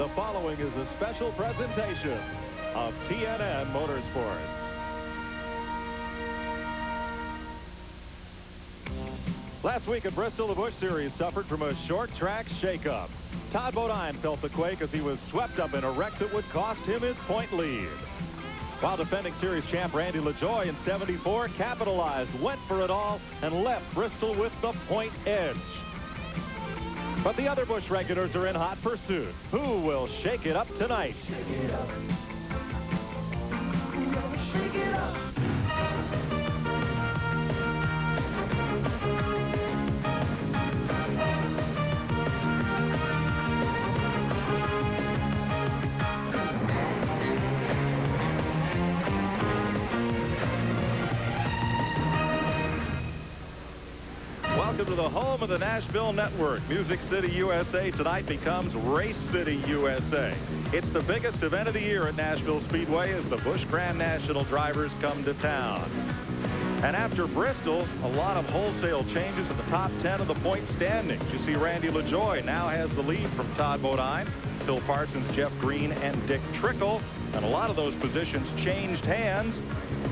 The following is a special presentation of TNN Motorsports. Last week at Bristol, the Busch Series suffered from a short track shakeup. Todd Bodine felt the quake as he was swept up in a wreck that would cost him his point lead. While defending series champ Randy LaJoie in '74 capitalized, went for it all, and left Bristol with the point edge. But the other Busch regulars are in hot pursuit. Who will shake it up tonight? Shake it up. Shake it up. Welcome to the home of the Nashville Network. Music City, USA tonight becomes Race City, USA. It's the biggest event of the year at Nashville Speedway as the Busch Grand National drivers come to town. And after Bristol, a lot of wholesale changes in the top 10 of the point standings. You see Randy LaJoie now has the lead from Todd Bodine, Phil Parsons, Jeff Green, and Dick Trickle. And a lot of those positions changed hands.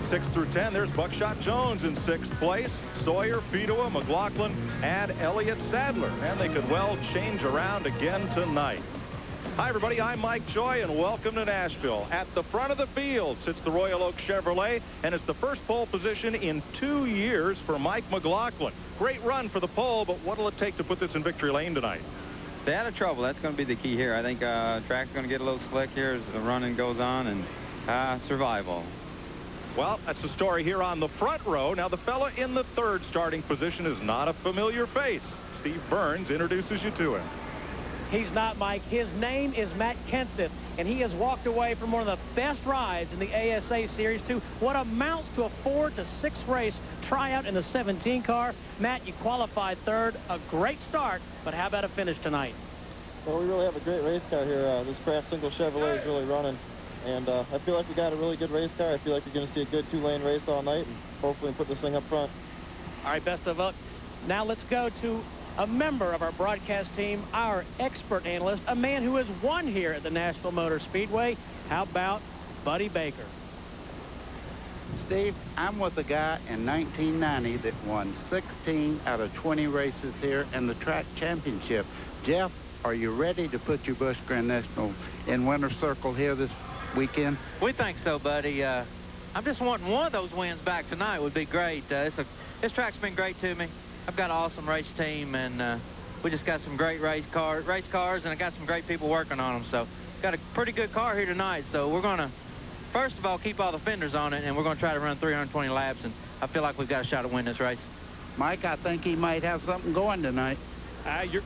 6 through 10, there's Buckshot Jones in 6th place. Sawyer, Fedua, McLaughlin, and Elliott Sadler. And they could well change around again tonight. Hi, everybody. I'm Mike Joy, and welcome to Nashville. At the front of the field sits the Royal Oak Chevrolet, and it's the first pole position in 2 years for Mike McLaughlin. Great run for the pole, but what'll it take to put this in victory lane tonight? Stay out of trouble. That's going to be the key here. I think track's going to get a little slick here as the running goes on, and survival. Well, that's the story here on the front row. Now, the fella in the 3rd starting position is not a familiar face. Steve Burns introduces you to him. He's not, Mike. His name is Matt Kenseth, and he has walked away from one of the best rides in the ASA Series to what amounts to a 4 to 6 race tryout in the 17 car. Matt, you qualified 3rd. A great start, but how about a finish tonight? Well, we really have a great race car here. This Craft Single Chevrolet is really running. And I feel like we got a really good race car. I feel like you're going to see a good 2-lane race all night and hopefully put this thing up front. All right, best of luck. Now let's go to a member of our broadcast team, our expert analyst, a man who has won here at the Nashville Motor Speedway. How about Buddy Baker? Steve, I'm with a guy in 1990 that won 16 out of 20 races here in the track championship. Jeff, are you ready to put your Busch Grand National in winner's circle here this weekend? We think so, buddy. I'm just wanting one of those wins back tonight would be great. This track's been great to me. I've got an awesome race team, and we just got some great race cars, and I got some great people working on them. So got a pretty good car here tonight. So we're going to, first of all, keep all the fenders on it, and we're going to try to run 320 laps, and I feel like we've got a shot at winning this race. Mike, I think he might have something going tonight.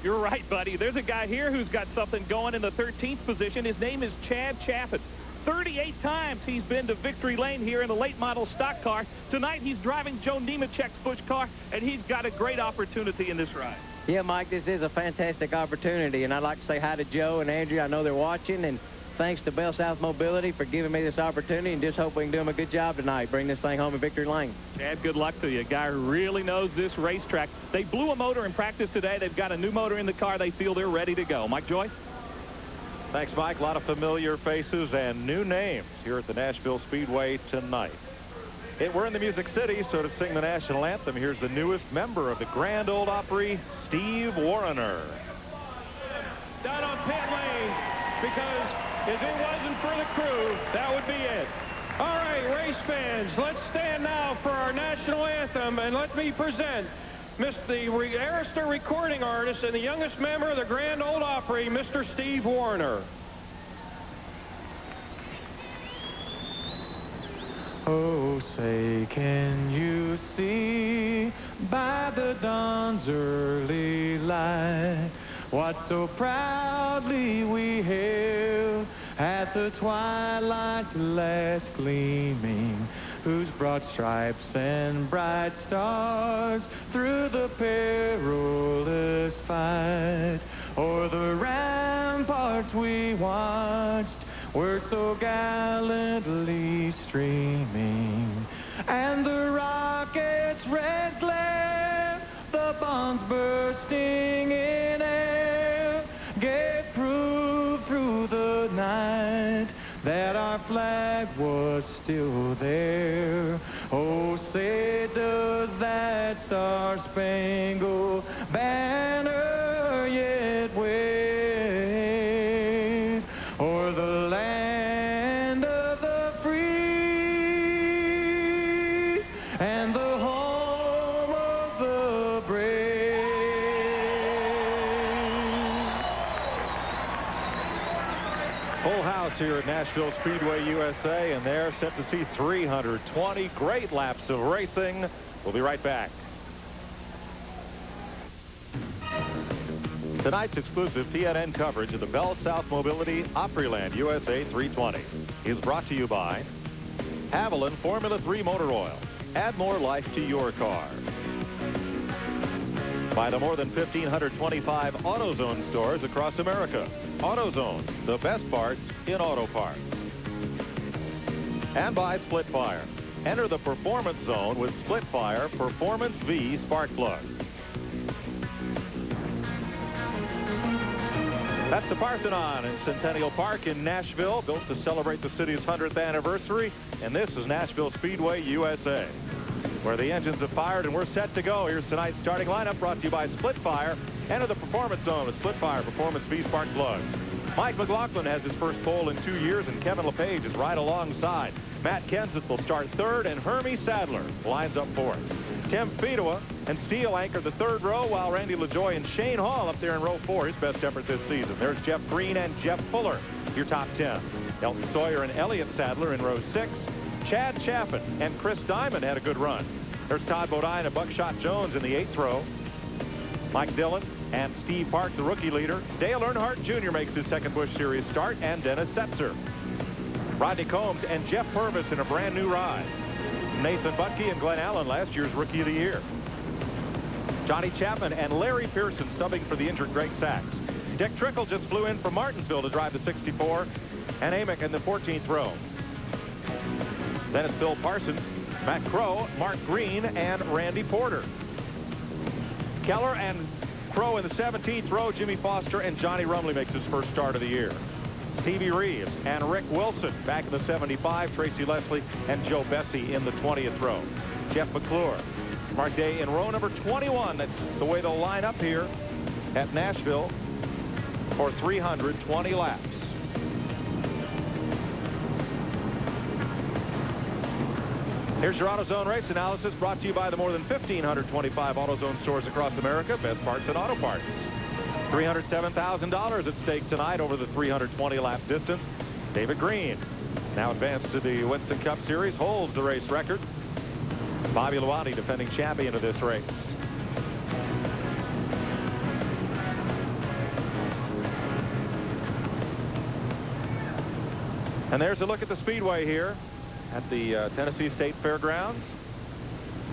You're right, buddy. There's a guy here who's got something going in the 13th position. His name is Chad Chaffin. 38 times he's been to victory lane here in the late model stock car. Tonight he's driving Joe Nemechek's Busch car, and he's got a great opportunity in this ride. Yeah, Mike, this is a fantastic opportunity, and I'd like to say hi to Joe and Andrew. I know they're watching, and thanks to BellSouth Mobility for giving me this opportunity, and just hope we can do them a good job tonight, bring this thing home in victory lane. Chad, good luck to you. A guy who really knows this racetrack. They blew a motor in practice today. They've got a new motor in the car. They feel they're ready to go. Mike Joy? Thanks, Mike. A lot of familiar faces and new names here at the Nashville Speedway tonight. We're in the Music City, so to sing the national anthem, here's the newest member of the Grand Ole Opry, Steve Warner. Down on pit lane, because if it wasn't for the crew, that would be it. All right, race fans, let's stand now for our national anthem, and let me present the Arista recording artist and the youngest member of the Grand Ole Opry, Mr. Steve Warner. Oh, say, can you see by the dawn's early light what so proudly we hailed at the twilight's last gleaming, whose broad stripes and bright stars through the perilous fight o'er the ramparts we watched were so gallantly streaming, and the rocket's red glare, the bombs bursting in air, gave proof through the night that our flag was still there. Oh, say does that star-spangled banner yet wave o'er the land of the free and the home of the brave. Full house here at Nashville Speedway USA, and they're set to see 320 great laps of racing. We'll be right back. Tonight's exclusive TNN coverage of the BellSouth Mobility Opryland USA 320 is brought to you by Haviland Formula 3 Motor Oil. Add more life to your car. By the more than 1,525 AutoZone stores across America. AutoZone, the best parts in auto parts. And by Splitfire. Enter the performance zone with Splitfire Performance V spark plugs. That's the Parthenon in Centennial Park in Nashville, built to celebrate the city's 100th anniversary. And this is Nashville Speedway USA, where the engines have fired and we're set to go. Here's tonight's starting lineup, brought to you by Splitfire. Enter the performance zone with Splitfire Performance V spark plugs. Mike McLaughlin has his first pole in 2 years, and Kevin LePage is right alongside. Matt Kenseth will start third, and Hermie Sadler lines up fourth. Tim Fedewa and Steele anchor the third row, while Randy LaJoie and Shane Hall up there in row 4, his best effort this season. There's Jeff Green and Jeff Fuller, your top 10. Elton Sawyer and Elliott Sadler in row 6. Chad Chaffin and Chris Diamond had a good run. There's Todd Bodine and Buckshot Jones in the 8th row. Mike Dillon and Steve Park, the rookie leader. Dale Earnhardt Jr. makes his second Busch Series start, and Dennis Setzer. Rodney Combs and Jeff Purvis in a brand new ride. Nathan Butke and Glenn Allen, last year's Rookie of the Year. Johnny Chapman and Larry Pearson subbing for the injured Greg Sachs. Dick Trickle just flew in from Martinsville to drive the 64, and Amick in the 14th row. Then it's Bill Parsons, Matt Crow, Mark Green, and Randy Porter. Keller and Crow in the 17th row. Jimmy Foster and Johnny Rumley makes his first start of the year. Stevie Reeves and Rick Wilson back in the 75. Tracy Leslie and Joe Bessie in the 20th row. Jeff McClure, Mark Day in row number 21. That's the way they'll line up here at Nashville for 320 laps. Here's your AutoZone race analysis, brought to you by the more than 1,525 AutoZone stores across America. Best parts and auto parts. $307,000 at stake tonight over the 320-lap distance. David Green, now advanced to the Winston Cup Series, holds the race record. Bobby Luati, defending champion of this race. And there's a look at the Speedway here at the Tennessee State Fairgrounds,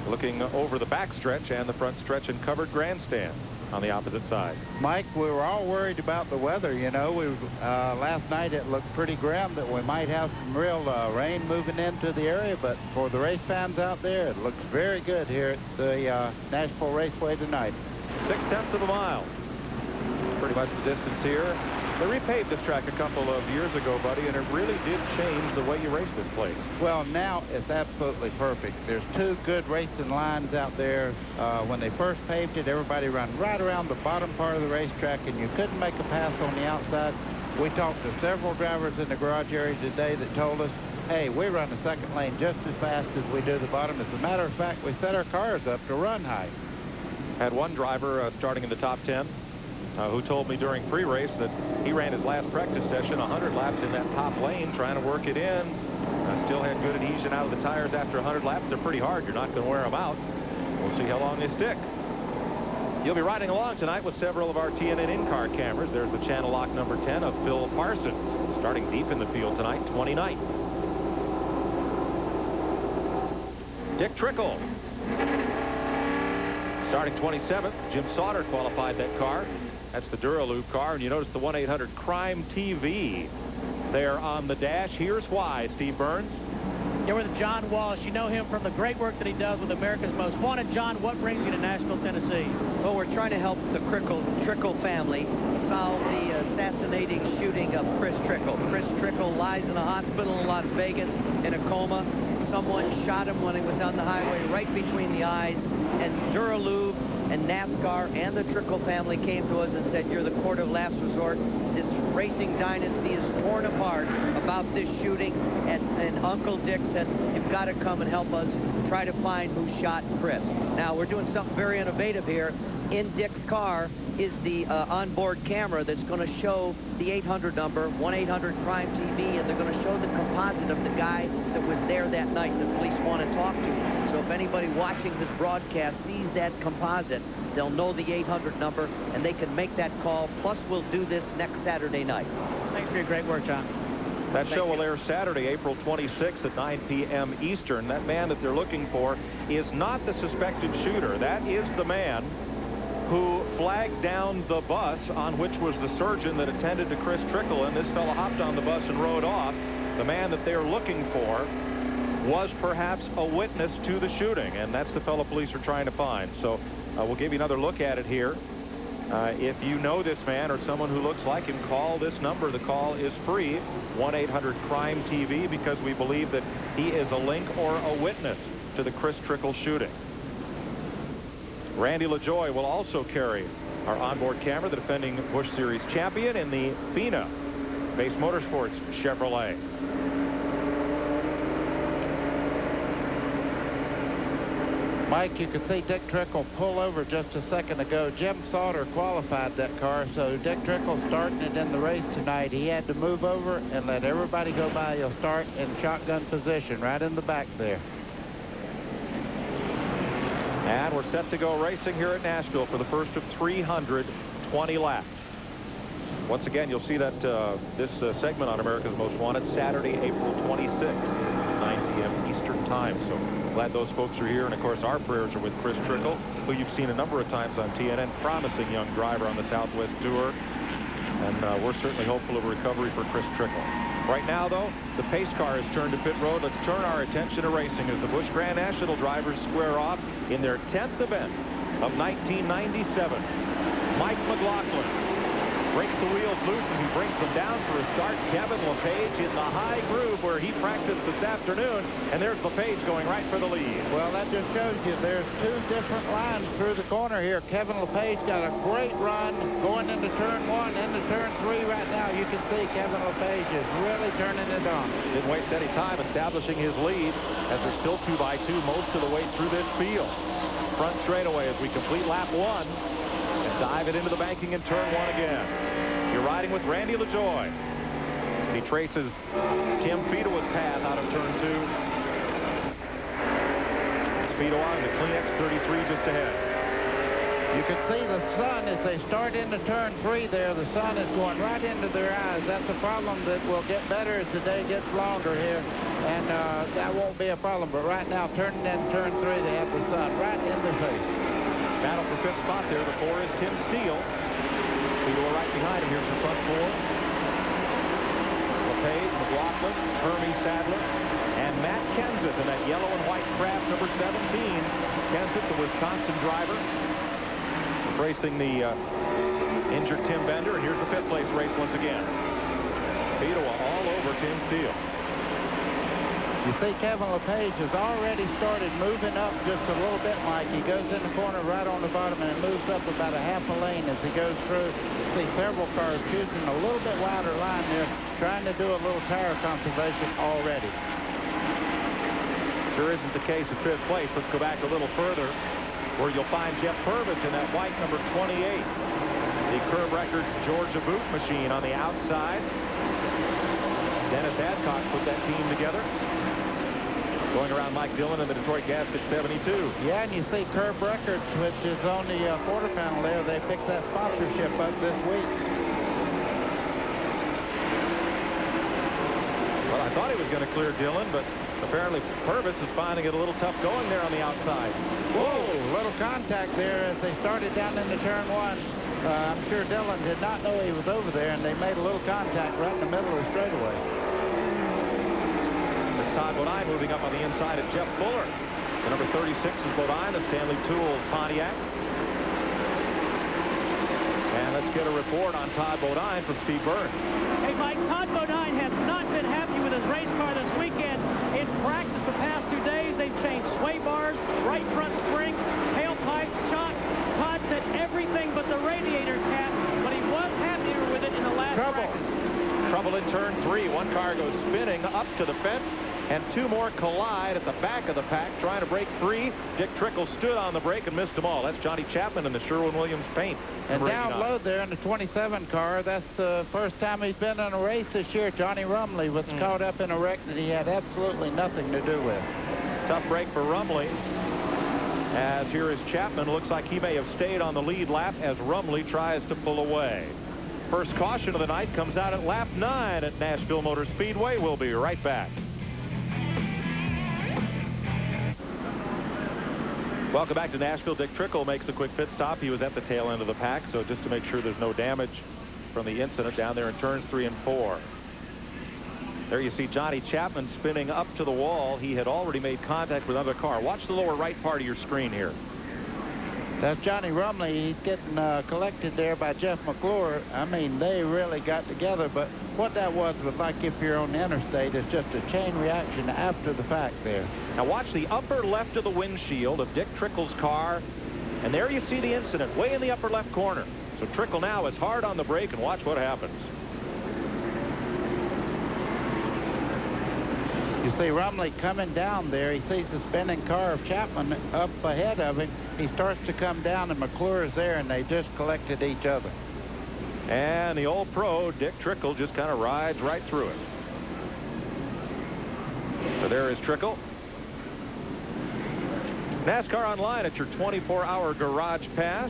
looking over the backstretch and the front stretch and covered grandstand on the opposite side. Mike, we were all worried about the weather. You know, last night it looked pretty grim that we might have some real rain moving into the area, but for the race fans out there, it looks very good here at the Nashville Raceway tonight. 0.6 of a mile. Pretty much the distance here. They repaved this track a couple of years ago, buddy, and it really did change the way you race this place. Well, now it's absolutely perfect. There's two good racing lines out there. When they first paved it, everybody ran right around the bottom part of the racetrack, and you couldn't make a pass on the outside. We talked to several drivers in the garage area today that told us, hey, we run the second lane just as fast as we do the bottom. As a matter of fact, we set our cars up to run high. Had one driver starting in the top 10. Who told me during pre-race that he ran his last practice session 100 laps in that top lane, trying to work it in. Still had good adhesion out of the tires after 100 laps. They're pretty hard. You're not going to wear them out. We'll see how long they stick. You'll be riding along tonight with several of our TNN in-car cameras. There's the channel lock number 10 of Phil Parsons, starting deep in the field tonight, 29th. Dick Trickle, starting 27th. Jim Sauter qualified that car. That's the Duraloop car, and you notice the 1-800 Crime TV there on the dash. Here's why, Steve Burns. You're with John Walsh. You know him from the great work that he does with America's Most Wanted. John, what brings you to Nashville, Tennessee? Well, we're trying to help the Trickle family solve the assassinating shooting of Chris Trickle. Chris Trickle lies in a hospital in Las Vegas in a coma. Someone shot him when he was on the highway right between the eyes. And Duralube and NASCAR and the Trickle family came to us and said, you're the court of last resort. This racing dynasty is torn apart about this shooting. And Uncle Dick said, you've got to come and help us try to find who shot Chris. Now, we're doing something very innovative here. In Dick's car is the onboard camera that's going to show the 800 number, 1-800-CRIME-TV, and they're going to show the composite of the guy that was there that night the police want to talk to. So if anybody watching this broadcast sees that composite, they'll know the 800 number, and they can make that call. Plus, we'll do this next Saturday night. Thanks for your great work, John. That show will air Saturday, April 26th at 9 p.m. Eastern. That man that they're looking for is not the suspected shooter. That is the man who flagged down the bus on which was the surgeon that attended to Chris Trickle, and this fellow hopped on the bus and rode off. The man that they're looking for was perhaps a witness to the shooting, and that's the fellow police are trying to find. So we'll give you another look at it here. If you know this man or someone who looks like him, call this number. The call is free, 1-800-CRIME-TV, because we believe that he is a link or a witness to the Chris Trickle shooting. Randy LaJoie will also carry our onboard camera, the defending Busch Series champion in the FINA Base Motorsports Chevrolet. Mike, you can see Dick Trickle pull over just a second ago. Jim Sauter qualified that car, so Dick Trickle starting it in the race tonight. He had to move over and let everybody go by. He'll start in shotgun position right in the back there. And we're set to go racing here at Nashville for the first of 320 laps. Once again, you'll see that this segment on America's Most Wanted Saturday, April 26th, 9 p.m. Eastern Time. So glad those folks are here. And, of course, our prayers are with Chris Trickle, who you've seen a number of times on TNN, promising young driver on the Southwest Tour. And we're certainly hopeful of a recovery for Chris Trickle. Right now, though, the pace car has turned to pit road. Let's turn our attention to racing as the Busch Grand National drivers square off in their 10th event of 1997. Mike McLaughlin breaks the wheels loose and he brings them down for a start. Kevin LePage in the high groove where he practiced this afternoon, and there's LePage going right for the lead. Well, that just shows you there's two different lines through the corner here. Kevin LePage got a great run going into turn 1, into turn 3 right now. You can see Kevin LePage is really turning it on. Didn't waste any time establishing his lead as they're still 2x2 most of the way through this field. Front straightaway as we complete lap 1 and dive it into the banking in turn 1 again. You're riding with Randy LaJoie. He traces Tim Fedowa's path out of turn 2. Fedowa in the Kleenex 33 just ahead. You can see the sun as they start into turn 3 there. The sun is going right into their eyes. That's a problem that will get better as the day gets longer here. And that won't be a problem. But right now, turning into turn 3, they have the sun right in their face. Battle for 5th spot there. The 4 is Tim Steele. Fedowa right behind him. Here's the front 4. LePage, McLaughlin, Hermie Sadler, and Matt Kenseth in that yellow and white craft number 17. Kenseth, the Wisconsin driver, racing the injured Tim Bender. And here's the 5th place race once again. Fedowa all over Tim Steele. You see Kevin LePage has already started moving up just a little bit, Mike. He goes in the corner right on the bottom and moves up about a half a lane as he goes through. You see several cars choosing a little bit wider line there, trying to do a little tire conservation already. Sure isn't the case at 5th place. Let's go back a little further where you'll find Jeff Purvis in that white number 28. The Curb Records Georgia boot machine on the outside. Dennis Adcock put that team together. Going around Mike Dillon in the Detroit Gas at 72. Yeah, and you see Curb Records, which is on the quarter panel there. They picked that sponsorship up this week. Well, I thought he was going to clear Dillon, but apparently Purvis is finding it a little tough going there on the outside. Whoa, little contact there as they started down into turn 1. I'm sure Dillon did not know he was over there, and they made a little contact right in the middle of the straightaway. Todd Bodine moving up on the inside of Jeff Fuller. The number 36 is Bodine, the Stanley Tool Pontiac. And let's get a report on Todd Bodine from Steve Burns. Hey, Mike, Todd Bodine has not been happy with his race car this weekend. In practice the past 2 days, they've changed sway bars, right front springs, tailpipes, shocks. Todd said everything but the radiator cap, but he was happier with it in the last practice. Trouble in turn 3. One car goes spinning up to the fence, and 2 more collide at the back of the pack, trying to break free. Dick Trickle stood on the brake and missed them all. That's Johnny Chapman in the Sherwin-Williams paint. And down low there in the 27 car, that's the first time he's been in a race this year. Johnny Rumley was caught up in a wreck that he had absolutely nothing to do with. Tough break for Rumley. As here is Chapman. Looks like he may have stayed on the lead lap as Rumley tries to pull away. First caution of the night comes out at lap 9 at Nashville Motor Speedway. We'll be right back. Welcome back to Nashville. Dick Trickle makes a quick pit stop. He was at the tail end of the pack, so just to make sure there's no damage from the incident down there in turns 3 and 4. There you see Johnny Chapman spinning up to the wall. He had already made contact with another car. Watch the lower right part of your screen here. That's Johnny Rumley. He's getting collected there by Jeff McClure. I mean, they really got together, but what that was like if you're on the interstate, it's just a chain reaction after the fact there. Now watch the upper left of the windshield of Dick Trickle's car, and there you see the incident way in the upper left corner. So Trickle now is hard on the brake, and watch what happens. You see Rumley coming down there. He sees the spinning car of Chapman up ahead of him. He starts to come down, and McClure is there, and they just collected each other. And the old pro, Dick Trickle, just kind of rides right through it. So there is Trickle. NASCAR Online at your 24-hour garage pass.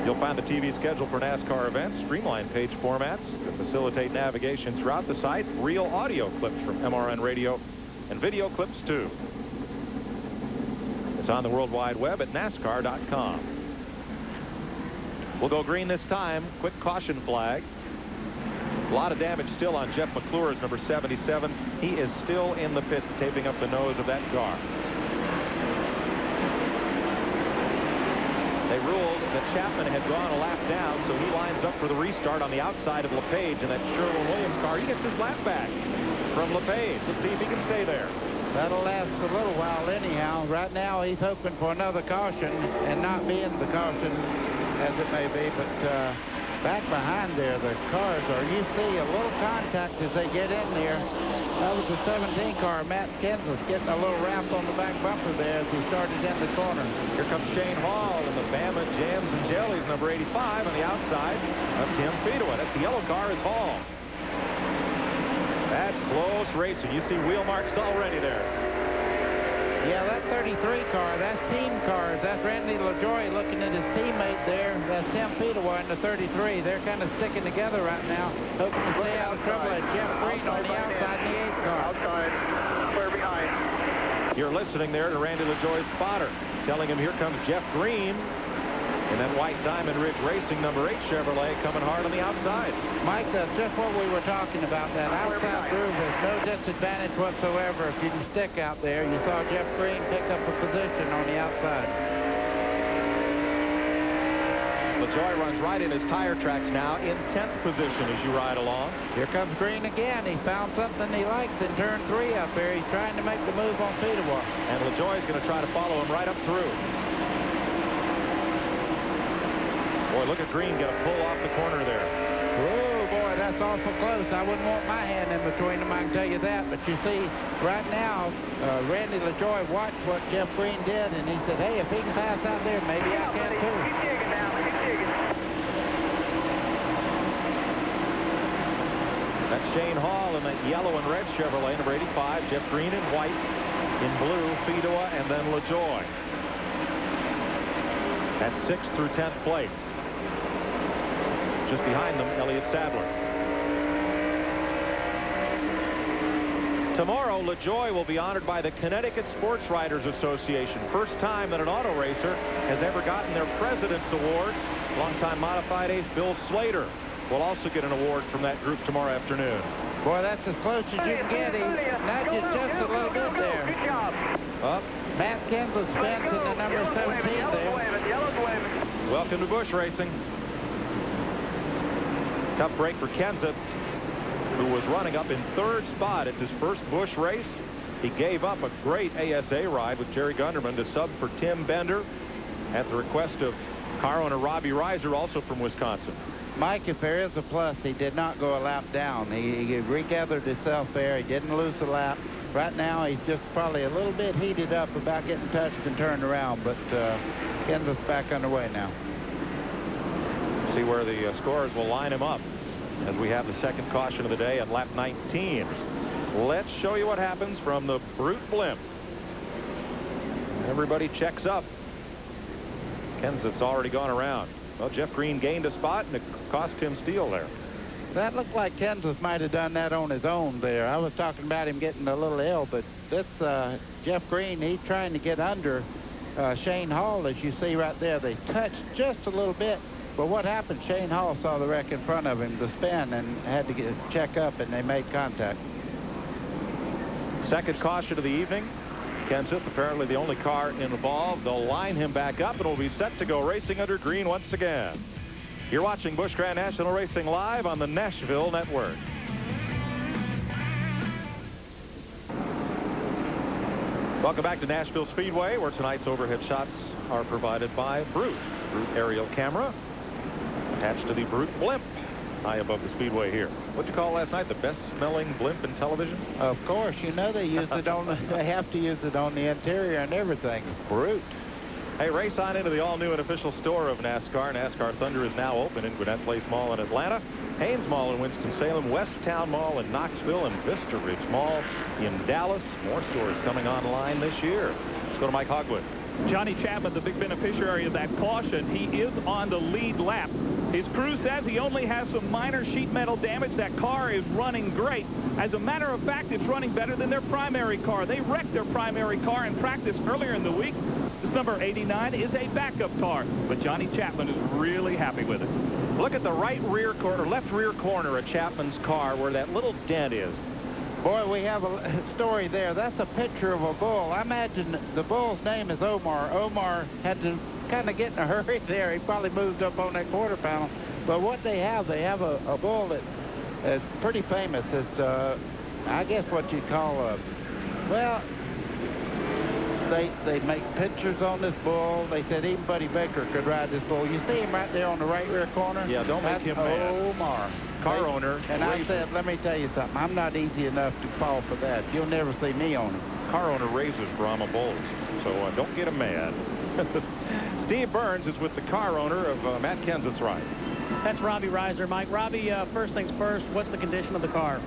You'll find the TV schedule for NASCAR events, streamlined page formats to facilitate navigation throughout the site, real audio clips from MRN Radio, and video clips too. It's on the World Wide Web at NASCAR.com. We'll go green this time. Quick caution flag. A lot of damage still on Jeff McClure's number 77. He is still in the pits, taping up the nose of that car. They ruled that Chapman had gone a lap down, so he lines up for the restart on the outside of LePage in that Sherwin-Williams car. He gets his lap back from LePage. Let's see if he can stay there. That'll last a little while anyhow. Right now he's hoping for another caution and not being the caution as it may be, but back behind there the cars are, you see a little contact as they get in there. That was the 17 car, Matt Kenseth, getting a little rap on the back bumper there as he started in the corner. Here comes Shane Hall in the Bama Jams and Jellies, number 85 on the outside of Tim Fedewa. That's the yellow car is Hall. That's close racing. You see wheel marks already there. Yeah, that 33 car, that's team cars. That's Randy LaJoie looking at his teammate there. That's Tim Fedewa in the 33. They're kind of sticking together right now, hoping to stay out of trouble at Jeff Green on the outside in the 8 car. Outside, clear behind. You're listening there to Randy LaJoie's spotter, telling him here comes Jeff Green. And then White Diamond Ridge Racing, number 8 Chevrolet, coming hard on the outside. Mike, that's just what we were talking about. That outside groove is no disadvantage whatsoever if you can stick out there. You saw Jeff Green pick up a position on the outside. LaJoie runs right in his tire tracks now in 10th position as you ride along. Here comes Green again. He found something he likes in turn 3 up there. He's trying to make the move on Fedewa. And LaJoie's going to try to follow him right up through. Boy, look at Green get a pull off the corner there. Oh, boy, that's awful close. I wouldn't want my hand in between them, I can tell you that. But you see, right now, Randy LaJoie watched what Jeff Green did, and he said, hey, if he can pass out there, maybe I can too. Keep digging now. Keep digging. That's Shane Hall in that yellow and red Chevrolet, number 85. Jeff Green in white, in blue, Fedewa, and then LaJoie. That's 6th through 10th place. Just behind them, Elliott Sadler. Tomorrow, LaJoie will be honored by the Connecticut Sports Writers Association. First time that an auto racer has ever gotten their President's Award. Longtime modified ace Bill Slater will also get an award from that group tomorrow afternoon. Boy, that's as close as you can get. He nudges just a little bit there. Good job. Up. Matt Kenseth spins in the number 17 there. Yellow's waving. Welcome to Busch Racing. Tough break for Kenseth, who was running up in 3rd spot. It's his first Busch race. He gave up a great ASA ride with Jerry Gunderman to sub for Tim Bender at the request of car owner Robbie Reiser, also from Wisconsin. Mike, if there is a plus, he did not go a lap down. He regathered himself there. He didn't lose a lap. Right now, he's just probably a little bit heated up about getting touched and turned around, but Kenseth's back underway now. See where the scorers will line him up as we have the second caution of the day at lap 19. Let's show you what happens from the Brute Blimp. Everybody checks up. Kenseth's already gone around. Well, Jeff Green gained a spot, and it cost Tim Steele there. That looked like Kenseth might have done that on his own there. I was talking about him getting a little ill, but this Jeff Green, he's trying to get under Shane Hall, as you see right there. They touched just a little bit, but what happened? Shane Hall saw the wreck in front of him, the spin, and had to check up, and they made contact. Second caution of the evening. Kenseth, apparently the only car involved. They'll line him back up, and will be set to go racing under green once again. You're watching Busch Grand National Racing live on the Nashville Network. Welcome back to Nashville Speedway, where tonight's overhead shots are provided by Brute. Brute aerial camera attached to the Brute Blimp high above the speedway here. What'd you call last night? The best smelling blimp in television? Of course, you know they use it on. They have to use it on the interior and everything. Brute. Hey, race on into the all-new and official store of NASCAR. NASCAR Thunder is now open in Gwinnett Place Mall in Atlanta, Haynes Mall in Winston-Salem, West Town Mall in Knoxville, and Vista Ridge Mall in Dallas. More stores coming online this year. Let's go to Mike Hogwood. Johnny Chapman, the big beneficiary of that caution, he is on the lead lap. His crew says he only has some minor sheet metal damage. That car is running great. As a matter of fact, it's running better than their primary car. They wrecked their primary car in practice earlier in the week. This number 89 is a backup car, but Johnny Chapman is really happy with it. Look at the right rear corner, left rear corner of Chapman's car where that little dent is. Boy, we have a story there. That's a picture of a bull. I imagine the bull's name is Omar. Omar had to kind of get in a hurry there. He probably moved up on that quarter panel. But what they have a bull that is pretty famous. It's, I guess what you'd call a, well, they make pictures on this bull. They said even Buddy Baker could ride this bull. You see him right there on the right rear corner? Yeah, don't make him mad. Omar. Car owner. And I said, let me tell you something. I'm not easy enough to fall for that. You'll never see me on him. Car owner raises Brahma bulls, so don't get him mad. Steve Burns is with the car owner of Matt Kenseth's ride. That's Robbie Reiser, Mike. Robbie, first things first, what's the condition of the car?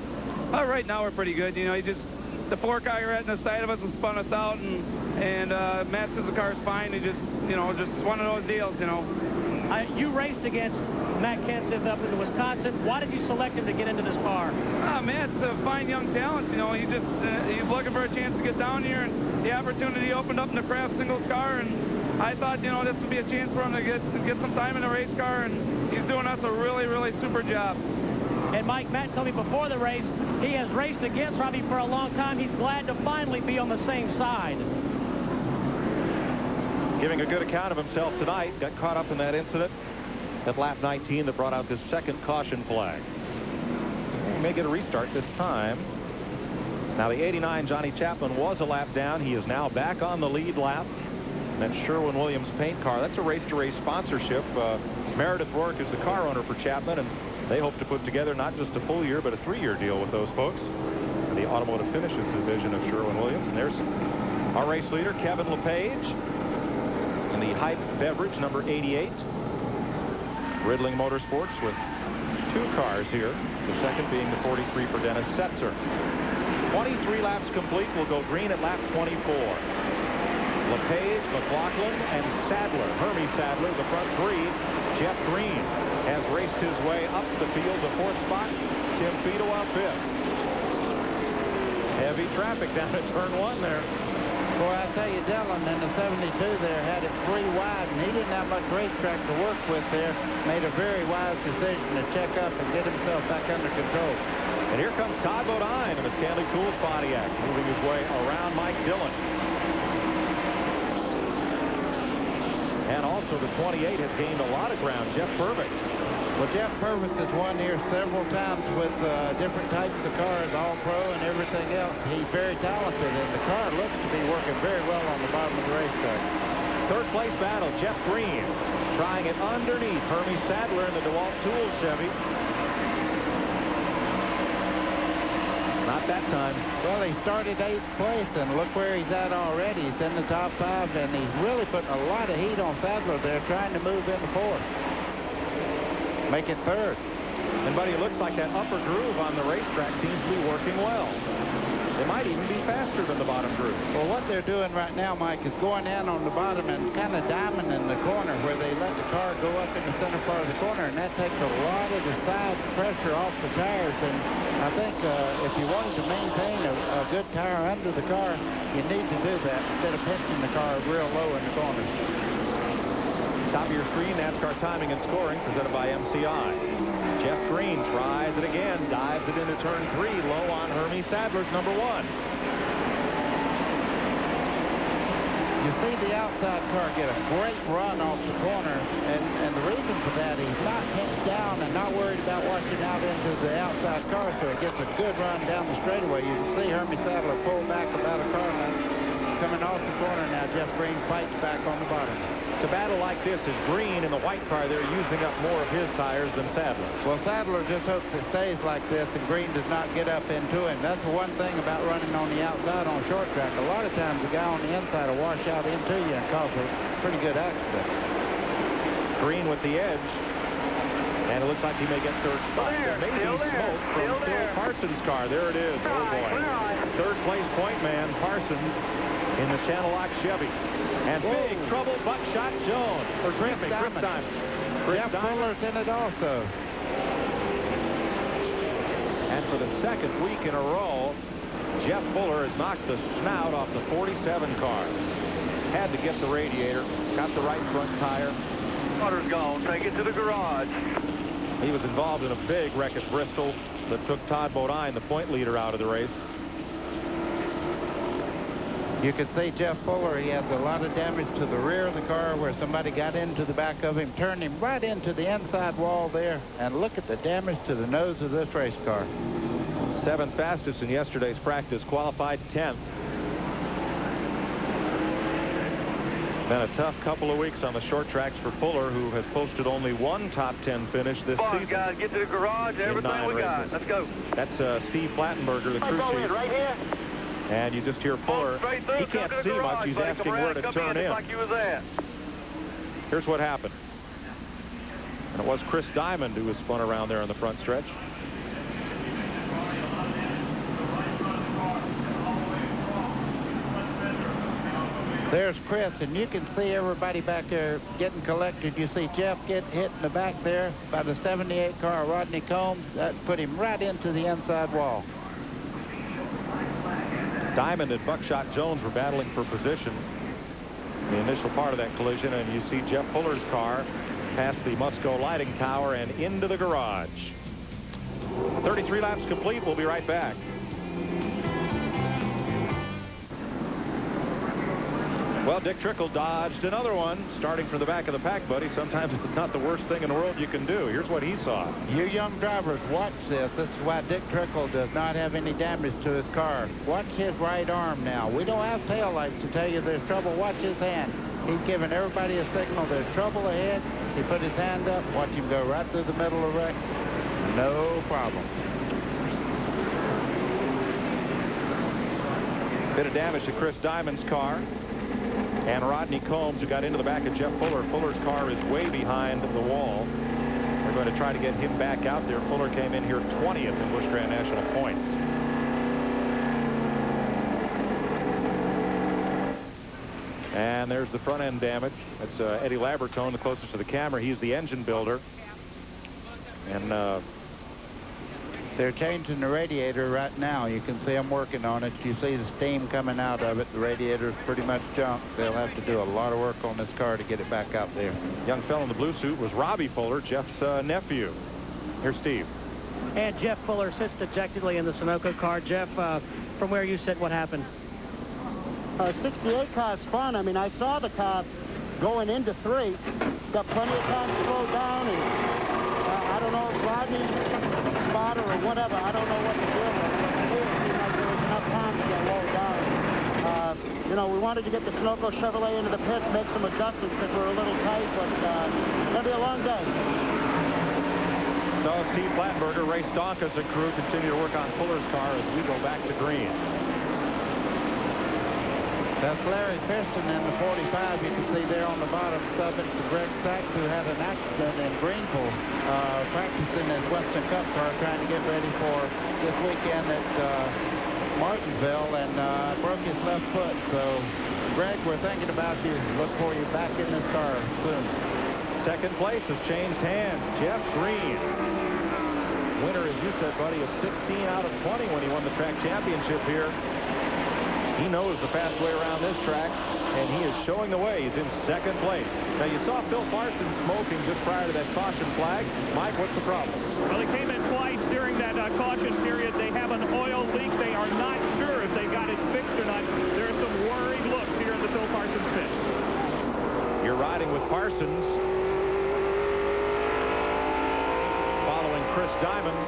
Right now we're pretty good. You know, the fork guy right on the side of us and spun us out, and Matt says the car's fine. He just, you know, just one of those deals, you know. You raced against Matt Kenseth up in Wisconsin. Why did you select him to get into this car? Matt's a fine young talent. You know, he's looking for a chance to get down here, and the opportunity opened up in the Craft Singles car, and I thought, you know, this would be a chance for him to get some time in the race car, and he's doing us a really, really super job. And Mike, Matt told me before the race, he has raced against Robbie for a long time. He's glad to finally be on the same side. Giving a good account of himself tonight. Got caught up in that incident at lap 19 that brought out this second caution flag. He may get a restart this time. Now the 89 Johnny Chapman was a lap down. He is now back on the lead lap. That Sherwin-Williams paint car, that's a race-to-race sponsorship. Meredith Rourke is the car owner for Chapman, and they hope to put together not just a full year but a 3-year deal with those folks in the automotive finishes division of Sherwin-Williams. And there's our race leader, Kevin LePage, in the Hype Beverage number 88. Riddling Motorsports with 2 cars here, the second being the 43 for Dennis Setzer. 23 laps complete. Will go green at lap 24. LePage, McLaughlin, and Sadler. Hermie Sadler, the front 3. Jeff Green has raced his way up the field to 4th spot. Tim Fiedel up 5th. Heavy traffic down at turn 1 there. Boy, I tell you, Dillon in the 72 there had it 3 wide, and he didn't have much racetrack to work with there. Made a very wise decision to check up and get himself back under control. And here comes Todd Bodine of the Stanley Tools Pontiac, moving his way around Mike Dillon. And also the 28 has gained a lot of ground, Jeff Purvis. Well, Jeff Purvis has won here several times with different types of cars, all pro and everything else. He's very talented, and the car looks to be working very well on the bottom of the racetrack. Third place battle, Jeff Green trying it underneath Hermie Sadler in the DeWalt Tools Chevy. Not that time. Well, he started 8th place, and look where he's at already. He's in the top 5, and he's really putting a lot of heat on Sadler there, trying to move into 4th. Make it 3rd. And, buddy, it looks like that upper groove on the racetrack seems to be working well. They might even be faster than the bottom groove. Well, what they're doing right now, Mike, is going in on the bottom and kind of diamonding the corner where they let the car go up in the center part of the corner, and that takes a lot of the side pressure off the tires. And I think if you wanted to maintain a good tire under the car, you need to do that instead of pinching the car real low in the corner. Top of your screen, NASCAR timing and scoring presented by MCI. Jeff Green tries it again, dives it into turn 3, low on Hermie Sadler's number 1. You see the outside car get a great run off the corner, and the reason for that, he's not pinched down and not worried about washing out into the outside car, so he gets a good run down the straightaway. You can see Hermie Sadler pull back about a car length. Coming off the corner now, Jeff Green fights back on the bottom. A battle like this is Green in the white car there using up more of his tires than Sadler. Well, Sadler just hopes it stays like this and Green does not get up into him. That's the one thing about running on the outside on short track. A lot of times the guy on the inside will wash out into you and cause a pretty good accident. Green with the edge. And it looks like he may get 3rd spot. There may be smoke from Phil Parsons' car. There it is. Oh, boy. 3rd place point man, Parsons, in the Channel Lock Chevy. And big trouble, Buckshot Jones. Or Chris Diamond. Jeff Fuller's in it also. And for the 2nd week in a row, Jeff Fuller has knocked the snout off the 47 car. Had to get the radiator, got the right front tire. Water's gone. Take it to the garage. He was involved in a big wreck at Bristol that took Todd Bodine, the point leader, out of the race. You can see Jeff Fuller, he has a lot of damage to the rear of the car where somebody got into the back of him, turned him right into the inside wall there, and look at the damage to the nose of this race car. 7th fastest in yesterday's practice, qualified 10th. Been a tough couple of weeks on the short tracks for Fuller, who has posted only 1 top 10 finish this season. Guys, get to the garage, everything we got. Let's go. That's Steve Flattenberger, the crew chief. Right here. And you just hear Fuller. He can't see much. He's asking where to turn in. Like you was at. Here's what happened. And it was Chris Diamond who was spun around there on the front stretch. There's Chris, and you can see everybody back there getting collected. You see Jeff get hit in the back there by the 78 car, Rodney Combs. That put him right into the inside wall. Diamond and Buckshot Jones were battling for position in the initial part of that collision, and you see Jeff Fuller's car past the Musco lighting tower and into the garage. 33 laps complete. We'll be right back. Well, Dick Trickle dodged another one, starting from the back of the pack, buddy. Sometimes it's not the worst thing in the world you can do. Here's what he saw. You young drivers, watch this. This is why Dick Trickle does not have any damage to his car. Watch his right arm now. We don't have tail lights to tell you there's trouble. Watch his hand. He's giving everybody a signal there's trouble ahead. He put his hand up. Watch him go right through the middle of the wreck. No problem. Bit of damage to Chris Diamond's car. And Rodney Combs, who got into the back of Jeff Fuller. Fuller's car is way behind the wall. They're going to try to get him back out there. Fuller came in here 20th in Busch Grand National points. And there's the front end damage. That's Eddie Labertone, the closest to the camera. He's the engine builder. And They're changing the radiator right now. You can see them working on it. You see the steam coming out of it. The radiator is pretty much junk. They'll have to do a lot of work on this car to get it back out there. Young fellow in the blue suit was Robbie Fuller, Jeff's nephew. Here's Steve. And Jeff Fuller sits dejectedly in the Sunoco car. Jeff, from where you sit, what happened? 68 car's fun. I mean, I saw the car going into 3. Got plenty of time to slow down, and I don't know if Rodney, spotter or whatever, I don't know what the deal was. But to me, it seemed like there was enough time to get low down. You know, we wanted to get the Sunoco Chevrolet into the pits, make some adjustments because we're a little tight, but it's going to be a long day. So Steve Flatberger, Ray Stonkus and crew continue to work on Fuller's car as we go back to green. That's Larry Pearson in the 45. You can see there on the bottom, subbing to Greg Sachs, who had an accident in Greenville, practicing his Western Cup car, trying to get ready for this weekend at Martinsville, and broke his left foot. So, Greg, we're thinking about you. Look for you back in this car soon. Second place has changed hands. Jeff Green. Winner, as you said, buddy, of 16 out of 20 when he won the track championship here. He knows the fast way around this track, and he is showing the way. He's in second place. Now, you saw Phil Parsons smoking just prior to that caution flag. Mike, what's the problem? Well, they came in twice during that caution period. They have an oil leak. They are not sure if they got it fixed or not. There are some worried looks here in the Phil Parsons pit. You're riding with Parsons, following Chris Diamond.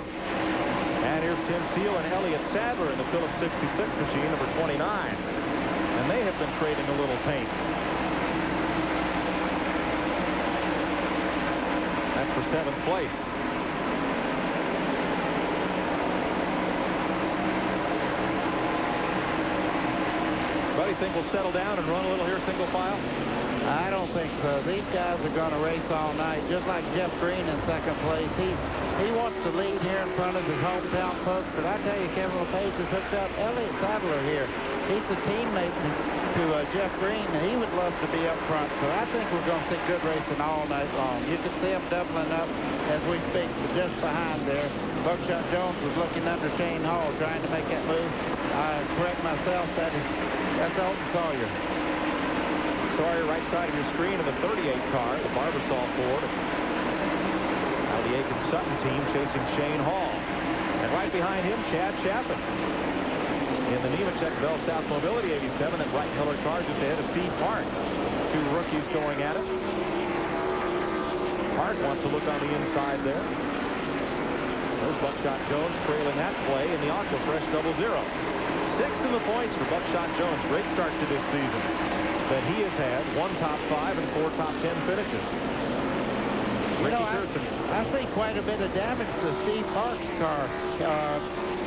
And here's Tim Steele and Elliott Sadler in the Phillips 66 machine, number 29. And they have been trading a little paint. That's for 7th place. Buddy, think we'll settle down and run a little here single file? I don't think so. These guys are going to race all night, just like Jeff Green in second place. He wants to lead here in front of his hometown folks, but I tell you, Kevin LePage has hooked up Elliott Sadler here. He's a teammate to Jeff Green, and he would love to be up front. So I think we're going to see good racing all night long. You can see them doubling up as we speak, just behind there. Buckshot Jones was looking under Shane Hall, trying to make that move. I correct myself, that's Alton Sawyer. Sawyer, right side of your screen, in the 38 car, the Barbasol Ford. Now the Aiken Sutton team chasing Shane Hall. And right behind him, Chad Chaffin. In the Nemechek BellSouth Mobility 87, that bright colored car just ahead of Steve Park. 2 rookies going at it. Park wants to look on the inside there. There's Buckshot Jones trailing that play in the Aquafresh 00. 6th in the points for Buckshot Jones. Great start to this season. That he has had 1 top 5 and 4 top 10 finishes. You know, I see quite a bit of damage to Steve Park's car.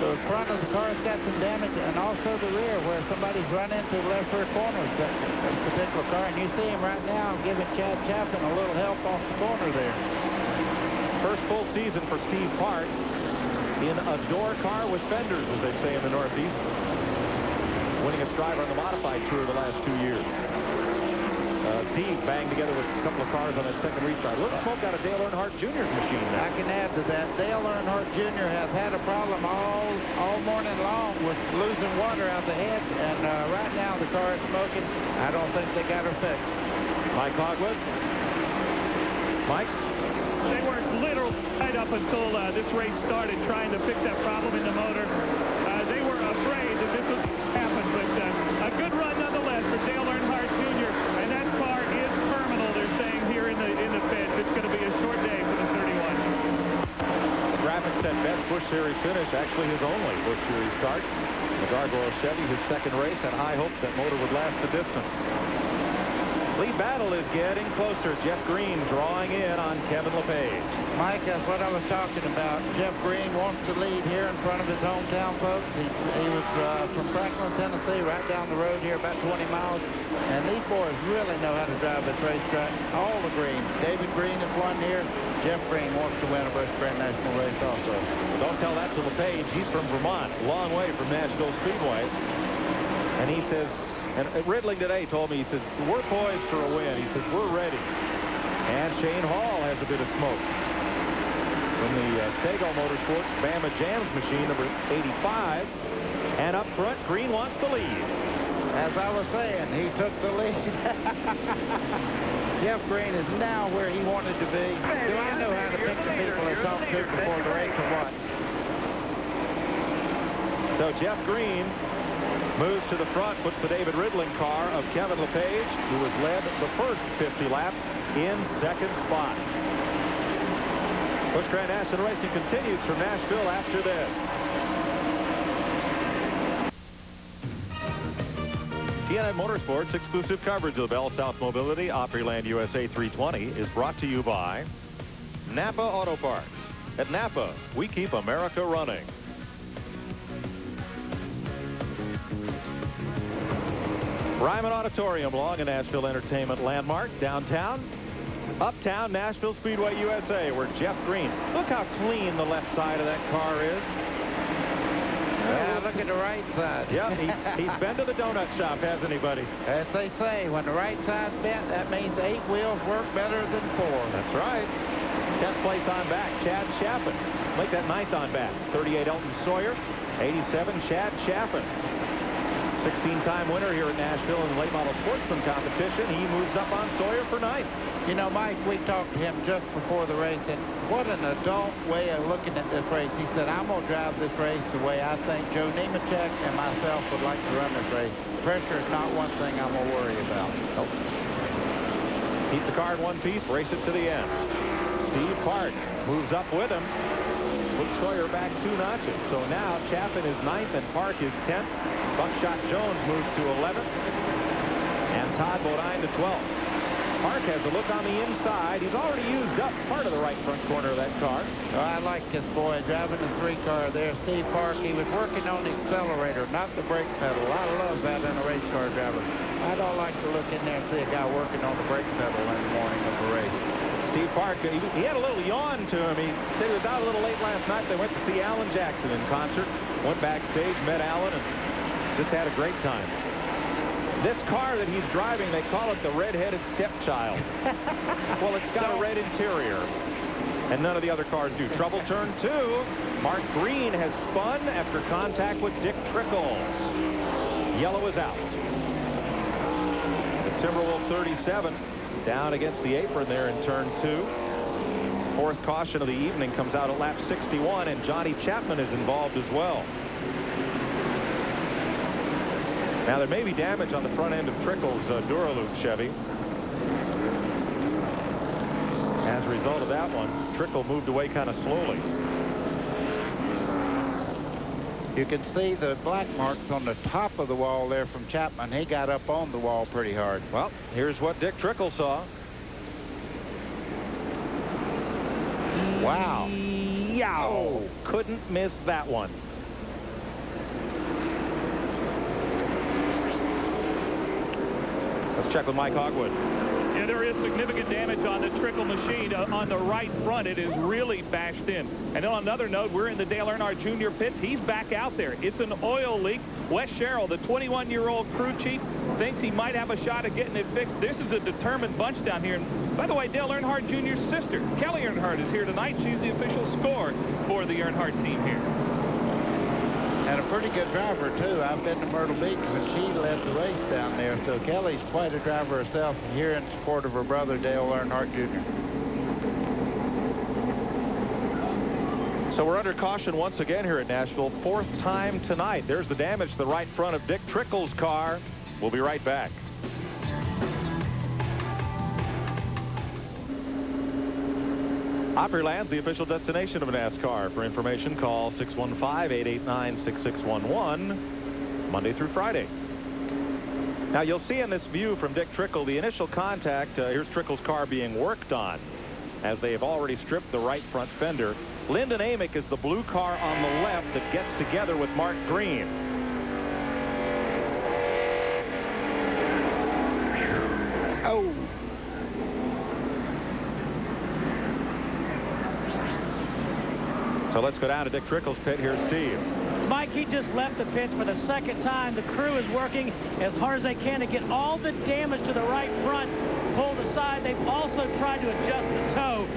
The front of the car's got some damage, and also the rear, where somebody's run into the left rear corner of that particular car. And you see him right now giving Chad Chaffin a little help off the corner there. First full season for Steve Park in a door car with fenders, as they say in the Northeast. Winning its driver on the modified tour the last 2 years. Steve banged together with a couple of cars on that second restart. Little smoke out of Dale Earnhardt Jr.'s machine there. I can add to that. Dale Earnhardt Jr. has had a problem all morning long with losing water out the head, and right now the car is smoking. I don't think they got her fixed. Mike Hogwood. Mike? They were literally right up until this race started trying to fix that problem in the motor. They were afraid that this would happen, but a good run nonetheless for Dale Earnhardt Jr. And that car is terminal, they're saying here in the fence. It's going to be a short day for the 31. The graphics said best Busch Series finish, actually his only Busch Series start. The Gargoyle Chevy, his second race, had high hopes that motor would last the distance. Lead battle is getting closer. Jeff Green drawing in on Kevin LePage. Mike, that's what I was talking about. Jeff Green wants to lead here in front of his hometown folks. He was from Franklin, Tennessee, right down the road here, about 20 miles. And these boys really know how to drive this racetrack. All the Green. David Green has won here. Jeff Green wants to win a Busch Grand National race also. Well, don't tell that to LePage. He's from Vermont, long way from Nashville Speedway. And he says, and Ridling today told me, he says, we're poised for a win. He says, we're ready. And Shane Hall has a bit of smoke from the the Stego Motorsports Bama Jams machine, number 85. And up front, Green wants the lead. As I was saying, he took the lead. Jeff Green is now where he wanted to be. Do I know how to pick the people I talked to before the race or what? So Jeff Green moves to the front, puts the David Ridling car of Kevin LePage, who has led the first 50 laps, in second spot. Busch Grand National Racing continues from Nashville after this. TNN Motorsports exclusive coverage of the BellSouth Mobility Opryland USA 320 is brought to you by Napa Auto Parts. At Napa, we keep America running. Ryman Auditorium, along a Nashville entertainment landmark, downtown. Uptown, Nashville Speedway USA, where Jeff Green. Look how clean the left side of that car is. Yeah, look at the right side. Yeah, he's been to the donut shop, hasn't he, buddy? As they say, when the right side's bent, that means 8 wheels work better than 4. That's right. 10th place on back, Chad Chaffin. Make that 9th on back. 38, Elton Sawyer. 87, Chad Chaffin. 16-time winner here at Nashville in the late model sportsman competition. He moves up on Sawyer for 9th. You know, Mike, we talked to him just before the race, and what an adult way of looking at this race. He said, I'm going to drive this race the way I think Joe Nemechek and myself would like to run this race. Pressure is not one thing I'm going to worry about. Nope. Keep the car in one piece, race it to the end. Steve Park moves up with him. Puts Sawyer back 2 notches. So now Chaffin is 9th and Park is 10th. Buckshot Jones moves to 11th. And Todd Bodine to 12th. Park has a look on the inside. He's already used up part of the right front corner of that car. Oh, I like this boy driving the 3 car there. Steve Park, he was working on the accelerator, not the brake pedal. I love that in a race car driver. I don't like to look in there and see a guy working on the brake pedal in the morning of a race. Steve Park, he had a little yawn to him. He said he was out a little late last night. They went to see Alan Jackson in concert. Went backstage, met Alan, and just had a great time. This car that he's driving, they call it the red-headed stepchild. Well, it's got a red interior, and none of the other cars do. Trouble turn 2. Mark Green has spun after contact with Dick Trickles. Yellow is out. The Timberwolf 37 down against the apron there in turn 2. 4th caution of the evening comes out at lap 61, and Johnny Chapman is involved as well. Now, there may be damage on the front end of Trickle's Duraloop Chevy. As a result of that one, Trickle moved away kind of slowly. You can see the black marks on the top of the wall there from Chapman. He got up on the wall pretty hard. Well, here's what Dick Trickle saw. Wow. Yow! Oh. Couldn't miss that one. Let's check with Mike Hogwood. Yeah, there is significant damage on the Trickle machine on the right front. It is really bashed in. And on another note, we're in the Dale Earnhardt Jr. pits. He's back out there. It's an oil leak. Wes Sherrill, the 21-year-old crew chief, thinks he might have a shot at getting it fixed. This is a determined bunch down here. And by the way, Dale Earnhardt Jr.'s sister, Kelly Earnhardt, is here tonight. She's the official score for the Earnhardt team here. And a pretty good driver, too. I've been to Myrtle Beach when she led the race down there. So Kelly's quite a driver herself, here in support of her brother, Dale Earnhardt Jr. So we're under caution once again here at Nashville. 4th time tonight. There's the damage to the right front of Dick Trickle's car. We'll be right back. Opryland, the official destination of NASCAR. For information, call 615-889-6611, Monday through Friday. Now, you'll see in this view from Dick Trickle the initial contact. Here's Trickle's car being worked on, as they have already stripped the right front fender. Lyndon Amick is the blue car on the left that gets together with Mark Green. Oh. So let's go down to Dick Trickle's pit. Here's Steve. Mike, he just left the pits for the 2nd time. The crew is working as hard as they can to get all the damage to the right front pulled aside. They've also tried to adjust the toe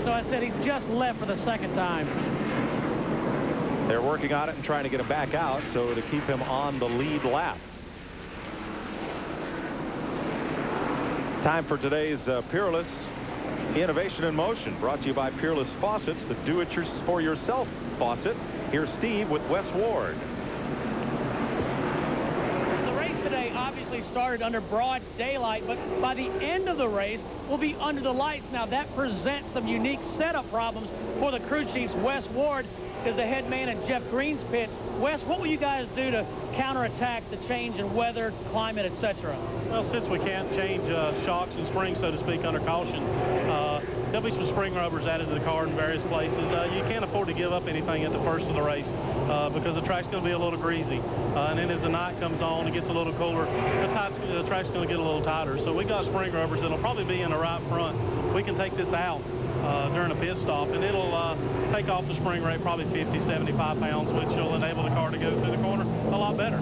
So I said he's just left for the second time. They're working on it and trying to get him back out so to keep him on the lead lap. Time for today's Peerless Innovation in Motion, brought to you by Peerless Faucets, the do-it-for-yourself faucet. Here's Steve with Wes Ward. The race today obviously started under broad daylight, but by the end of the race, we'll be under the lights. Now, that presents some unique setup problems for the crew chiefs. Wes Ward is the head man in Jeff Green's pits. Wes, what will you guys do to counterattack the change in weather, climate, etc.? Well, since we can't change shocks and springs, so to speak, under caution, there'll be some spring rubbers added to the car in various places. You can't afford to give up anything at the first of the race because the track's going to be a little greasy. And then as the night comes on, it gets a little cooler, the track's going to get a little tighter. So we got spring rubbers that'll probably be in the right front. We can take this out during a pit stop, and it'll take off the spring rate probably 50, 75 pounds, which will enable the car to go through the corner a lot better.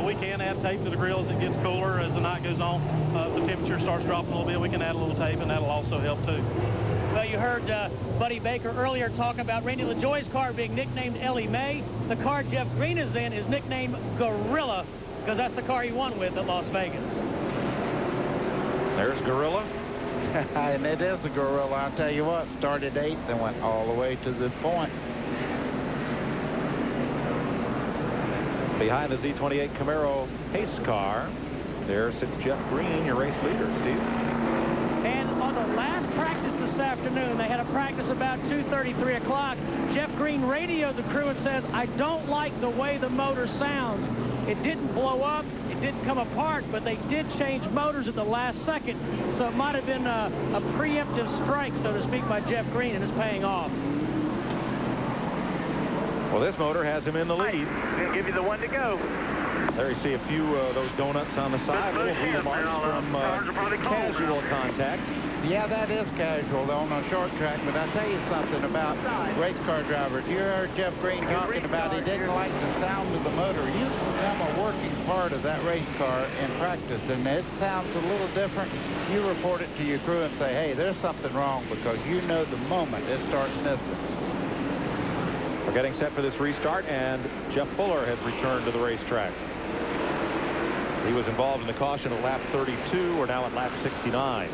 We can add tape to the grill as it gets cooler. As the night goes on, the temperature starts dropping a little bit. We can add a little tape, and that'll also help too. Well, you heard Buddy Baker earlier talk about Randy LaJoie's car being nicknamed Ellie Mae. The car Jeff Green is in is nicknamed Gorilla because that's the car he won with at Las Vegas. There's Gorilla. And it is a Gorilla. I'll tell you what, started 8th and went all the way to this point. Behind the Z28 Camaro pace car, there sits Jeff Green, your race leader, Steve. And on the last practice this afternoon, they had a practice about 2:30, 3 o'clock. Jeff Green radioed the crew and says, "I don't like the way the motor sounds." It didn't blow up, it didn't come apart, but they did change motors at the last second. So it might have been a preemptive strike, so to speak, by Jeff Green, and it's paying off. Well, this motor has him in the lead. He'll give you the one to go. There you see a few of those donuts on the side. Little wheel marks from casual contact. Yeah, that is casual on a short track, but I'll tell you something about race car drivers. You heard Jeff Green talking about he didn't like the sound of the motor. You become a working part of that race car in practice, and it sounds a little different. You report it to your crew and say, hey, there's something wrong, because you know the moment it starts missing. We're getting set for this restart, and Jeff Fuller has returned to the racetrack. He was involved in the caution at lap 32. We're now at lap 69.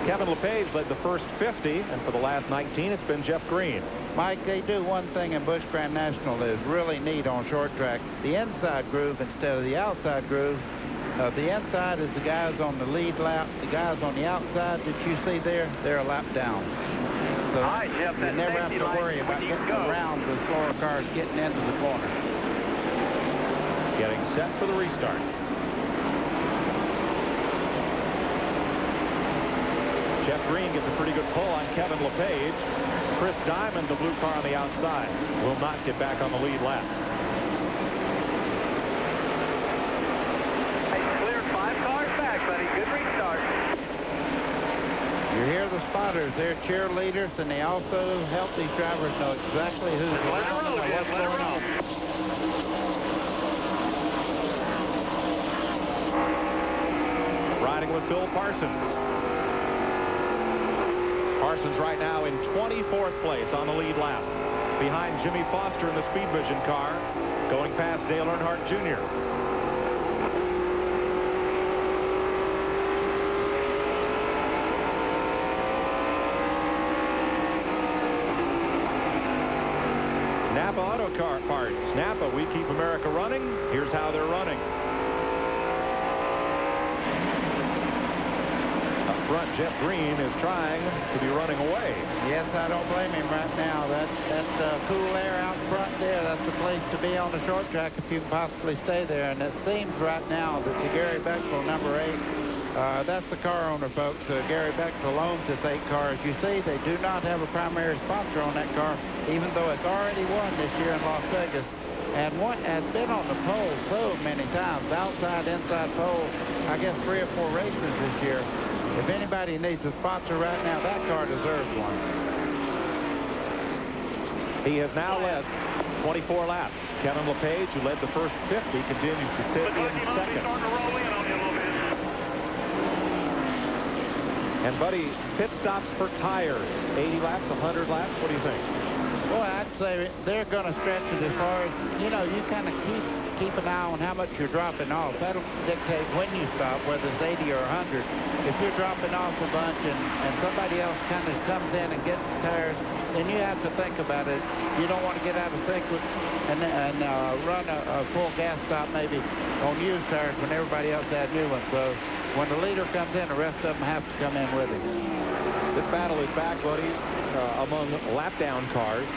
Kevin LePage led the first 50, and for the last 19, it's been Jeff Green. Mike, they do one thing in Busch Grand National that is really neat on short track. The inside groove instead of the outside groove. The inside is the guys on the lead lap. The guys on the outside that you see there, they're a lap down. So right, Jeff, you never have to worry about getting around the slower cars getting into the corner. Getting set for the restart. Jeff Green gets a pretty good pull on Kevin LePage. Chris Diamond, the blue car on the outside, will not get back on the lead lap. Hey, cleared 5 cars back, buddy. Good restart. You hear the spotters. They're cheerleaders, and they also help these drivers know exactly who's around and what's going on. Riding with Bill Parsons. Parsons right now in 24th place on the lead lap. Behind Jimmy Foster in the Speed Vision car, going past Dale Earnhardt Jr. Napa Auto Car Parts. Napa, we keep America running. Here's how they're running. Up front, Jeff Green is trying to be running away. Yes, I don't blame him right now. That cool air out front there, that's the place to be on the short track if you can possibly stay there. And it seems right now that the Gary Bechtel, number 8, that's the car owner, folks. Gary Bechtel owns this 8 car. As you see, they do not have a primary sponsor on that car, even though it's already won this year in Las Vegas. And one has been on the pole so many times, outside, inside pole, I guess 3 or 4 races this year. If anybody needs a sponsor right now, that car deserves one. He has now led 24 laps. Kevin LePage, who led the first 50, continues to sit in second. And, Buddy, pit stops for tires, 80 laps, 100 laps. What do you think? Well, I'd say they're going to stretch it as far as, you know, you kind of keep an eye on how much you're dropping off. That'll dictate when you stop, whether it's 80 or 100. If you're dropping off a bunch and somebody else kind of comes in and gets the tires, then you have to think about it. You don't want to get out of sync with and run a full gas stop maybe on used tires when everybody else had new ones. So when the leader comes in, the rest of them have to come in with him. This battle is back, Buddy, among lap-down cars.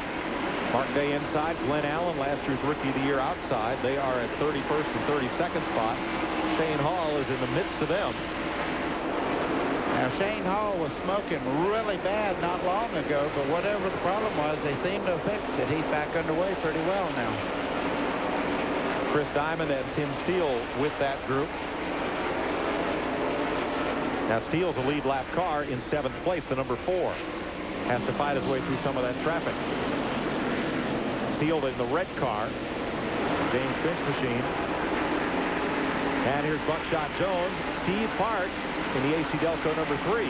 Mark Day inside, Glenn Allen, last year's Rookie of the Year outside. They are at 31st and 32nd spot. Shane Hall is in the midst of them. Now, Shane Hall was smoking really bad not long ago, but whatever the problem was, they seem to have fixed it. He's back underway pretty well now. Chris Diamond and Tim Steele with that group. Now, Steele's a lead lap car in 7th place, the number 4. Has to fight his way through some of that traffic. Steele in the red car. James Finch machine. And here's Buckshot Jones. Steve Park in the AC Delco number 3.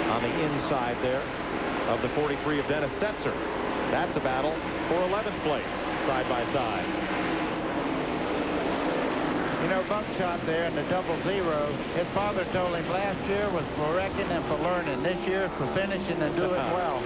On the inside there of the 43 of Dennis Setzer. That's a battle for 11th place, side by side. You know, Buckshot there in the 00, his father told him last year was for wrecking and for learning. This year is for finishing and doing well.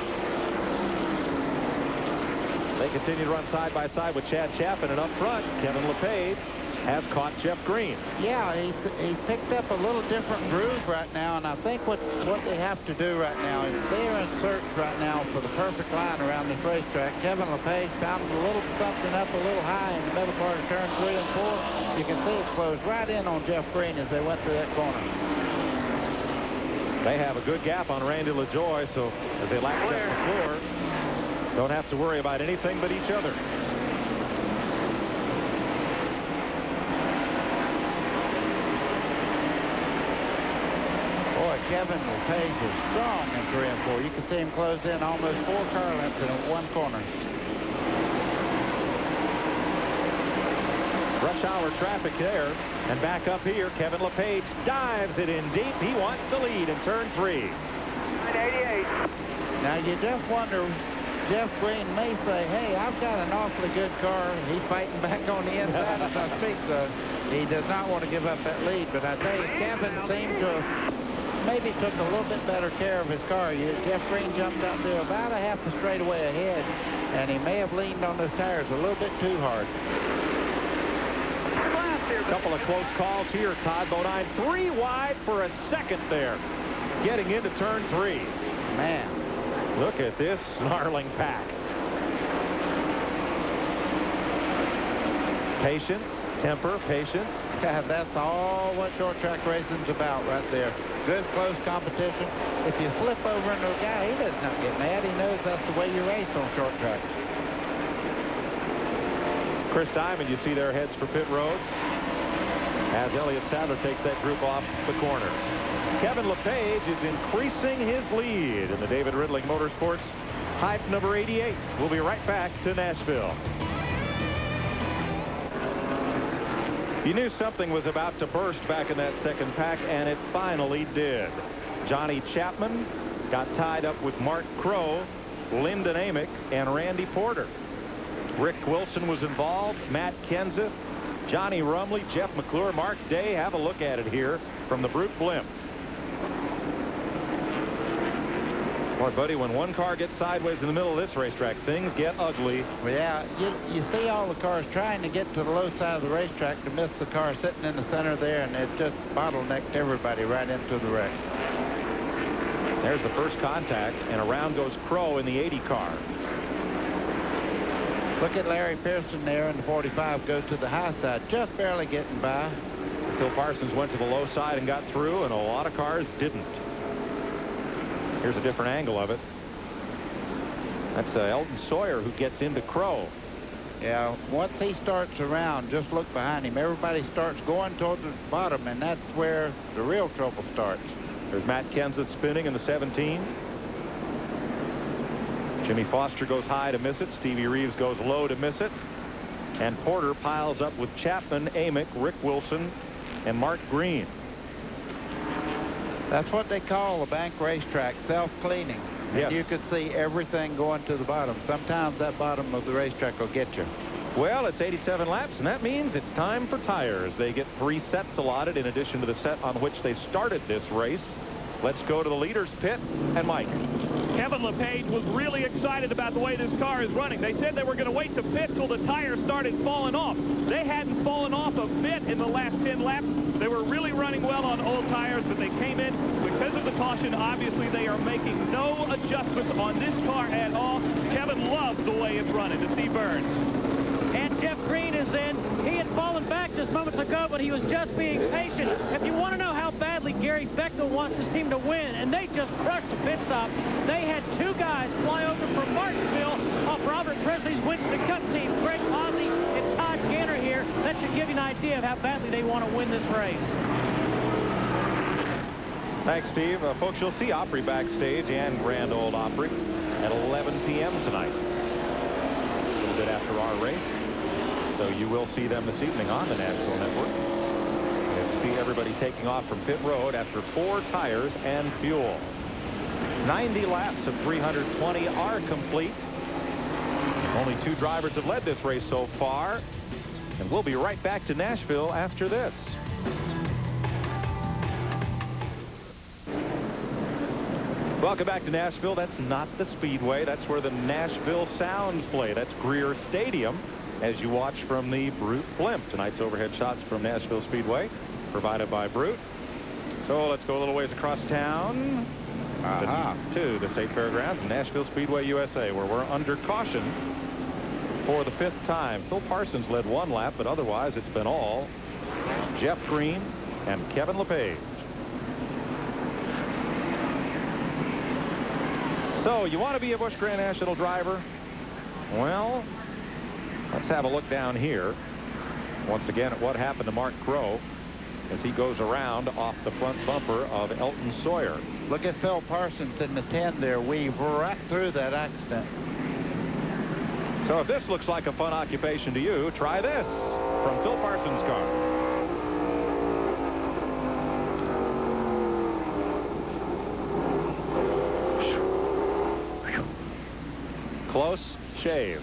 They continue to run side by side with Chad Chaffin, and up front, Kevin LePage has caught Jeff Green. Yeah, he's picked up a little different groove right now, and I think what they have to do right now is they're in search right now for the perfect line around this racetrack. Kevin LePage found a little something up a little high in the middle part of turn 3 and 4. You can see it closed right in on Jeff Green as they went through that corner. They have a good gap on Randy LaJoy, so as they lap Jeff McClure, don't have to worry about anything but each other. Kevin LePage is strong in 3 and 4. You can see him close in almost 4 car lengths in one corner. Rush hour traffic there. And back up here, Kevin LePage dives it in deep. He wants the lead in turn 3. 88. Now you just wonder, Jeff Green may say, hey, I've got an awfully good car. He's fighting back on the inside as I speak, so he does not want to give up that lead. But I tell you, Kevin seemed to maybe took a little bit better care of his car. Jeff Green jumped up there about a half a straightaway ahead, and he may have leaned on those tires a little bit too hard. A couple of close calls here, Todd Bodine. 3 wide for a second there, getting into turn 3. Man, look at this snarling pack. Patience, temper, patience. That's all what short track racing's about right there. Good close competition. If you flip over into a guy, he does not get mad. He knows that's the way you race on short track. Chris Diamond, you see there, heads for pit road as Elliott Sadler takes that group off the corner. Kevin LePage is increasing his lead in the David Ridling Motorsports Hype number 88. We'll be right back to Nashville. You knew something was about to burst back in that second pack, and it finally did. Johnny Chapman got tied up with Mark Crow, Lyndon Amick, and Randy Porter. Rick Wilson was involved, Matt Kenseth, Johnny Rumley, Jeff McClure, Mark Day. Have a look at it here from the Brute Blimp. Boy, buddy, when one car gets sideways in the middle of this racetrack, things get ugly. Well, yeah, you see all the cars trying to get to the low side of the racetrack to miss the car sitting in the center there, and it just bottlenecked everybody right into the wreck. There's the first contact, and around goes Crow in the 80 car. Look at Larry Pearson there in the 45 go to the high side, just barely getting by. Phil Parsons went to the low side and got through, and a lot of cars didn't. Here's a different angle of it. That's Elton Sawyer who gets into Crow. Yeah, once he starts around, just look behind him. Everybody starts going toward the bottom, and that's where the real trouble starts. There's Matt Kenseth spinning in the 17. Jimmy Foster goes high to miss it. Stevie Reeves goes low to miss it. And Porter piles up with Chapman, Amick, Rick Wilson, and Mark Green. That's what they call a bank racetrack, self-cleaning. Yes. And you can see everything going to the bottom. Sometimes that bottom of the racetrack will get you. Well, it's 87 laps, and that means it's time for tires. They get 3 sets allotted in addition to the set on which they started this race. Let's go to the leaders pit and Mike. Kevin LePage was really excited about the way this car is running. They said they were going to wait to pit till the tires started falling off. They hadn't fallen off a bit in the last 10 laps. They were really running well on old tires, but they came in because of the caution. Obviously, they are making no adjustments on this car at all. Kevin loves the way it's running to Steve Burns. And Jeff Green is in. He had fallen back just moments ago, but he was just being patient. If you want to know how badly Gary Bechtel wants his team to win, and they just crushed the pit stop, they had 2 guys fly over from Martinsville off Robert Presley's Winston Cup team. Greg Osley and Todd Ganner here. That should give you an idea of how badly they want to win this race. Thanks, Steve. Folks, you'll see Opry backstage and Grand Old Opry at 11 p.m. tonight. A little bit after our race. So you will see them this evening on the Nashville Network. You'll see everybody taking off from pit road after 4 tires and fuel. 90 laps of 320 are complete. Only 2 drivers have led this race so far. And we'll be right back to Nashville after this. Welcome back to Nashville. That's not the Speedway. That's where the Nashville Sounds play. That's Greer Stadium. As you watch from the Brute blimp. Tonight's overhead shots from Nashville Speedway provided by Brute. So let's go a little ways across town to the State Fairgrounds, Nashville Speedway USA, where we're under caution for the 5th time. Phil Parsons led 1 lap, but otherwise it's been all Jeff Green and Kevin LePage. So you want to be a Busch Grand National driver? Well, let's have a look down here once again at what happened to Mark Crow as he goes around off the front bumper of Elton Sawyer. Look at Phil Parsons in the 10 there. Weave right through that accident. So if this looks like a fun occupation to you, try this from Phil Parsons' car. Close shave.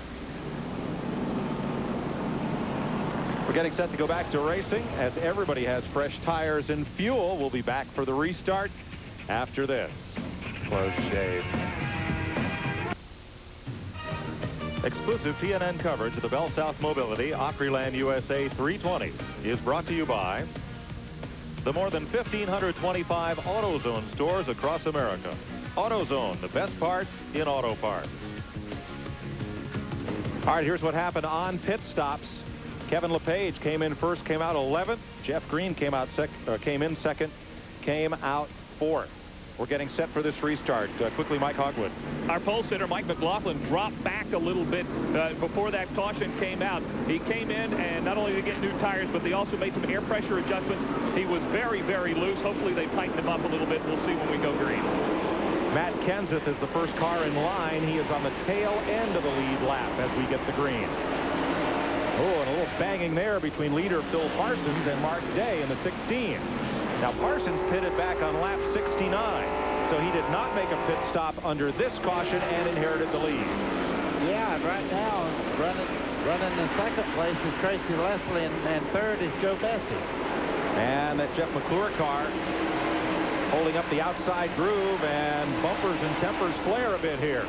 We're getting set to go back to racing as everybody has fresh tires and fuel. We'll be back for the restart after this. Close shave. Exclusive TNN coverage of the BellSouth Mobility Opryland USA 320 is brought to you by the more than 1,525 AutoZone stores across America. AutoZone, the best parts in auto parts. All right, here's what happened on pit stops. Kevin LePage came in first, came out 11th. Jeff Green came in second, came out 4th. We're getting set for this restart. Quickly, Mike Hogwood. Our pole sitter, Mike McLaughlin, dropped back a little bit before that caution came out. He came in, and not only to get new tires, but they also made some air pressure adjustments. He was very, very loose. Hopefully they tightened him up a little bit. We'll see when we go green. Matt Kenseth is the first car in line. He is on the tail end of the lead lap as we get the green. Oh, and a little banging there between leader Phil Parsons and Mark Day in the 16. Now, Parsons pitted back on lap 69, so he did not make a pit stop under this caution and inherited the lead. Yeah, and right now, running in second place is Tracy Leslie, and third is Joe Bessie. And that Jeff McClure car holding up the outside groove, and bumpers and tempers flare a bit here.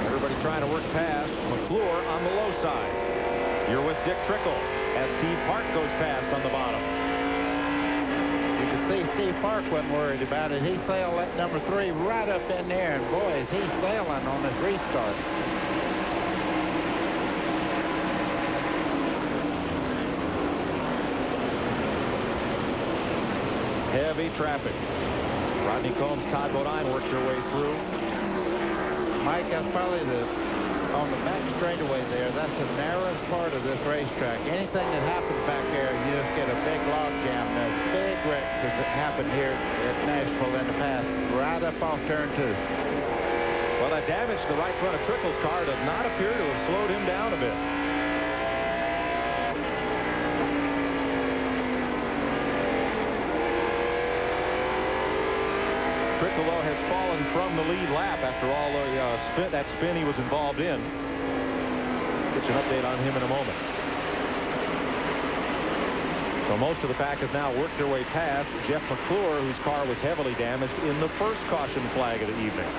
Everybody trying to work past McClure on the low side. You're with Dick Trickle as Steve Park goes past on the bottom. You can see Steve Park wasn't worried about it. He sailed that number 3 right up in there, and boy, is he sailing on this restart. Heavy traffic. Rodney Combs, Todd Bodine worked their way through. Mike, that's probably on the back straightaway there. That's the narrowest part of this racetrack. Anything that happens back there, you just get a big log jam. There's big wrecks that happened here at Nashville in the past, right up off turn 2. Well, that damage to the right front of Trickle's car does not appear to have slowed him down a bit. Barcelo has fallen from the lead lap after all that spin he was involved in. Get you an update on him in a moment. So most of the pack has now worked their way past Jeff McClure, whose car was heavily damaged in the first caution flag of the evening.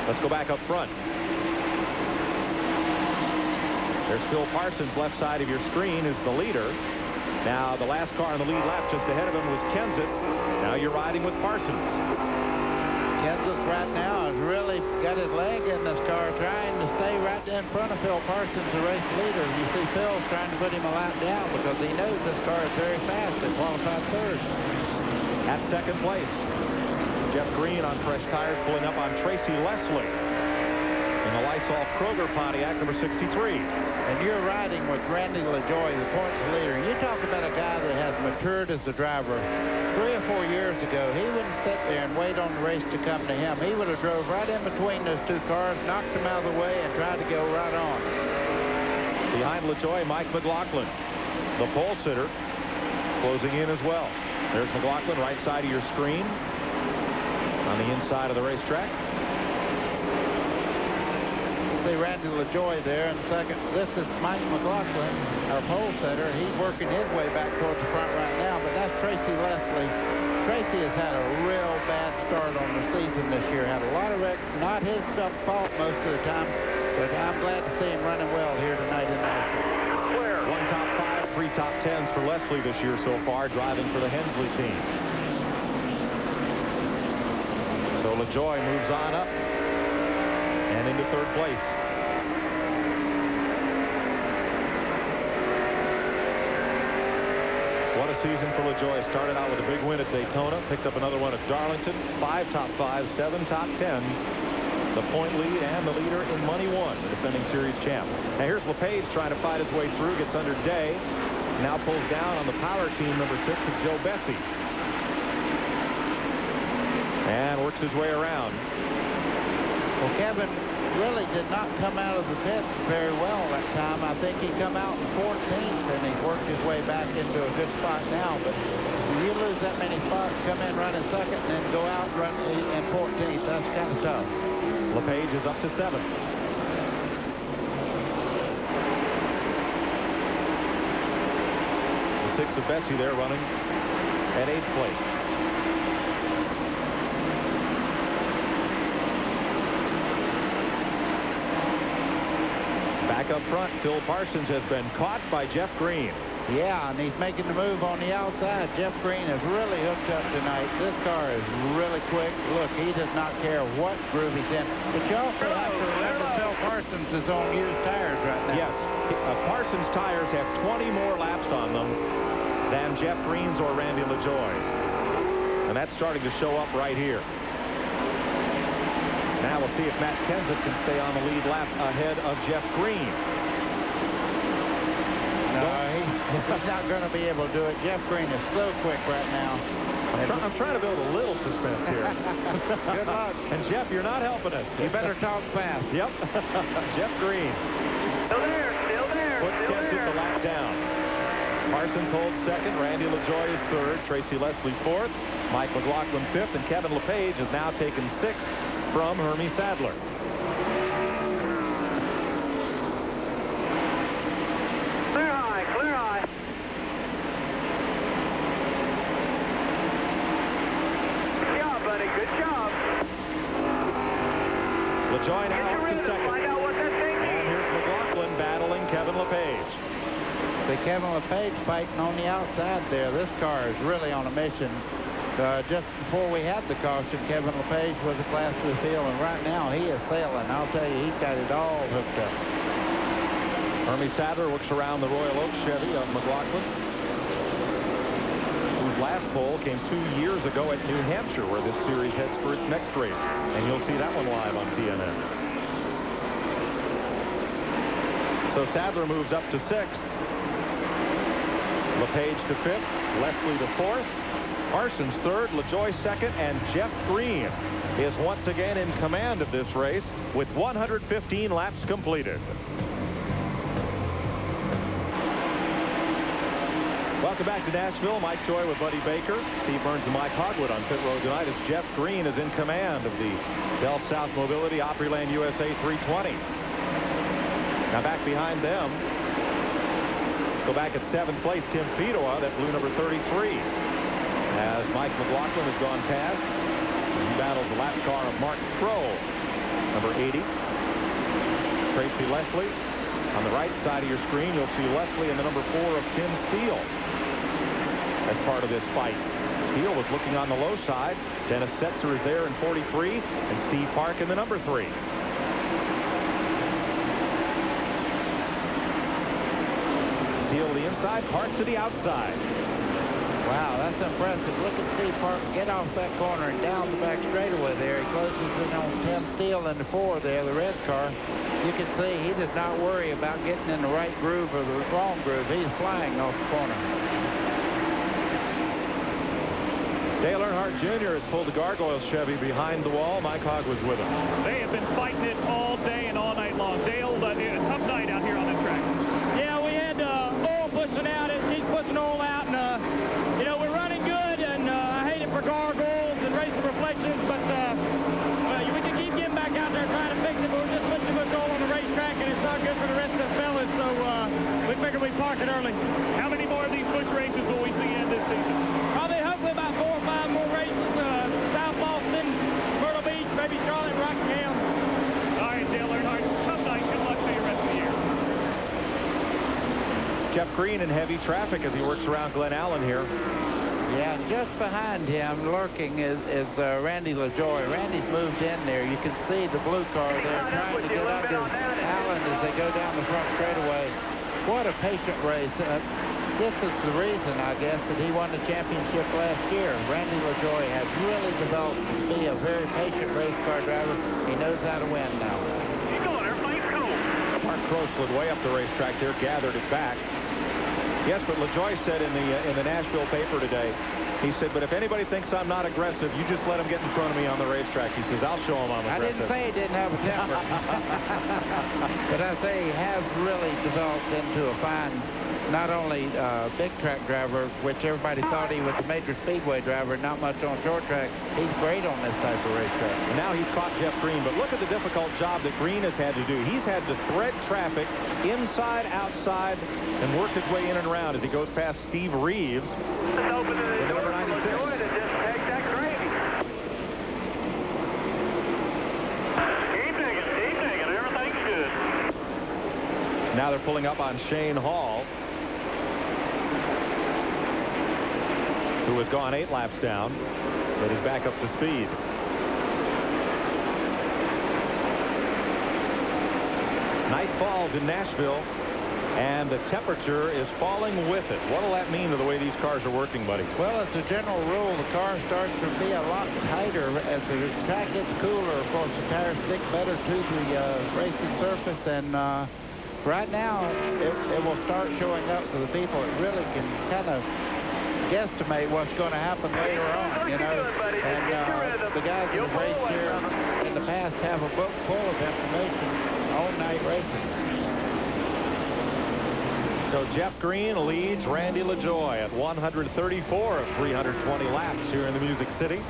Let's go back up front. There's Phil Parsons, left side of your screen, who's the leader. Now, the last car on the lead lap just ahead of him was Kenseth. Now you're riding with Parsons. Kenseth right now has really got his leg in this car, trying to stay right in front of Phil Parsons, the race leader. You see Phil's trying to put him a lap down because he knows this car is very fast and qualified third. At second place, Jeff Green on fresh tires, pulling up on Tracy Leslie in the Lysol Kroger Pontiac, number 63. And you're riding with Randy LaJoie, the points leader. You talk about a guy that has matured as a driver. 3 or 4 years ago, he wouldn't sit there and wait on the race to come to him. He would have drove right in between those two cars, knocked them out of the way, and tried to go right on. Behind LaJoie, Mike McLaughlin, the pole sitter, closing in as well. There's McLaughlin, right side of your screen, on the inside of the racetrack. See Randy LaJoie there in second. This is Mike McLaughlin, our pole setter. He's working his way back towards the front right now, but that's Tracy Leslie. Tracy has had a real bad start on the season this year. Had a lot of wrecks, not his fault most of the time, but I'm glad to see him running well here tonight in Nashville. One top 5, 3 top 10s for Leslie this year so far, driving for the Hensley team. So LaJoie moves on up and into third place. What a season for LaJoie. Started out with a big win at Daytona, picked up another one at Darlington, 5 top 5s, 7 top 10s, the point lead, and the leader in Money One, the defending series champ. Now here's LePage trying to fight his way through, gets under Day, now pulls down on the power team, number 6 is Joe Bessie. And works his way around. Well, Kevin really did not come out of the pits very well that time. I think he come out in 14th, and he's worked his way back into a good spot now. But if you lose that many spots, come in running second, and then go out run in 14th, that's kind of tough. LePage is up to 7th. The 6 of Bessie there running at 8th place. Back up front, Phil Parsons has been caught by Jeff Green. Yeah, and he's making the move on the outside. Jeff Green is really hooked up tonight. This car is really quick. Look, he does not care what groove he's in. But you also have to remember Phil Parsons is on used tires right now. Yes, Parsons' tires have 20 more laps on them than Jeff Green's or Randy LaJoie's. And that's starting to show up right here. Now we'll see if Matt Kenseth can stay on the lead lap ahead of Jeff Green. No, he's not going to be able to do it. Jeff Green is so quick right now. I'm trying to build a little suspense here. Good luck. And Jeff, you're not helping us. You better talk fast. Yep. Jeff Green. Still there, still there. Puts Kenseth the lap down. Parsons holds second. Randy LaJoie is third. Tracy Leslie fourth. Mike McLaughlin fifth. And Kevin LePage has now taken sixth from Hermie Sadler. Clear high, clear high. Good job, buddy, good job. LaJoie now up to second. Find out what that thing means. And here's McLaughlin battling Kevin LePage. See Kevin LePage fighting on the outside there. This car is really on a mission. Just before we had the caution, Kevin LePage was a class of the field, and right now he is sailing. I'll tell you, he's got it all hooked up. Hermie Sadler looks around the Royal Oak Chevy of McLaughlin, whose last pole came 2 years ago at New Hampshire, where this series heads for its next race. And you'll see that one live on TNN. So Sadler moves up to 6th. LePage to 5th. Leslie to 4th. Parsons 3rd, LaJoie 2nd, and Jeff Green is once again in command of this race with 115 laps completed. Welcome back to Nashville. Mike Joy with Buddy Baker. Steve Burns and Mike Hogwood on pit road tonight as Jeff Green is in command of the BellSouth Mobility Opryland USA 320. Now back behind them, go back at 7th place, Tim Fedowa, that blue number 33. As Mike McLaughlin has gone past, he battles the lap car of Mark Kroll, number 80. Tracy Leslie. On the right side of your screen, you'll see Leslie and the number 4 of Tim Steele as part of this fight. Steele was looking on the low side. Dennis Setzer is there in 43, and Steve Park in the number 3. Steele to the inside, Park to the outside. Wow, that's impressive. Look at Steve Park get off that corner and down the back straightaway there. He closes in on Tim Steele in the 4 there, the red car. You can see he does not worry about getting in the right groove or the wrong groove. He's flying off the corner. Dale Earnhardt Jr. has pulled the Gargoyle Chevy behind the wall. Mike Hogg was with him. They have been fighting it all day and all night long. Dale, a tough night out here on the track. Yeah, we had oil pushing out. He's pushing oil out, and you know, we're running good, and I hate it for gargoyles and racing reflections, but we can keep getting back out there trying to fix it, but we're just putting too much oil on the racetrack, and it's not good for the rest of the fellas, so we figured we'd park it early. How many more of these Busch races will we see in this season? Probably, hopefully, about 4 or 5 more races. South Boston, Myrtle Beach, maybe Charlotte, Rockingham. All right, Dale Earnhardt, tough night. Good luck to you the rest of the year. Jeff Green in heavy traffic as he works around Glen Allen here. Yeah, just behind him, lurking, is Randy LaJoy. Randy's moved in there. You can see the blue car there trying to get under Allen as they go down the front straightaway. What a patient race. This is the reason, I guess, that he won the championship last year. Randy LaJoy has really developed to be a very patient race car driver. He knows how to win now. Keep going, everybody's cool. Mark Kroll slid way up the racetrack there, gathered it back. Yes, but LaJoy said in the Nashville paper today, he said, but if anybody thinks I'm not aggressive, you just let them get in front of me on the racetrack. He says, I'll show them I'm aggressive. I didn't say he didn't have a temper. But I say he has really developed into a fine, not only big track driver, which everybody thought he was a major speedway driver, not much on short track. He's great on this type of racetrack. And now he's caught Jeff Green, but look at the difficult job that Green has had to do. He's had to thread traffic inside, outside, and work his way in and around as he goes past Steve Reeves. Let's open the door for LaJoy to just take that gravy. Keep digging, everything's good. Now they're pulling up on Shane Hall, who has gone 8 laps down, but is back up to speed. Night falls in Nashville, and the temperature is falling with it. What will that mean to the way these cars are working, buddy? Well, as a general rule, the car starts to be a lot tighter as the track gets cooler. Of course, the tires stick better to the racing surface, and right now it will start showing up to the people. It really can kind of guesstimate what's going to happen later on, you know. And the guys that have raced here in the past have a book full of information on night racing. So Jeff Green leads Randy LaJoy at 134 of 320 laps here in the Music City.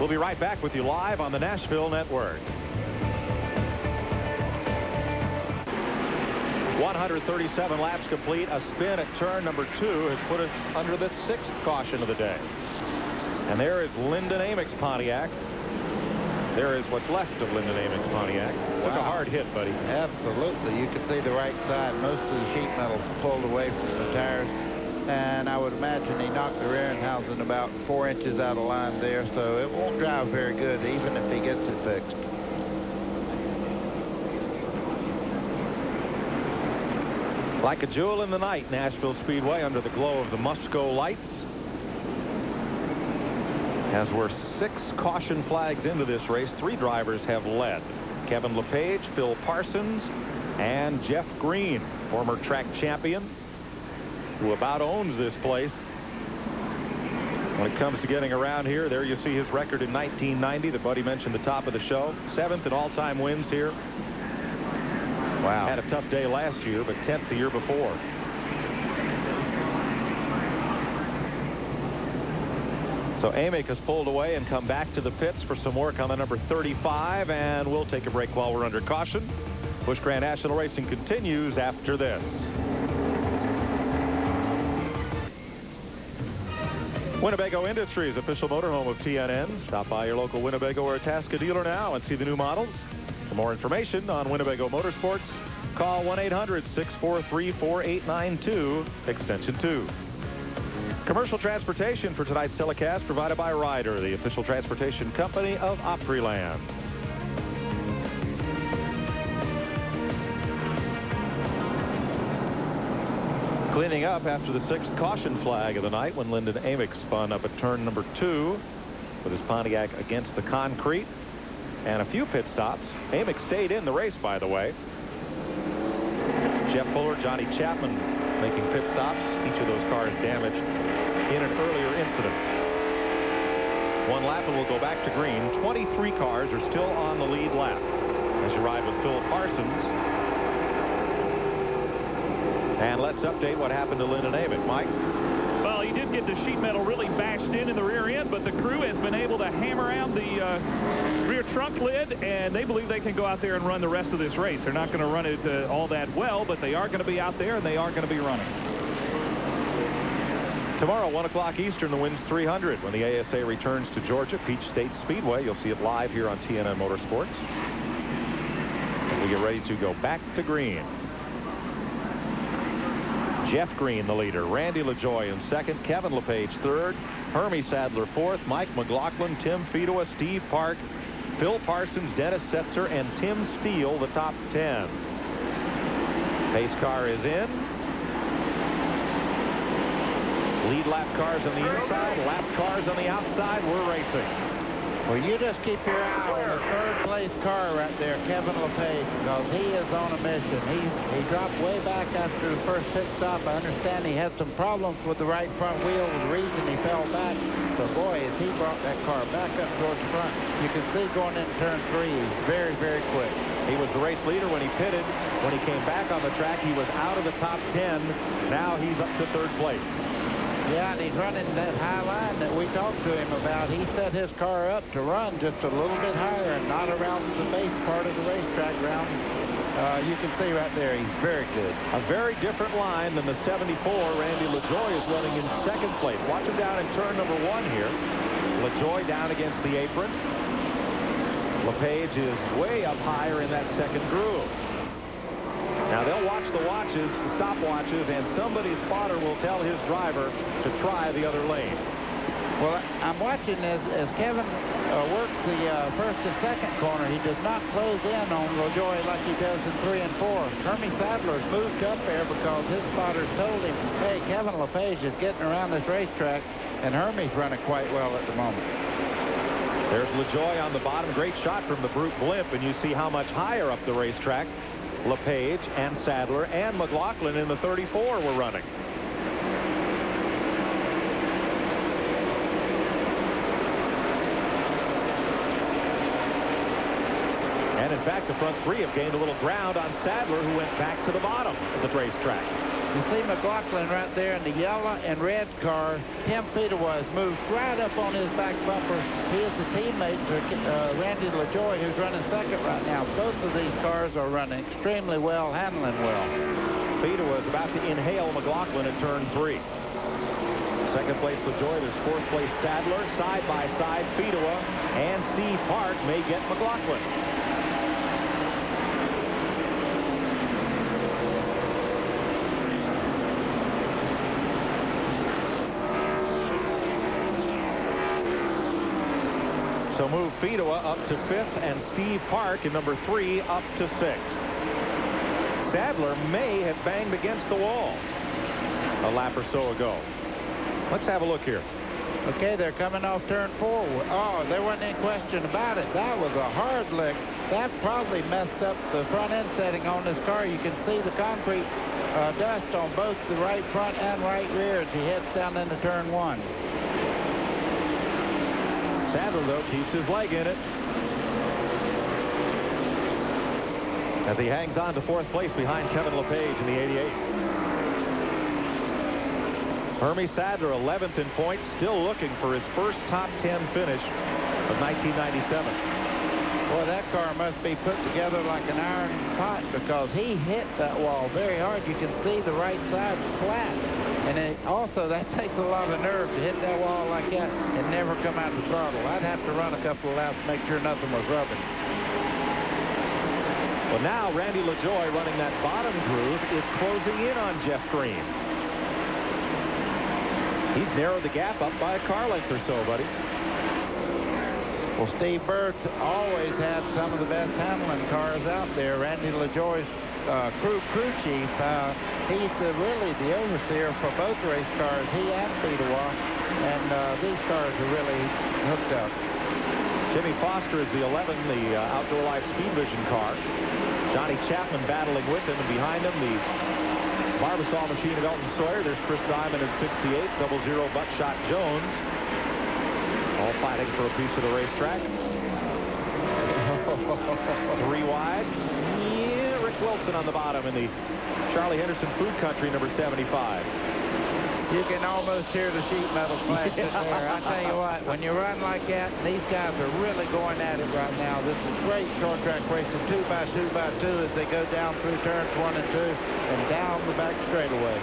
We'll be right back with you live on the Nashville Network. 137 laps complete. A spin at turn number 2 has put us under the 6th caution of the day. And there is Lyndon Amick's Pontiac. There is what's left of Lyndon Amick's Pontiac. Took a hard hit, buddy. Absolutely. You can see the right side. Most of the sheet metal pulled away from the tires. And I would imagine he knocked the rear end housing about 4 inches out of line there. So it won't drive very good, even if he gets it fixed. Like a jewel in the night, Nashville Speedway under the glow of the Musco lights. As we're 6 caution flags into this race, 3 drivers have led. Kevin LePage, Phil Parsons, and Jeff Green, former track champion, who about owns this place. When it comes to getting around here, there you see his record in 1990 that Buddy mentioned at the top of the show. 7th in all-time wins here. Wow. Had a tough day last year, but 10th the year before. So Amick has pulled away and come back to the pits for some work on the number 35, and we'll take a break while we're under caution. Busch Grand National Racing continues after this. Winnebago Industries, official motorhome of TNN. Stop by your local Winnebago or Itasca dealer now and see the new models. For more information on Winnebago Motorsports, call 1-800-643-4892, extension 2. Commercial transportation for tonight's telecast provided by Ryder, the official transportation company of Opryland. Cleaning up after the 6th caution flag of the night when Lyndon Amick spun up at turn number 2 with his Pontiac against the concrete and a few pit stops. Amick stayed in the race, by the way. Jeff Fuller, Johnny Chapman making pit stops. Each of those cars damaged in an earlier incident. One lap and we'll go back to green. 23 cars are still on the lead lap as you ride with Phil Parsons. And let's update what happened to Lyndon Amick. Mike? Well, he did get the sheet metal really bashed in the rear end, but the crew has been able to hammer out the rear trunk lid, and they believe they can go out there and run the rest of this race. They're not going to run it all that well, but they are going to be out there, and they are going to be running. Tomorrow, 1 o'clock Eastern, the Wins 300. When the ASA returns to Georgia, Peach State Speedway, you'll see it live here on TNN Motorsports. And we get ready to go back to green. Jeff Green, the leader. Randy LaJoie in second. Kevin LePage third. Hermie Sadler fourth. Mike McLaughlin, Tim Fedowa, Steve Park, Phil Parsons, Dennis Setzer, and Tim Steele, the top 10. Pace car is in. Lead lap cars on the inside, lap cars on the outside. We're racing. Well, you just keep your eye on the third-place car right there, Kevin LePage, because he is on a mission. He dropped way back after the first pit stop. I understand he had some problems with the right front wheel, the reason he fell back. So, boy, as he brought that car back up towards the front, you can see going into turn 3, he's very, very quick. He was the race leader when he pitted. When he came back on the track, he was out of the top 10. Now he's up to third place. Yeah, and he's running that high line that we talked to him about. He set his car up to run just a little bit higher and not around the base part of the racetrack ground. You can see right there, he's very good. A very different line than the 74. Randy LaJoie is running in second place. Watch him down in turn number 1 here. LaJoie down against the apron. LePage is way up higher in that second groove. Now they'll watch the watches, the stopwatches, and somebody's spotter will tell his driver to try the other lane. Well, I'm watching as Kevin works the first and second corner. He does not close in on LaJoie like he does in 3 and 4. Hermie Sadler's moved up there because his spotters told him, hey, Kevin LePage is getting around this racetrack, and Hermie's running quite well at the moment. There's LaJoie on the bottom. Great shot from the Brute Blimp, and you see how much higher up the racetrack LePage and Sadler and McLaughlin in the 34 were running. And in fact, the front 3 have gained a little ground on Sadler, who went back to the bottom of the racetrack. You see McLaughlin right there in the yellow and red car. Tim Fedowa has moved right up on his back bumper. He is the teammate to Randy LaJoie, who's running second right now. Both of these cars are running extremely well, handling well. Fedowa is about to inhale McLaughlin at turn 3. Second place LaJoie. There's fourth place Sadler. Side by side, Fedowa and Steve Park may get McLaughlin. So move Fedowa up to 5th and Steve Park in number 3 up to 6th. Sadler may have banged against the wall a lap or so ago. Let's have a look here. Okay, they're coming off turn 4. Oh, there wasn't any question about it. That was a hard lick. That probably messed up the front end setting on this car. You can see the concrete dust on both the right front and right rear as he heads down into turn 1. Sadler, though, keeps his leg in it as he hangs on to 4th place behind Kevin LePage in the 88. Hermie Sadler, 11th in points, still looking for his first top 10 finish of 1997. Well, that car must be put together like an iron pot because he hit that wall very hard. You can see the right side flat. And also, that takes a lot of nerve to hit that wall like that and never come out the throttle. I'd have to run a couple of laps to make sure nothing was rubbing. Well, now Randy LaJoie, running that bottom groove, is closing in on Jeff Green. He's narrowed the gap up by a car length or so, buddy. Well, Steve Byrd always had some of the best handling cars out there. Randy LaJoie's crew chief, he's really the overseer for both race cars, he and Fedewa, and these cars are really hooked up. Jimmy Foster is the 11, the Outdoor Life Speed Vision car. Johnny Chapman battling with him, and behind him the Barbasol machine of Elton Sawyer. There's Chris Diamond in 68, 00 Buckshot Jones. All fighting for a piece of the racetrack. 3 wide. Yeah, Rick Wilson on the bottom in the Charlie Henderson Food Country, number 75. You can almost hear the sheet metal clash in there. I tell you what, when you run like that, these guys are really going at it right now. This is great short track racing, 2x2x2 as they go down through turns 1 and 2 and down the back straightaway.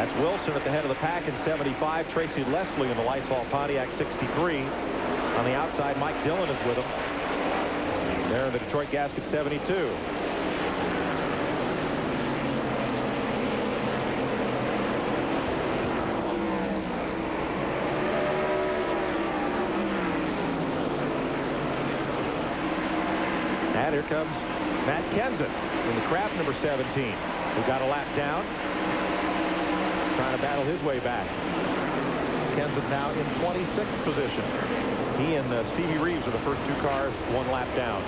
That's Wilson at the head of the pack in 75. Tracy Leslie in the Lysol Pontiac 63. On the outside, Mike Dillon is with him. There in the Detroit Gasket 72. And here comes Matt Kenseth in the Kraft number 17, who got a lap down, trying to battle his way back. Kenseth now in 26th position. He and Stevie Reeves are the first 2 cars 1 lap down.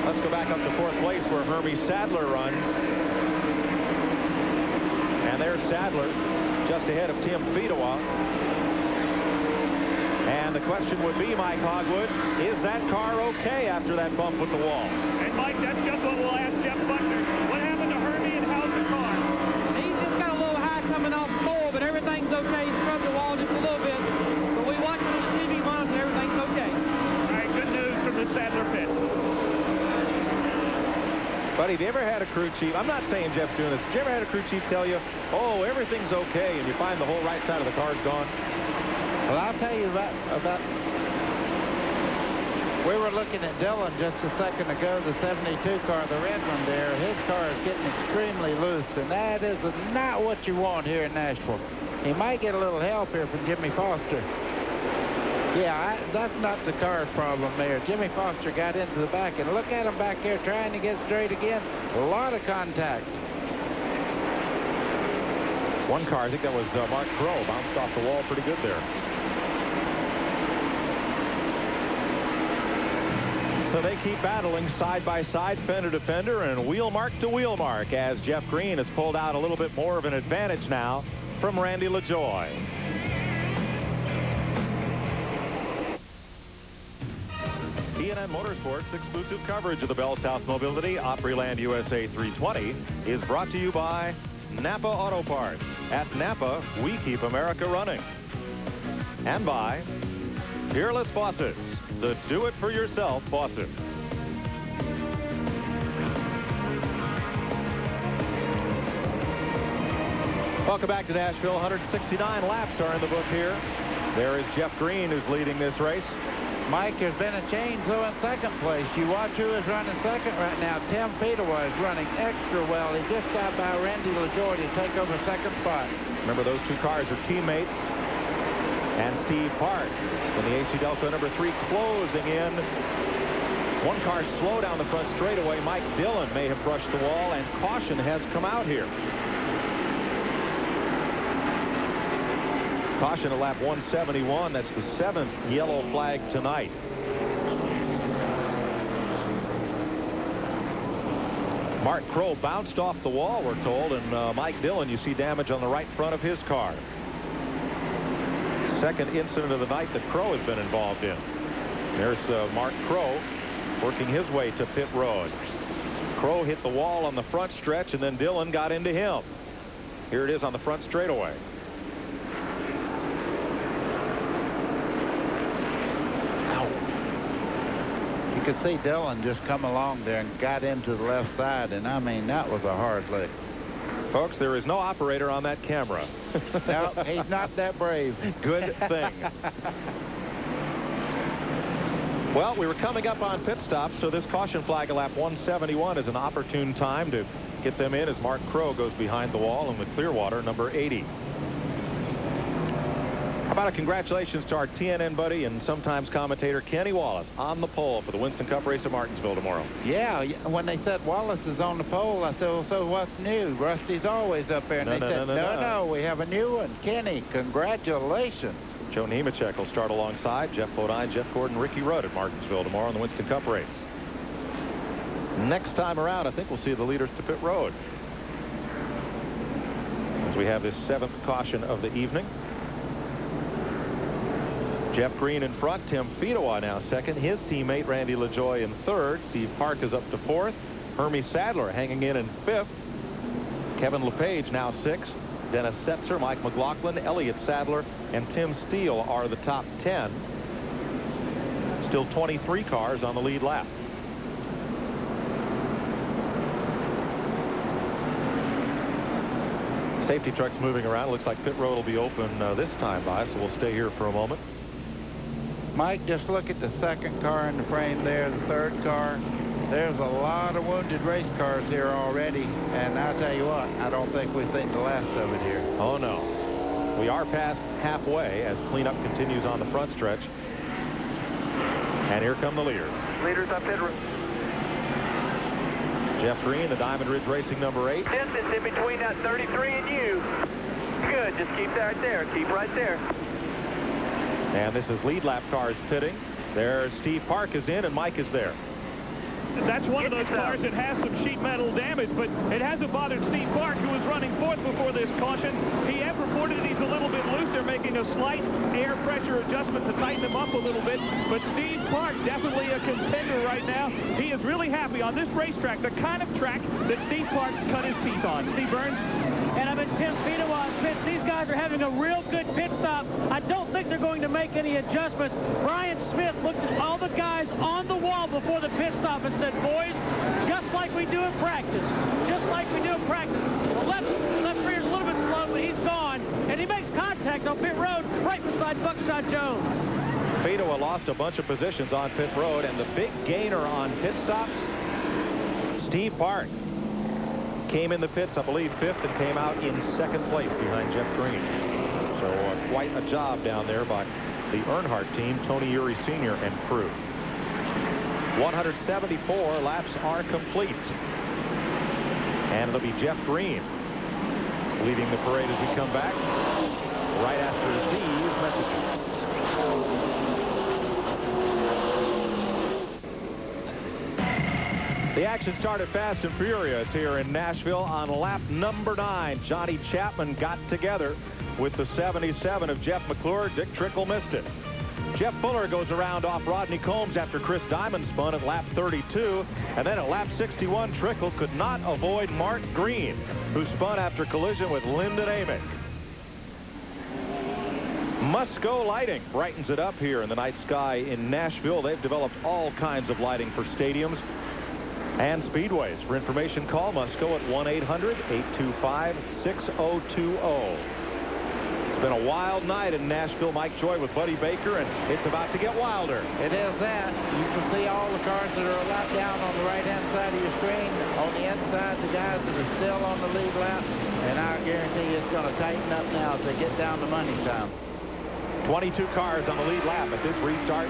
Let's go back up to 4th place where Hermie Sadler runs. And there's Sadler just ahead of Tim Fedewa. And the question would be, Mike Hogwood, is that car okay after that bump with the wall? And Mike, that's just what we'll ask Jeff Buckner. What happened to Hermie and how's the car? He's just got a little high coming off the floor, but everything's okay. He scrubbed the wall just a little bit. But we watched on the TV monitor, everything's okay. All right, good news from the Sadler pit. Buddy, have you ever had a crew chief? I'm not saying Jeff's doing this. Have you ever had a crew chief tell you, oh, everything's okay, and you find the whole right side of the car's gone? Well, I'll tell you about we were looking at Dillon just a second ago, the 72 car, the red one there. His car is getting extremely loose, and that is not what you want here in Nashville. He might get a little help here from Jimmy Foster. Yeah, that's not the car's problem there. Jimmy Foster got into the back, and look at him back there trying to get straight again. A lot of contact. One car, I think that was Mark Crow, bounced off the wall pretty good there. So they keep battling side by side, fender to fender, and wheel mark to wheel mark, as Jeff Green has pulled out a little bit more of an advantage now from Randy LaJoie. TNN Motorsports exclusive coverage of the BellSouth Mobility Opryland USA 320 is brought to you by Napa Auto Parts. At Napa, we keep America running. And by Peerless Faucets, the do-it-for-yourself faucet. Welcome back to Nashville. 169 laps are in the book here. There is Jeff Green, who's leading this race. Mike, there's been a change, though, in 2nd place. You watch who is running 2nd right now. Tim Fedewa is running extra well. He just got by Randy LaJoie to take over 2nd spot. Remember, those 2 cars are teammates. And Steve Park in the AC Delco number 3 closing in. One car slow down the front straightaway. Mike Dillon may have brushed the wall, and caution has come out here. Caution at lap 171. That's the 7th yellow flag tonight. Mark Crow bounced off the wall, we're told, and Mike Dillon, you see damage on the right front of his car. Second incident of the night that Crow has been involved in. There's Mark Crow working his way to pit road. Crow hit the wall on the front stretch, and then Dillon got into him. Here it is on the front straightaway. You could see Dillon just come along there and got into the left side, and I mean, that was a hard lick. Folks, there is no operator on that camera. No, he's not that brave. Good thing. Well, we were coming up on pit stops, so this caution flag at lap 171 is an opportune time to get them in as Mark Crow goes behind the wall in the Clearwater, number 80. How about a congratulations to our TNN buddy and sometimes commentator Kenny Wallace on the pole for the Winston Cup race at Martinsville tomorrow. Yeah, when they said Wallace is on the pole, I said, well, so what's new? Rusty's always up there. And they said, no, we have a new one. Kenny, congratulations. Joe Nemechek will start alongside Jeff Bodine, Jeff Gordon, Ricky Rudd at Martinsville tomorrow in the Winston Cup race. Next time around, I think we'll see the leaders to pit road. As we have this 7th caution of the evening. Jeff Green in front, Tim Fedowa now second. His teammate Randy LaJoie in third. Steve Park is up to fourth. Hermie Sadler hanging in fifth. Kevin LePage now sixth. Dennis Setzer, Mike McLaughlin, Elliott Sadler, and Tim Steele are the top 10. Still 23 cars on the lead lap. Safety trucks moving around. Looks like pit road will be open this time by, so we'll stay here for a moment. Mike, just look at the second car in the frame there, the third car. There's a lot of wounded race cars here already, and I'll tell you what, I don't think we've seen the last of it here. Oh, no. We are past halfway as cleanup continues on the front stretch. And here come the leaders. Leaders up pit road. Jeff Green, the Diamond Ridge Racing number 8. Distance in between that 33 and you. Good, just keep that there. Keep right there. And this is lead lap cars pitting. There, Steve Park is in, and Mike is there. That's one of those cars that has some sheet metal damage, but it hasn't bothered Steve Park, who was running fourth before this caution. He has reported he's a little bit loose. They're making a slight air pressure adjustment to tighten him up a little bit. But Steve Park, definitely a contender right now. He is really happy on this racetrack, the kind of track that Steve Park cut his teeth on. Steve Burns? And I'm in Tim Fedowa pits. These guys are having a real good pit stop. I don't think they're going to make any adjustments. Brian Smith looked at all the guys on the wall before the pit stop and said, boys, just like we do in practice, just like we do in practice. The left rear's a little bit slow, but he's gone. And he makes contact on pit road right beside Buckshot Jones. Fedowa lost a bunch of positions on pit road, and the big gainer on pit stops, Steve Park. Came in the pits, I believe, 5th and came out in 2nd place behind Jeff Green. So quite a job down there by the Earnhardt team, Tony Uri Sr. and crew. 174 laps are complete. And it'll be Jeff Green leading the parade as we come back right after these messages. The action started fast and furious here in Nashville on lap number 9. Johnny Chapman got together with the 77 of Jeff McClure. Dick Trickle missed it. Jeff Fuller goes around off Rodney Combs after Chris Diamond spun at lap 32. And then at lap 61, Trickle could not avoid Mark Green, who spun after collision with Lyndon Amick. Musco Lighting brightens it up here in the night sky in Nashville. They've developed all kinds of lighting for stadiums and speedways. For information, call Musco at 1-800-825-6020. It's been a wild night in Nashville. Mike Joy with Buddy Baker, and it's about to get wilder. It is that. You can see all the cars that are a lap down on the right-hand side of your screen. On the inside, the guys that are still on the lead lap. And I guarantee it's going to tighten up now as they get down to money time. 22 cars on the lead lap at this restart.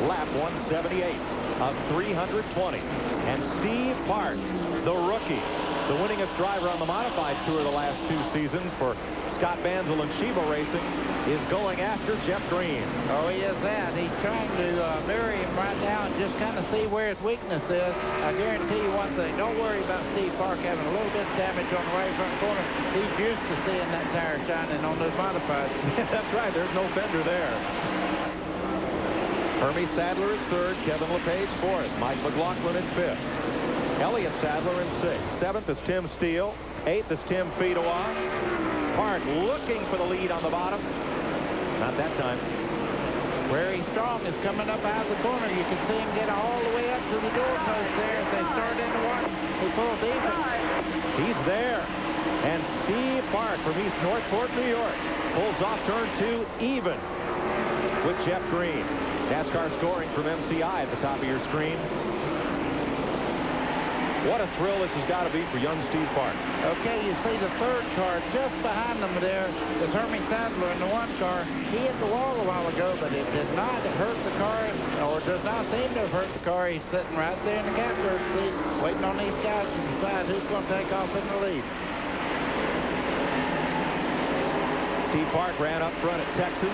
Lap 178 of 320. And Steve Park, the rookie, the winningest driver on the modified tour the last 2 seasons for Scott Banzel and Sheba Racing, is going after Jeff Green. Oh, he is that. He's trying to mirror him right now and just kind of see where his weakness is. I guarantee you one thing. Don't worry about Steve Park having a little bit of damage on the right front corner. He's used to seeing that tire shining on those modifieds. That's right. There's no fender there. Hermie Sadler is 3rd. Kevin LePage 4th. Mike McLaughlin in 5th. Elliott Sadler in 6th. 7th is Tim Steele. 8th is Tim Fedowa. Park looking for the lead on the bottom. Not that time. Very Strong is coming up out of the corner. You can see him get all the way up to the doorpost there as they start into one. He pulls even. He's there. And Steve Park from East Northport, New York, pulls off turn 2 even with Jeff Green. NASCAR scoring from MCI at the top of your screen. What a thrill this has got to be for young Steve Park. Okay, you see the third car just behind them there is Hermie Sadler in the 1 car. He hit the wall a while ago, but it did not hurt the car, or does not seem to have hurt the car. He's sitting right there in the catbird seat, waiting on these guys to decide who's going to take off in the lead. Steve Park ran up front at Texas,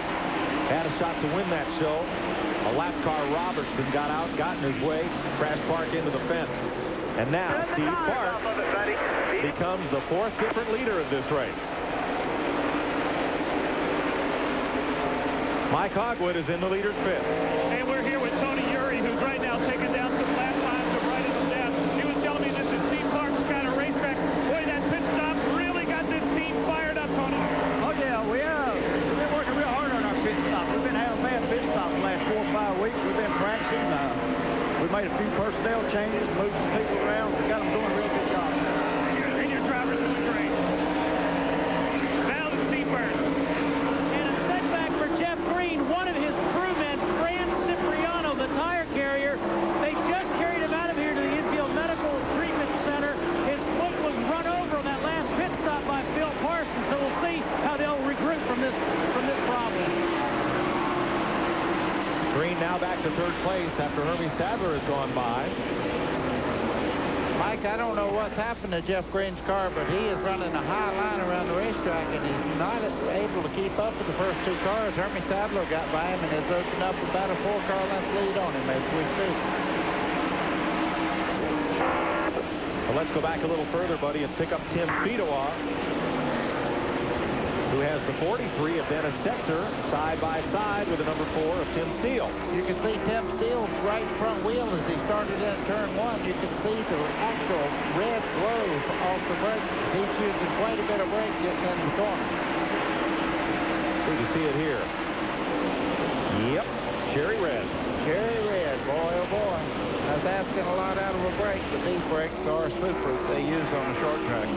had a shot to win that show. A lap car, Robertson, got out, got in his way, crashed Park into the fence. And now Steve Park becomes the 4th different leader of this race. Mike Hogwood is in the leader's pit. And we're here with Tony Uri, who's right now taking down some lap times and writing them down. He was telling me this is Steve Park's kind of racetrack. Boy, that pit stop really got this team fired up, Tony. Oh, yeah, we've been working real hard on our pit stop. We've been having bad pit stops the last 4 or 5 weeks. We've been practicing. We made a few personnel changes, moved some people around. We got them doing a real good job. And your driver's doing great. Now the Steve Park. And a setback for Jeff Green, one of his crewmen, Fran Cipriano, the tire carrier. They just carried him out of here to the infield medical treatment center. His foot was run over on that last pit stop by Phil Parsons, so we'll see how they'll regroup from this problem. Green now back to 3rd place after Hermie Sadler has gone by. Mike, I don't know what's happened to Jeff Green's car, but he is running a high line around the racetrack, and he's not able to keep up with the first 2 cars. Hermie Sadler got by him and has opened up about a 4-car length lead on him as we speak. Well, let's go back a little further, buddy, and pick up Tim Fedowa, who has the 43 of Dennis Setzer side by side with the number 4 of Tim Steele. You can see Tim Steele's right front wheel as he started in turn 1. You can see the actual red glow off the brake. He's using quite a bit of brake getting in the corner. You can see it here. Yep, cherry red. Cherry red, boy, oh boy. I was asking a lot out of a brake, but these brakes are super they use on the short track.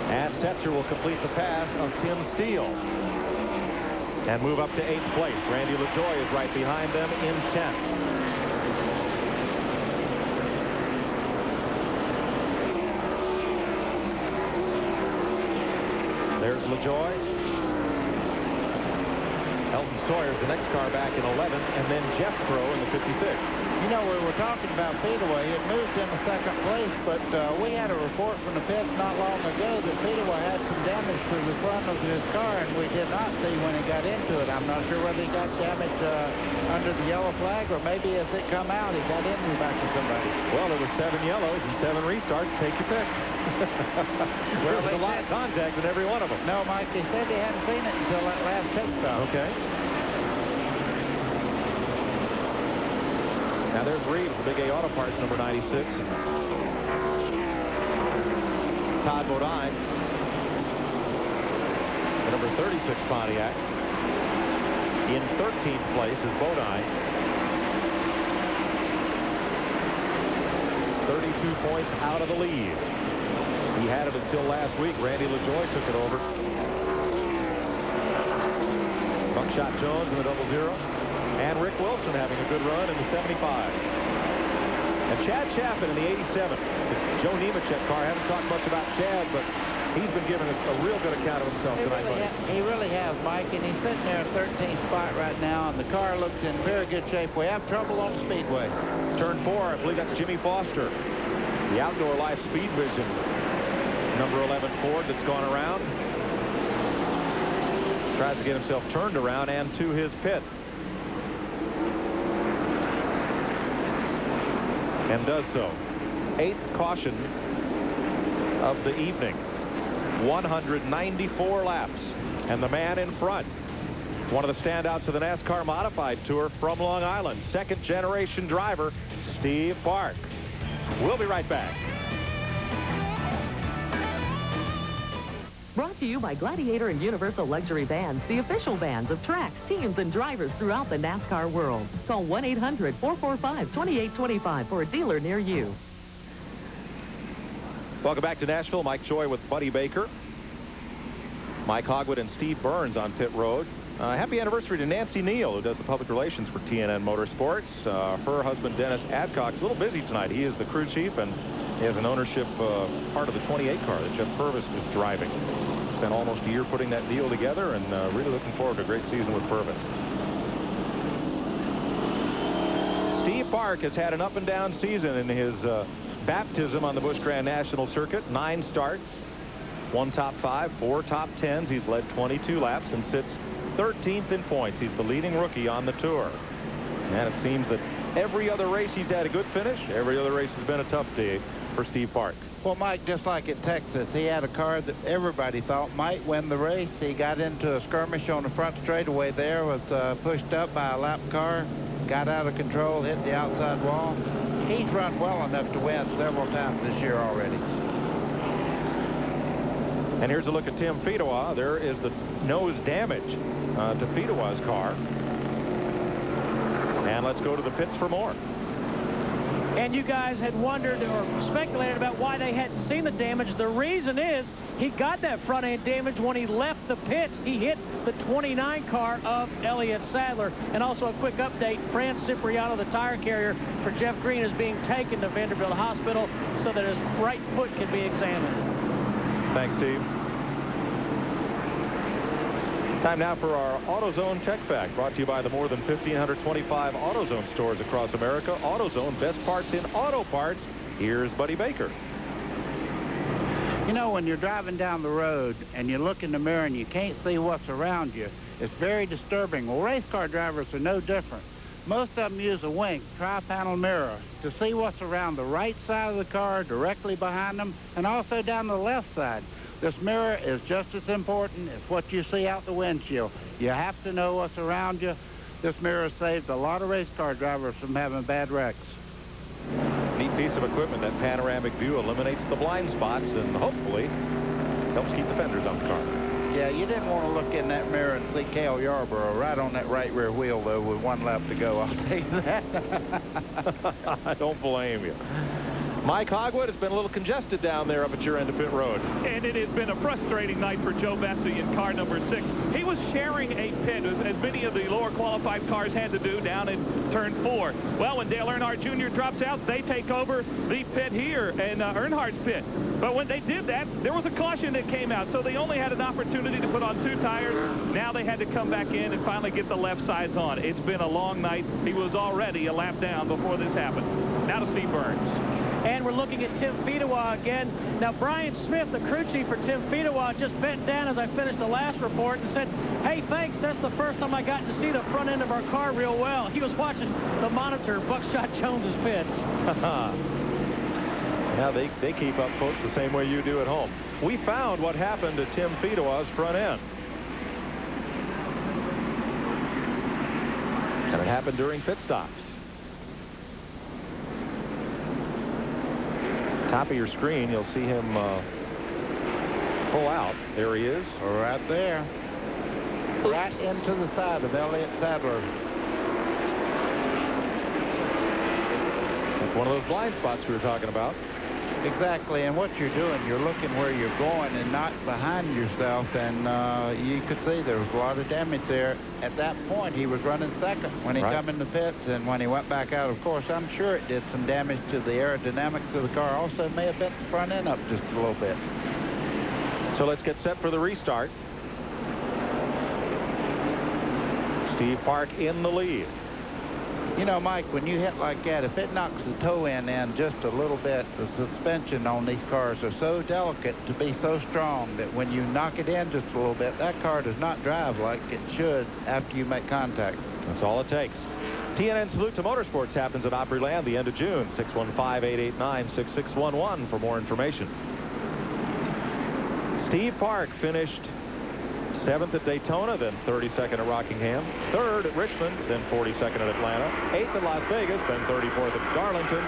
And Setzer will complete the pass of Tim Steele and move up to 8th place. Randy LaJoie is right behind them in 10th. There's LaJoie. Elton Sawyer's the next car back in 11th, and then Jeff Crow in the 56th. You know, we were talking about Fedowa. It moved in the 2nd place, but we had a report from the pits not long ago that Fedowa had some damage to the front of his car, and we did not see when he got into it. I'm not sure whether he got damage under the yellow flag, or maybe as it come out, he got into the back of somebody. Well, there were 7 yellows and 7 restarts. Take your pick. There was a lot of contact in every one of them. No, Mike, they said they hadn't seen it until that last pit stop. Okay. Now there's Reeves, the Big A Auto Parts, number 96. Todd Bodine, the number 36 Pontiac. In 13th place is Bodine. 32 points out of the lead. He had it until last week. Randy LaJoie took it over. Buckshot Jones in the 00. And Rick Wilson having a good run in the 75. And Chad Chaffin in the 87. The Joe Nemechek car. I haven't talked much about Chad, but he's been giving a real good account of himself tonight. He really has, Mike, and he's sitting there in 13th spot right now, and the car looks in very good shape. We have trouble on the speedway. Turn 4, I believe that's Jimmy Foster. The Outdoor Life Speed Vision. Number 11 Ford that's gone around. Tries to get himself turned around and to his pit. And does so. 8th caution of the evening. 194 laps. And the man in front, one of the standouts of the NASCAR Modified Tour from Long Island, 2nd generation driver, Steve Park. We'll be right back. Brought to you by Gladiator and Universal Luxury Bands, the official bands of tracks, teams, and drivers throughout the NASCAR world. Call 1-800-445-2825 for a dealer near you. Welcome back to Nashville. Mike Joy with Buddy Baker. Mike Hogwood and Steve Burns on pit road. Happy anniversary to Nancy Neal, who does the public relations for TNN Motorsports. Her husband, Dennis Adcock's a little busy tonight. He is the crew chief, and he has an ownership part of the 28 car that Jeff Purvis is driving. Spent almost a year putting that deal together, and really looking forward to a great season with Purvis. Steve Park has had an up-and-down season in his baptism on the Busch Grand National Circuit. 9 starts, 1 top 5, 4 top 10s. He's led 22 laps and sits 13th in points. He's the leading rookie on the tour. And it seems that every other race he's had a good finish. Every other race has been a tough day for Steve Park. Well, Mike, just like at Texas, he had a car that everybody thought might win the race. He got into a skirmish on the front straightaway there, was pushed up by a lap car, got out of control, hit the outside wall. He's run well enough to win several times this year already. And here's a look at Tim Fedewa. There is the nose damage to Fedewa's car. And let's go to the pits for more. And you guys had wondered or speculated about why they hadn't seen the damage. The reason is he got that front end damage when he left the pits. He hit the 29 car of Elliott Sadler. And also a quick update, Fran Cipriano, the tire carrier for Jeff Green, is being taken to Vanderbilt Hospital so that his right foot can be examined. Thanks, Steve. Time now for our AutoZone Tech Fact, brought to you by the more than 1,525 AutoZone stores across America. AutoZone, best parts in auto parts. Here's Buddy Baker. You know, when you're driving down the road and you look in the mirror and you can't see what's around you, it's very disturbing. Well, race car drivers are no different. Most of them use a wink, tri-panel mirror, to see what's around the right side of the car, directly behind them, and also down the left side. This mirror is just as important as what you see out the windshield. You have to know what's around you. This mirror saved a lot of race car drivers from having bad wrecks. Neat piece of equipment. That panoramic view eliminates the blind spots and hopefully helps keep the fenders on the car. Yeah, you didn't want to look in that mirror and see Cale Yarborough right on that right rear wheel, though, with 1 lap to go. I'll tell you that. I don't blame you. Mike Hogwood, it's been a little congested down there up at your end of pit road. And it has been a frustrating night for Joe Bessie in car number 6. He was sharing a pit, as many of the lower qualified cars had to do down in turn 4. Well, when Dale Earnhardt Jr. drops out, they take over the pit here in Earnhardt's pit. But when they did that, there was a caution that came out, so they only had an opportunity to put on 2 tires. Now they had to come back in and finally get the left sides on. It's been a long night. He was already a lap down before this happened. Now to Steve Burns. And we're looking at Tim Fedewa again. Now, Brian Smith, the crew chief for Tim Fedewa, just bent down as I finished the last report and said, hey, thanks, that's the first time I got to see the front end of our car real well. He was watching the monitor, Buckshot Jones's pits. Yeah, they keep up, folks, the same way you do at home. We found what happened to Tim Fedewa's front end. And it happened during pit stops. Top of your screen, you'll see him pull out. There he is. Right there. Right into the side of Elliott Sadler. That's one of those blind spots we were talking about. Exactly, and what you're doing, you're looking where you're going and not behind yourself, and you could see there was a lot of damage there. At that point, he was running second when he come in the pits, and when he went back out, of course, I'm sure it did some damage to the aerodynamics of the car. Also may have bent the front end up just a little bit. So let's get set for the restart. Steve Park in the lead. You know, Mike, when you hit like that, if it knocks the toe end in just a little bit, the suspension on these cars are so delicate to be so strong that when you knock it in just a little bit, that car does not drive like it should after you make contact. That's all it takes. TNN Salute to Motorsports happens at Opryland the end of June. 615-889-6611 for more information. Steve Park finished 7th at Daytona, then 32nd at Rockingham, 3rd at Richmond, then 42nd at Atlanta, 8th at Las Vegas, then 34th at Darlington,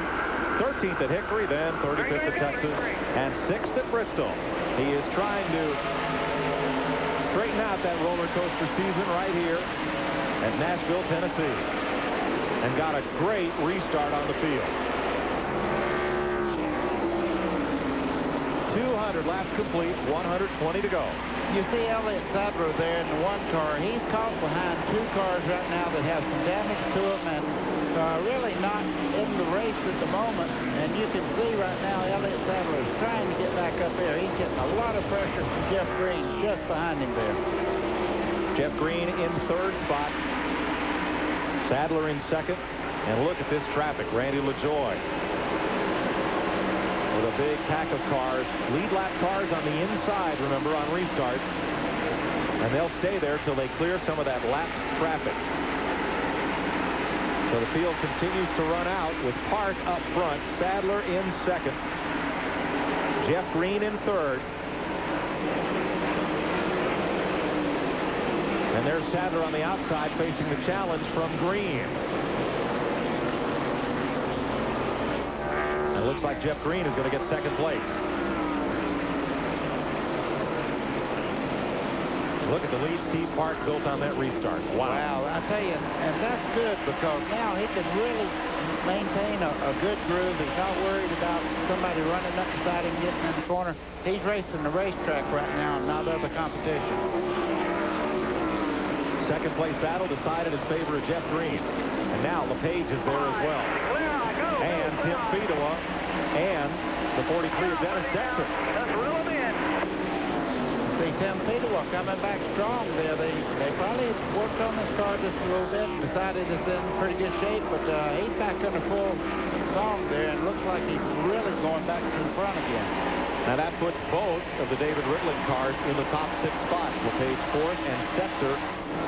13th at Hickory, then 35th at Texas, and 6th at Bristol. He is trying to straighten out that roller coaster season right here at Nashville, Tennessee, and got a great restart on the field. 200 laps complete, 120 to go. You see Elliott Sadler there in the one car. He's caught behind two cars right now that have some damage to them and really not in the race at the moment. And you can see right now Elliott Sadler is trying to get back up there. He's getting a lot of pressure from Jeff Green just behind him there. Jeff Green in 3rd spot. Sadler in 2nd. And look at this traffic. Randy LaJoie with a big pack of cars. Lead lap cars on the inside, remember, on restart. And they'll stay there till they clear some of that lap traffic. So the field continues to run out with Park up front. Sadler in 2nd. Jeff Green in 3rd. And there's Sadler on the outside facing the challenge from Green. And it looks like Jeff Green is going to get 2nd place. Look at the lead Steve Park built on that restart. Wow. Wow, I tell you, and that's good because now he can really maintain a good groove. He's not worried about somebody running up beside him, getting in the corner. He's racing the racetrack right now, not other competition. 2nd place battle decided in favor of Jeff Green. And now LePage is there as well. And Tim Fedowa and the 43 of Dennis Dexter. See Tim Fedowa coming back strong there. They probably worked on this car just a little bit and decided it's in pretty good shape, but he's back under full song there and looks like he's really going back to the front again. Now that puts both of the David Rittling cars in the top 6 spots. LePage 4th and Setzer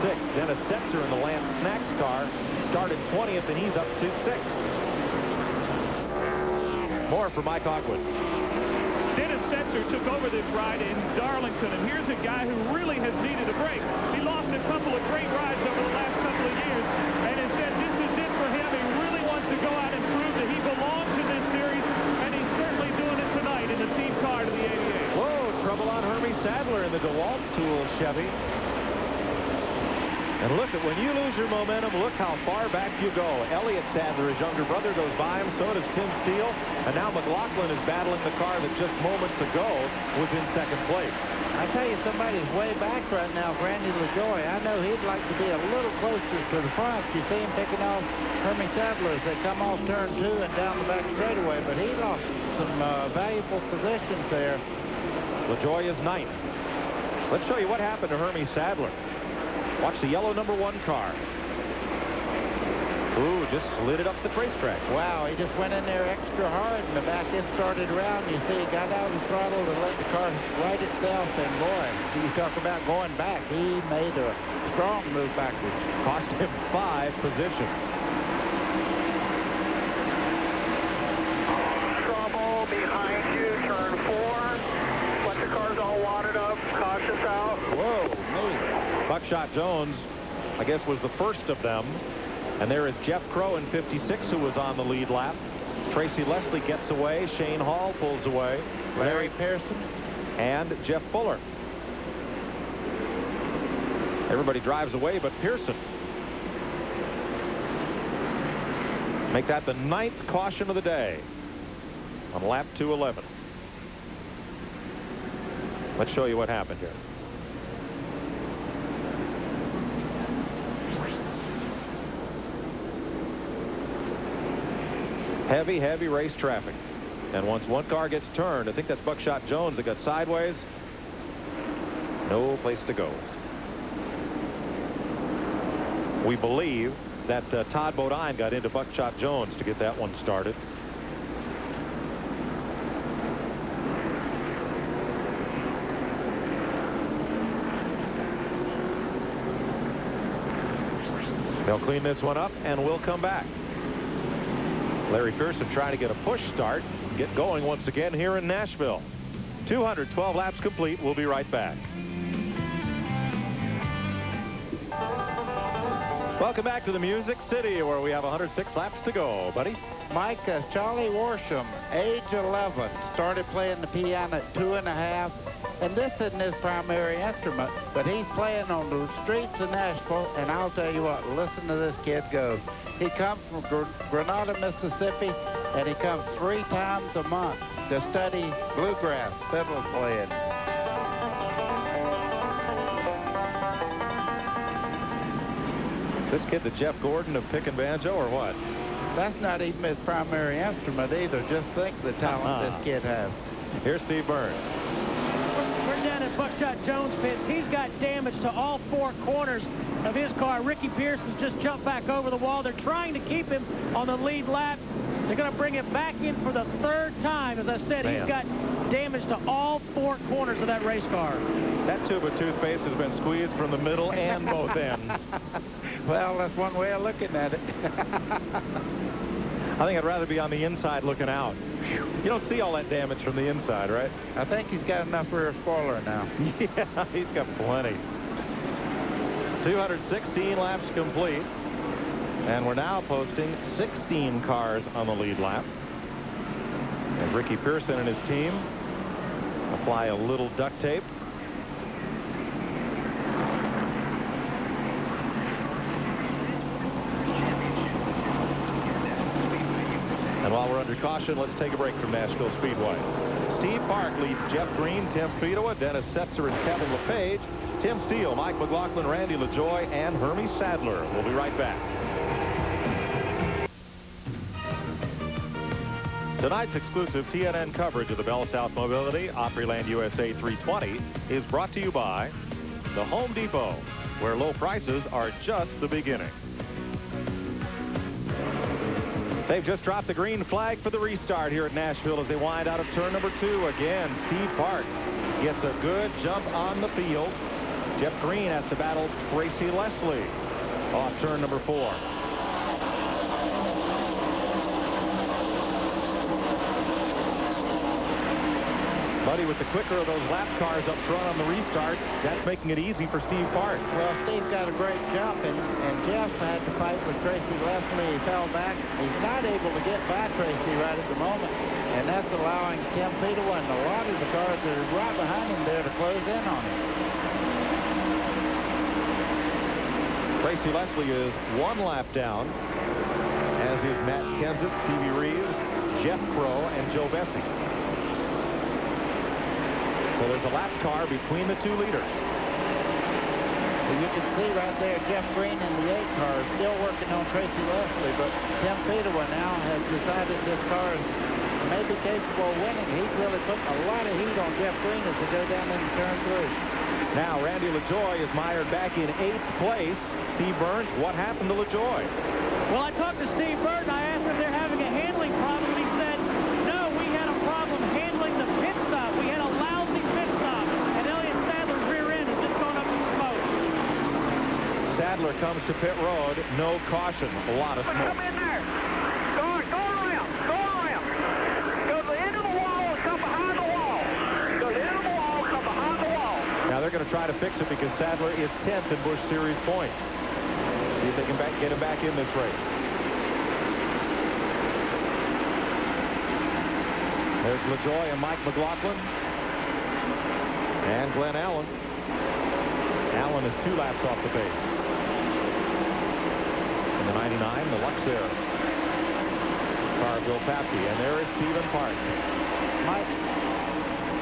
6th. Dennis Setzer in the Lance Snacks car started 20th, and he's up to 6th. More for Mike Ogwood. Dennis Setzer took over this ride in Darlington, and here's a guy who really has needed a break. He lost a couple of great rides over the last couple of years, and he said this is it for him. He really wants to go out and prove that he belongs in this series, and he's certainly doing it tonight in the team car to the 88. Whoa, trouble on Hermie Sadler in the DeWalt Tool Chevy. And look at when you lose your momentum, look how far back you go. Elliott Sadler, his younger brother, goes by him. So does Tim Steele. And now McLaughlin is battling the car that just moments ago was in 2nd place. I tell you, somebody's way back right now, Randy LaJoie. I know he'd like to be a little closer to the front. You see him picking off Hermie Sadler as they come off turn 2 and down the back straightaway. But he lost some valuable positions there. LaJoie is 9th. Let's show you what happened to Hermie Sadler. Watch the yellow number 1 car. Ooh, just slid it up the racetrack. Wow, he just went in there extra hard, and the back end started around. You see, he got out of the throttle to let the car right itself, and boy, you talk about going back. He made a strong move backwards. Cost him 5 positions. Trouble behind you, turn 4. Bunch of cars all wadded up, cautious out. Whoa, me. Buckshot Jones, I guess, was the first of them. And there is Jeff Crow in 56, who was on the lead lap. Tracy Leslie gets away. Shane Hall pulls away. Larry Pearson. And Jeff Fuller. Everybody drives away but Pearson. Make that the 9th caution of the day on lap 211. Let's show you what happened here. Heavy race traffic. And once one car gets turned, I think that's Buckshot Jones that got sideways. No place to go. We believe that Todd Bodine got into Buckshot Jones to get that one started. They'll clean this one up and we'll come back. Larry Pearson trying to get a push start, get going once again here in Nashville. 212 laps complete. We'll be right back. Welcome back to the Music City, where we have 106 laps to go, buddy. Mike, Charlie Worsham, age 11, started playing the piano at 2½, and this isn't his primary instrument, but he's playing on the streets of Nashville, and I'll tell you what, listen to this kid go. He comes from Grenada, Mississippi, and he comes 3 times a month to study bluegrass fiddle playing. This kid, the Jeff Gordon of pick and banjo, or what? That's not even his primary instrument either. Just think the talent this kid has. Here's Steve Burns. We're down at Buckshot Jones pits. He's got damage to all 4 corners of his car. Ricky Pearson's just jumped back over the wall. They're trying to keep him on the lead lap. They're going to bring him back in for the 3rd time. As I said, he's got damage to all 4 corners of that race car. That tube of toothpaste has been squeezed from the middle and both ends. Well, that's one way of looking at it. I think I'd rather be on the inside looking out. You don't see all that damage from the inside, right? I think he's got enough rear spoiler now. Yeah, he's got plenty. 216 laps complete. And we're now posting 16 cars on the lead lap. And Ricky Pearson and his team apply a little duct tape. And while we're under caution, let's take a break from Nashville Speedway. Steve Park leads Jeff Green, Tim Fedowa, Dennis Setzer, and Kevin LePage. Tim Steele, Mike McLaughlin, Randy LaJoy, and Hermie Sadler. We'll be right back. Tonight's exclusive TNN coverage of the BellSouth Mobility Opryland USA 320 is brought to you by the Home Depot, where low prices are just the beginning. They've just dropped the green flag for the restart here at Nashville as they wind out of turn number 2. Again, Steve Park gets a good jump on the field. Jeff Green has to battle Tracy Leslie off turn number 4. Buddy, with the quicker of those lap cars up front on the restarts, that's making it easy for Steve Park. Well, Steve's got a great jump, and Jeff had to fight with Tracy Leslie. He fell back. He's not able to get by Tracy right at the moment, and that's allowing Tim Fedowa and a lot of the cars that are right behind him there to close in on him. Tracy Leslie is 1 lap down, as is Matt Kenseth, Stevie Reeves, Jeff Crow, and Joe Bessie. So there's a lap car between the 2 leaders. Well, you can see right there Jeff Green in the 8 car is still working on Tracy Leslie, but Tim Fedowa now has decided this car is maybe capable of winning. He's really putting a lot of heat on Jeff Green as they go down into turn 3. Now Randy LaJoy is mired back in 8th place. Steve Burns, what happened to LaJoy? Well, I talked to Steve Burns. I asked him if they're having a handling problem, and he said, no, we had a problem handling the pit stop. We had a lousy pit stop, and Elliott Sadler's rear end is just going up in smoke. Sadler comes to pit road. No caution. A lot of smoke. Come in there. Go around. Go around. Go to the end of the wall and come behind the wall. Go to the end of the wall, come behind the wall. Now they're going to try to fix it because Sadler is 10th in Busch Series points. See if they can get him back in this race. There's LaJoy and Mike McLaughlin. And Glenn Allen. Allen is 2 laps off the pace. In the 99, the Luxair car of Bill Papke. And there is Stephen Park. Mike,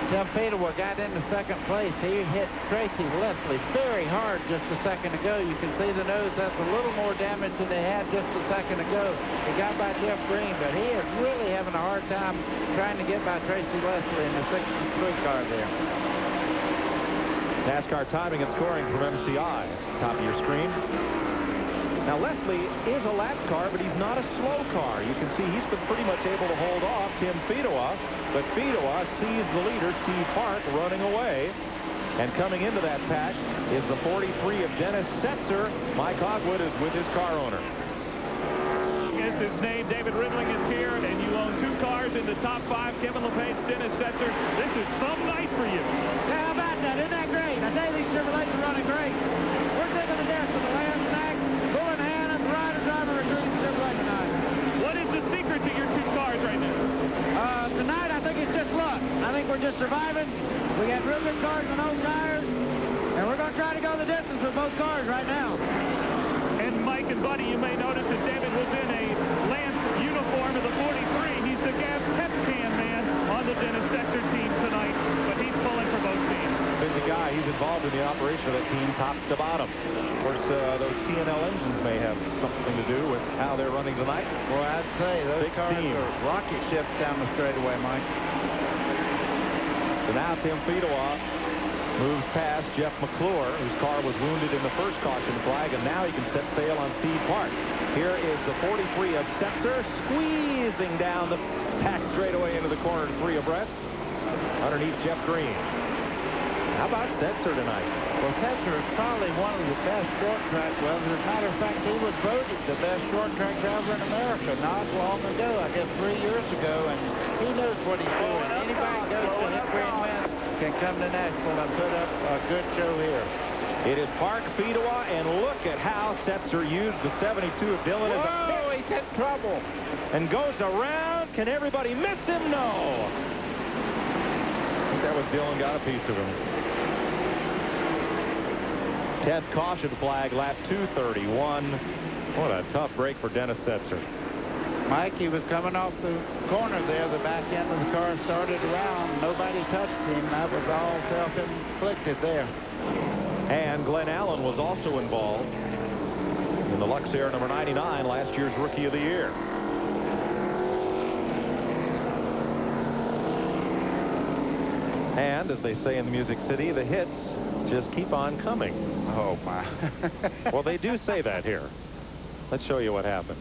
Tim Fedowa got into 2nd place. He hit Tracy Leslie very hard just a second ago. You can see the nose has a little more damage than they had just a second ago. He got by Jeff Green, but he is really having a hard time trying to get by Tracy Leslie in the 63 car there. NASCAR timing and scoring from MCI. Top of your screen. Now Leslie is a lap car, but he's not a slow car. You can see he's been pretty much able to hold off Tim Fedowa, but Fedowa sees the leader, Steve Park, running away. And coming into that pack is the 43 of Dennis Setzer. Mike Hogwood is with his car owner. It's It's his name. David Ridling is here, and you own 2 cars in the top 5. Kevin LePage, Dennis Setzer. This is some night for you. Yeah, how about that? Isn't that great? I tell you, these Chevrolets are running great. We're taking the desk with the Land Snack, Bull in hand, and the rider-driver recruiting Chevrolet tonight. What is the secret to your 2 cars right now? Tonight, I think it's just luck. I think we're just surviving. We got real good cars on those tires, and we're going to try to go the distance with both cars right now. And Mike and Buddy, you may notice that David was in a Lance uniform of the 43. He's the gas pep can man on the Dennis Setzer team tonight, but he's pulling for both teams. Busy guy. He's involved in the operation of that team top to bottom. Of course, those TNL engines may have something to do with how they're running tonight. Well, I'd say those cars are rocket ships down the straightaway, Mike. So now Tim Fedewa moves past Jeff McClure, whose car was wounded in the first caution flag, and now he can set sail on Steve Park. Here is the 43 of Setzer, squeezing down the pack straightaway into the corner, 3 abreast. Underneath Jeff Green. How about Setzer tonight? Well, Setzer is probably one of the best short track drivers. As a matter of fact, he was voted the best short track driver in America not long ago, I guess 3 years ago, and he knows what he's doing. Anybody who goes to his green win can come to Nashville and put up a good show here. It is Park, Fedewa, and look at how Setzer used the 72 of Dillon as a pick. Oh, he's in trouble. And goes around. Can everybody miss him? No. I think that was Dillon got a piece of him. 10th caution flag, lap 231. What a tough break for Dennis Setzer. Mike, he was coming off the corner there. The back end of the car started around. Nobody touched him. That was all self-inflicted there. And Glenn Allen was also involved in the Luxair number 99, last year's Rookie of the Year. And as they say in the Music City, the hits just keep on coming. Oh, my. Well, they do say that here. Let's show you what happened.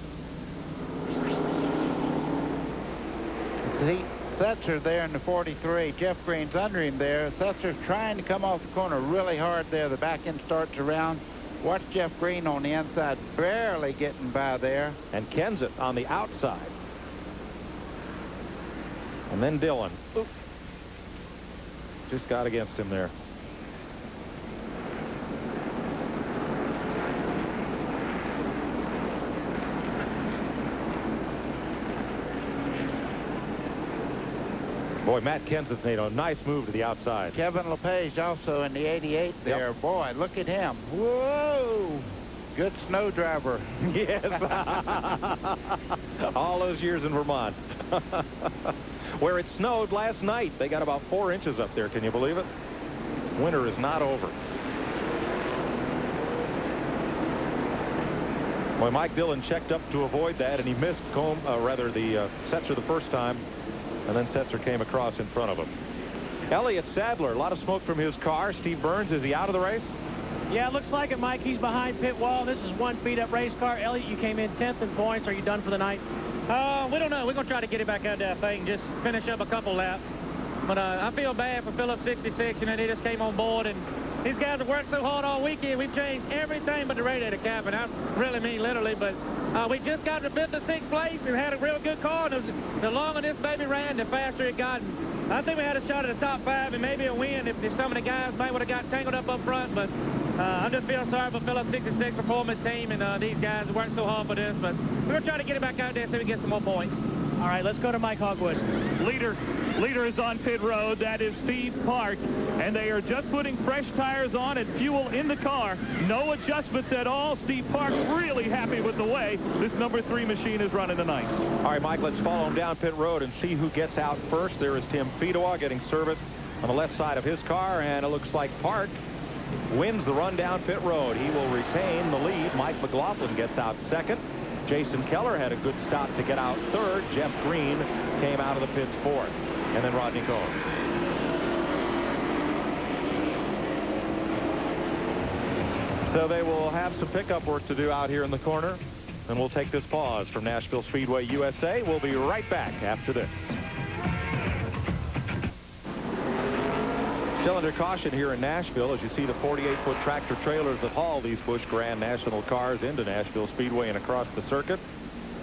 See, Setzer there in the 43. Jeff Green's under him there. Setzer's trying to come off the corner really hard there. The back end starts around. Watch Jeff Green on the inside, barely getting by there. And Kenseth on the outside. And then Dillon. Oop. Just got against him there. Boy, Matt Kenseth made a nice move to the outside. Kevin LePage also in the 88 there. Yep. Boy, look at him. Whoa! Good snow driver. Yes. All those years in Vermont. Where it snowed last night. They got about 4 inches up there. Can you believe it? Winter is not over. Boy, Mike Dillon checked up to avoid that, and he missed Setzer the first time. And then Setzer came across in front of him. Elliott Sadler, a lot of smoke from his car. Steve Burns, is he out of the race? Yeah, it looks like it, Mike. He's behind pit wall. This is 1 beat-up race car. Elliott, you came in 10th in points. Are you done for the night? We don't know. We're going to try to get it back out there, I think, just finish up a couple laps. But I feel bad for Phillips 66. You know, they just came on board, and these guys have worked so hard all weekend. We've changed everything but the radiator cap, and I really mean literally, but we just got to build the 6th place. We had a real good car, and the longer this baby ran, the faster it got. And I think we had a shot at the top 5 and maybe a win if some of the guys might would have got tangled up front, but I'm just feeling sorry for Phillips 66 Performance team, and these guys worked so hard for this, but we're going to try to get it back out there so we can get some more points. All right, let's go to Mike Hogwood. Leader is on pit road. That is Steve Park. And they are just putting fresh tires on and fuel in the car. No adjustments at all. Steve Park really happy with the way this number 3 machine is running tonight. All right, Mike, let's follow him down pit road and see who gets out first. There is Tim Fedewa getting service on the left side of his car, and it looks like Park wins the run down pit road. He will retain the lead. Mike McLaughlin gets out second. Jason Keller had a good stop to get out third. Jeff Green came out of the pits fourth. And then Rodney Cohen. So they will have some pickup work to do out here in the corner. And we'll take this pause from Nashville Speedway USA. We'll be right back after this. Still under caution here in Nashville as you see the 48-foot tractor trailers that haul these Busch Grand National cars into Nashville Speedway and across the circuit.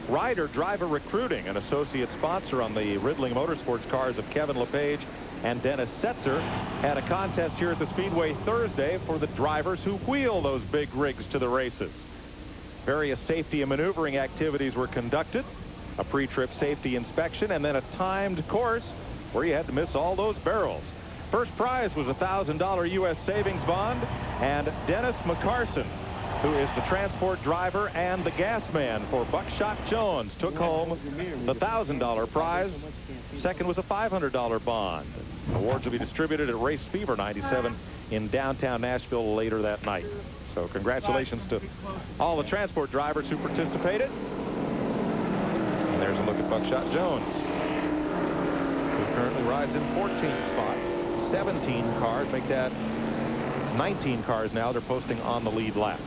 Ryder Driver Recruiting, an associate sponsor on the Ridling Motorsports cars of Kevin LePage and Dennis Setzer, had a contest here at the Speedway Thursday for the drivers who wheel those big rigs to the races. Various safety and maneuvering activities were conducted, a pre-trip safety inspection, and then a timed course where you had to miss all those barrels. First prize was a $1,000 U.S. savings bond, and Dennis McCarson, who is the transport driver and the gas man for Buckshot Jones, took home the $1,000 prize. Second was a $500 bond. Awards will be distributed at Race Fever 97 in downtown Nashville later that night. So congratulations to all the transport drivers who participated. And there's a look at Buckshot Jones, who currently rides in 14th spot. 17 cars, make that 19 cars now. They're posting on the lead lap.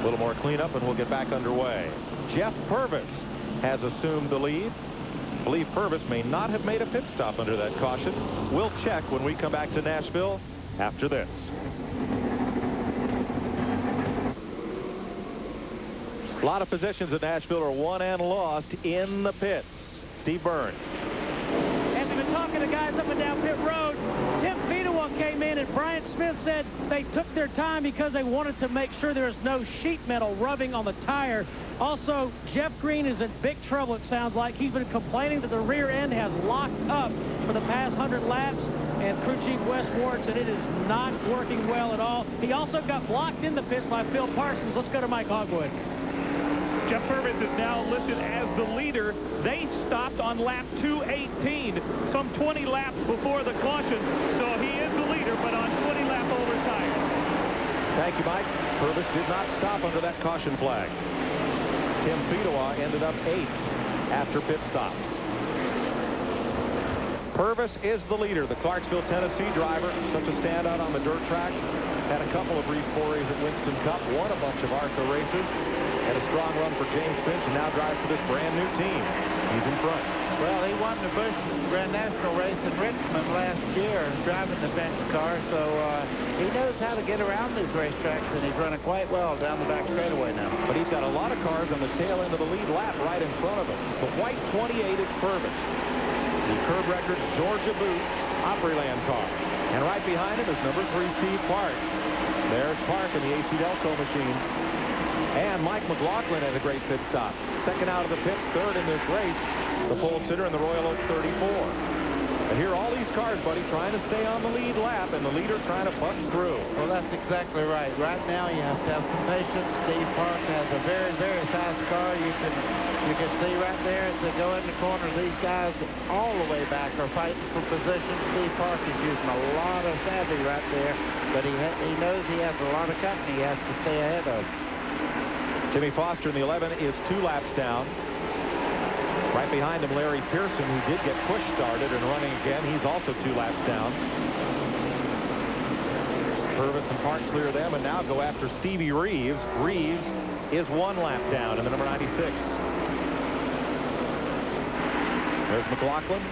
A little more cleanup and we'll get back underway. Jeff Purvis has assumed the lead. I believe Purvis may not have made a pit stop under that caution. We'll check when we come back to Nashville after this. A lot of positions at Nashville are won and lost in the pits. Steve Burns. As we've been talking to guys up and down pit road, Tim Fedewa came in and Brian Smith said they took their time because they wanted to make sure there was no sheet metal rubbing on the tire. Also, Jeff Green is in big trouble, it sounds like. He's been complaining that the rear end has locked up for the past 100 laps. And crew chief Wes Ward said it is not working well at all. He also got blocked in the pits by Phil Parsons. Let's go to Mike Hogwood. Jeff Purvis is now listed as the leader. They stopped on lap 218, some 20 laps before the caution. So he is the leader, but on 20 lap over tire. Thank you, Mike. Purvis did not stop under that caution flag. Tim Fedewa ended up 8th after pit stops. Purvis is the leader. The Clarksville, Tennessee driver, such a standout on the dirt track. Had a couple of brief forays at Winston Cup, won a bunch of ARCA races. Had a strong run for James Finch and now drives for this brand new team. He's in front. Well, he won the Busch Grand National race in Richmond last year, driving the Finch car, so he knows how to get around these racetracks, and he's running quite well down the back straightaway now. But he's got a lot of cars on the tail end of the lead lap right in front of him. The white 28 is Purvis. The curb record Georgia Busch Opryland car. And right behind him is number 3 Steve Park. There's Park in the AC Delco machine. And Mike McLaughlin has a great pit stop. Second out of the pits, third in this race. The pole sitter in the Royal Oak 34. And here all these cars, buddy, trying to stay on the lead lap, and the leader trying to bust through. Well, that's exactly right. Right now, you have to have some patience. Steve Park has a very, very fast car. You can see right there as they go in the corner, these guys all the way back are fighting for position. Steve Park is using a lot of savvy right there, but he knows he has a lot of company he has to stay ahead of. Jimmy Foster in the 11 is 2 laps down. Right behind him, Larry Pearson, who did get push started and running again. He's also 2 laps down. Purvis and Park clear them and now go after Stevie Reeves. Reeves is 1 lap down in the number 96. There's McLaughlin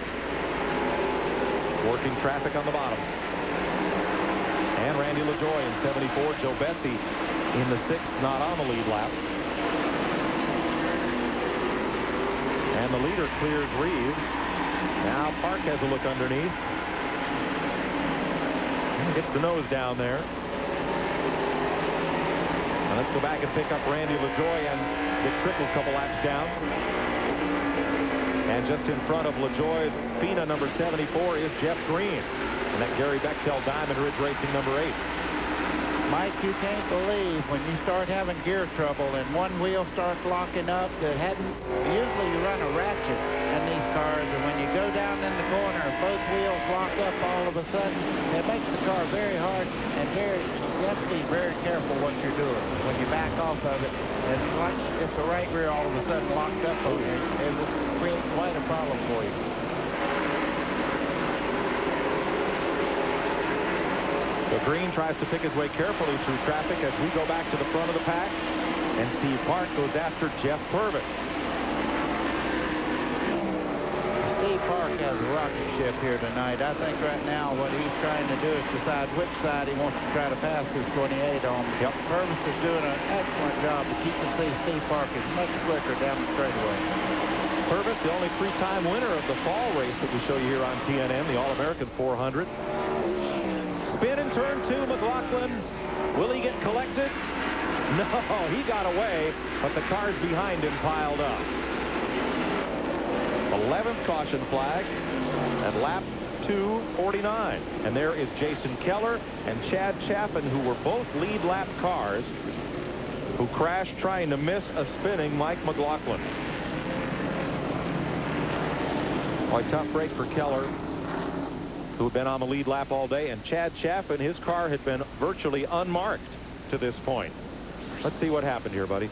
working traffic on the bottom. And Randy LaJoie in 74. Joe Bessie in the 6th, not on the lead lap. And the leader clears Reeves. Now Park has a look underneath. Gets the nose down there. Now let's go back and pick up Randy LaJoie and get Trickle a couple laps down. And just in front of LaJoie's Fina number 74 is Jeff Green. And that Gary Bechtel Diamond Ridge Racing number 8. Mike, you can't believe when you start having gear trouble and one wheel starts locking up that usually you run a ratchet in these cars, and when you go down in the corner and both wheels lock up all of a sudden, it makes the car very hard, and you have to be very careful what you're doing when you back off of it. And like if the right rear all of a sudden locked up on you, it will create quite a problem for you. So Green tries to pick his way carefully through traffic as we go back to the front of the pack. And Steve Park goes after Jeff Purvis. Steve Park has a rocket ship here tonight. I think right now what he's trying to do is decide which side he wants to try to pass his 28 on. Yep. Purvis is doing an excellent job, but you can see Steve Park is much quicker down the straightaway. Purvis, the only 3-time winner of the fall race that we show you here on TNN, the All-American 400. Spin in turn 2, McLaughlin. Will he get collected? No, he got away, but the cars behind him piled up. 11th caution flag at lap 2:49. And there is Jason Keller and Chad Chaffin, who were both lead lap cars, who crashed trying to miss a spinning Mike McLaughlin. Boy, tough break for Keller, who had been on the lead lap all day, and Chad Chaffin, his car had been virtually unmarked to this point. Let's see what happened here, buddy.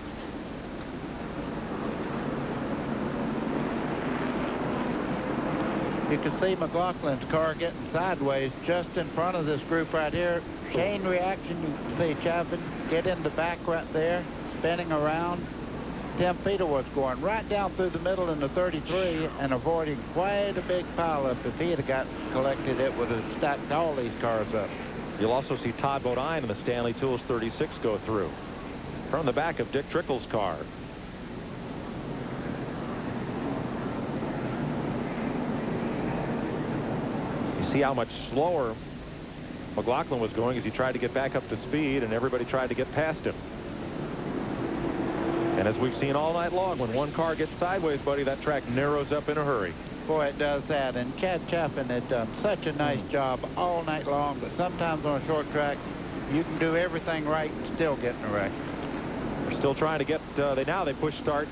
You can see McLaughlin's car getting sideways just in front of this group right here. Chain reaction, you can see Chaffin get in the back right there, spinning around. Tim Feeder was going right down through the middle in the 33 and avoiding quite a big pileup. If he had got collected, it would have stacked all these cars up. You'll also see Todd Bodine in the Stanley Tools 36 go through from the back of Dick Trickle's car. You see how much slower McLaughlin was going as he tried to get back up to speed, and everybody tried to get past him. And as we've seen all night long, when one car gets sideways, buddy, that track narrows up in a hurry. Boy, it does that. And Chad Chaffin had done such a nice job all night long, but sometimes on a short track, you can do everything right and still get in a wreck. They're still trying to get, now they push start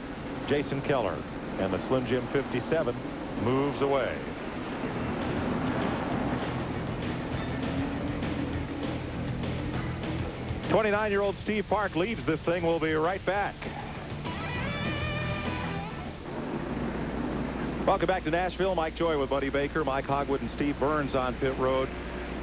Jason Keller, and the Slim Jim 57 moves away. '29-year-old Steve Park leads this thing. We'll be right back. Welcome back to Nashville. Mike Joy with Buddy Baker, Mike Hogwood, and Steve Burns on pit road.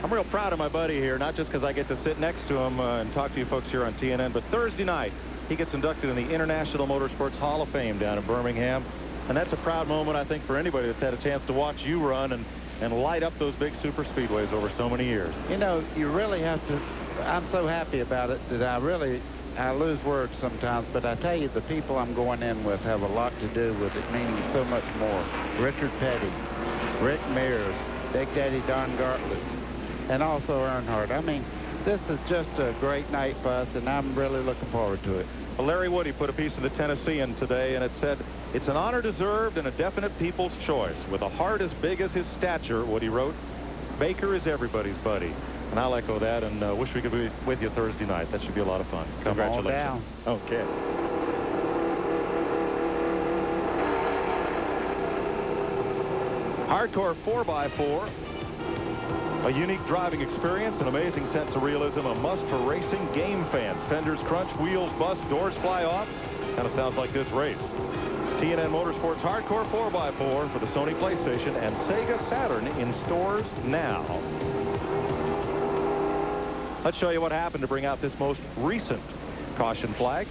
I'm real proud of my buddy here, not just because I get to sit next to him and talk to you folks here on TNN, but Thursday night he gets inducted in the International Motorsports Hall of Fame down in Birmingham. And that's a proud moment, I think, for anybody that's had a chance to watch you run and light up those big super speedways over so many years. You know, you really have to. I'm so happy about it that I lose words sometimes, but I tell you, the people I'm going in with have a lot to do with it, meaning so much more. Richard Petty, Rick Mears, Big Daddy Don Gartlett, and also Earnhardt. I mean, this is just a great night for us, and I'm really looking forward to it. Well, Larry Woody put a piece of the Tennessean today, and it said, "It's an honor deserved and a definite people's choice. With a heart as big as his stature," Woody wrote, "Baker is everybody's buddy." And I'll echo that, and wish we could be with you Thursday night. That should be a lot of fun. Congratulations. Come on down. Okay. Hardcore 4x4. A unique driving experience, an amazing sense of realism, a must for racing game fans. Fenders crunch, wheels bust, doors fly off. Kind of sounds like this race. TNN Motorsports Hardcore 4x4 for the Sony PlayStation and Sega Saturn in stores now. Let's show you what happened to bring out this most recent caution flag.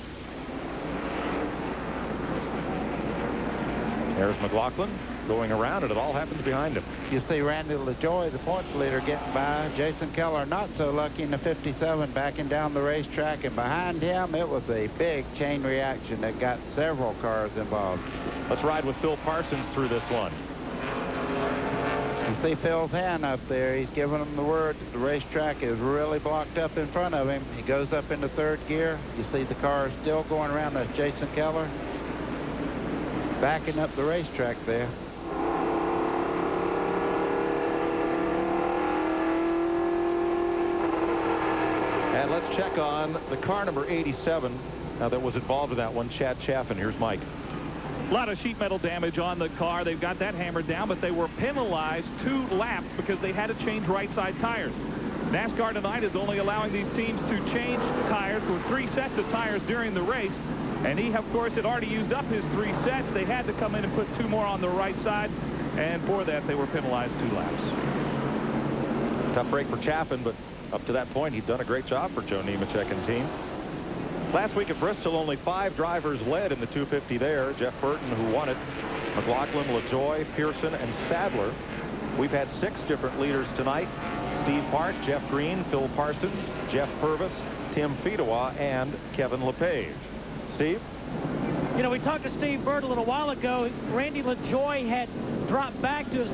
There's McLaughlin going around, and it all happens behind him. You see Randy LaJoy, the points leader, getting by. Jason Keller not so lucky in the 57, backing down the racetrack, and behind him it was a big chain reaction that got several cars involved. Let's ride with Phil Parsons through this one. You see Phil's hand up there. He's giving him the word that the racetrack is really blocked up in front of him. He goes up into third gear. You see the car is still going around. That's Jason Keller backing up the racetrack there. And let's check on the car number 87 that was involved in that one, Chad Chaffin. Here's Mike. A lot of sheet metal damage on the car. They've got that hammered down, but they were penalized 2 laps because they had to change right side tires. NASCAR tonight is only allowing these teams to change tires for 3 sets of tires during the race. And he, of course, had already used up his 3 sets. They had to come in and put 2 more on the right side. And for that, they were penalized 2 laps. Tough break for Chaffin, but up to that point, he'd done a great job for Joe Nemechek and team. Last week at Bristol, only 5 drivers led in the 250 there. Jeff Burton, who won it, McLaughlin, LaJoy, Pearson, and Sadler. We've had 6 different leaders tonight. Steve Park, Jeff Green, Phil Parsons, Jeff Purvis, Tim Fedewa, and Kevin LePage. Steve? You know, we talked to Steve Bird a little while ago. Randy LaJoy had dropped back to his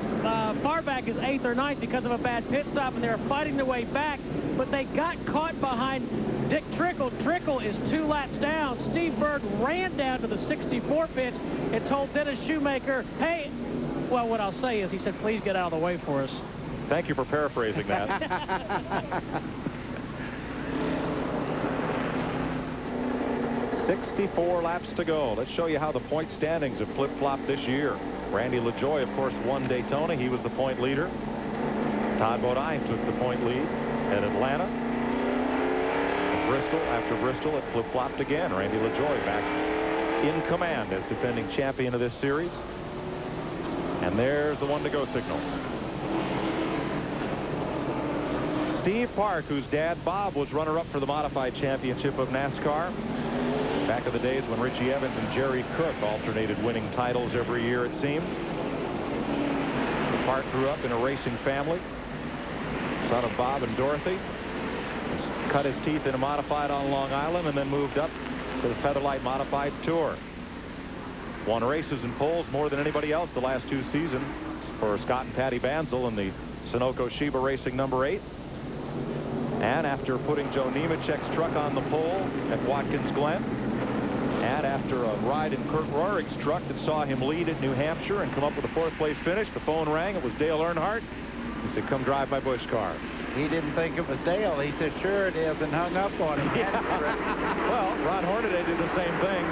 far back as 8th or 9th because of a bad pit stop, and they were fighting their way back, but they got caught behind Dick Trickle. Trickle is 2 laps down. Steve Bird ran down to the 64 pits and told Dennis Shoemaker, hey, well, what I'll say is he said, please get out of the way for us. Thank you for paraphrasing that. 64 laps to go. Let's show you how the point standings have flip-flopped this year. Randy LaJoy, of course, won Daytona. He was the point leader. Todd Bodine took the point lead at Atlanta. Bristol, after Bristol, it flip-flopped again. Randy LaJoy back in command as defending champion of this series. And there's the one-to-go signal. Steve Park, whose dad, Bob, was runner-up for the modified championship of NASCAR. Back in the days when Richie Evans and Jerry Cook alternated winning titles every year, it seemed. Park grew up in a racing family. Son of Bob and Dorothy. Cut his teeth in a modified on Long Island and then moved up to the Featherlight Modified Tour. Won races and poles more than anybody else the last 2 seasons for Scott and Patty Banzel in the Sunoco Sheba Racing number 8. And after putting Joe Nemechek's truck on the pole at Watkins Glen, and after a ride in Kurt Rohrig's truck that saw him lead at New Hampshire and come up with a 4th place finish, the phone rang. It was Dale Earnhardt. He said, come drive my Busch car. He didn't think it was Dale. He said, sure it is, and hung up on him. Yeah. Well, Ron Hornaday did the same thing.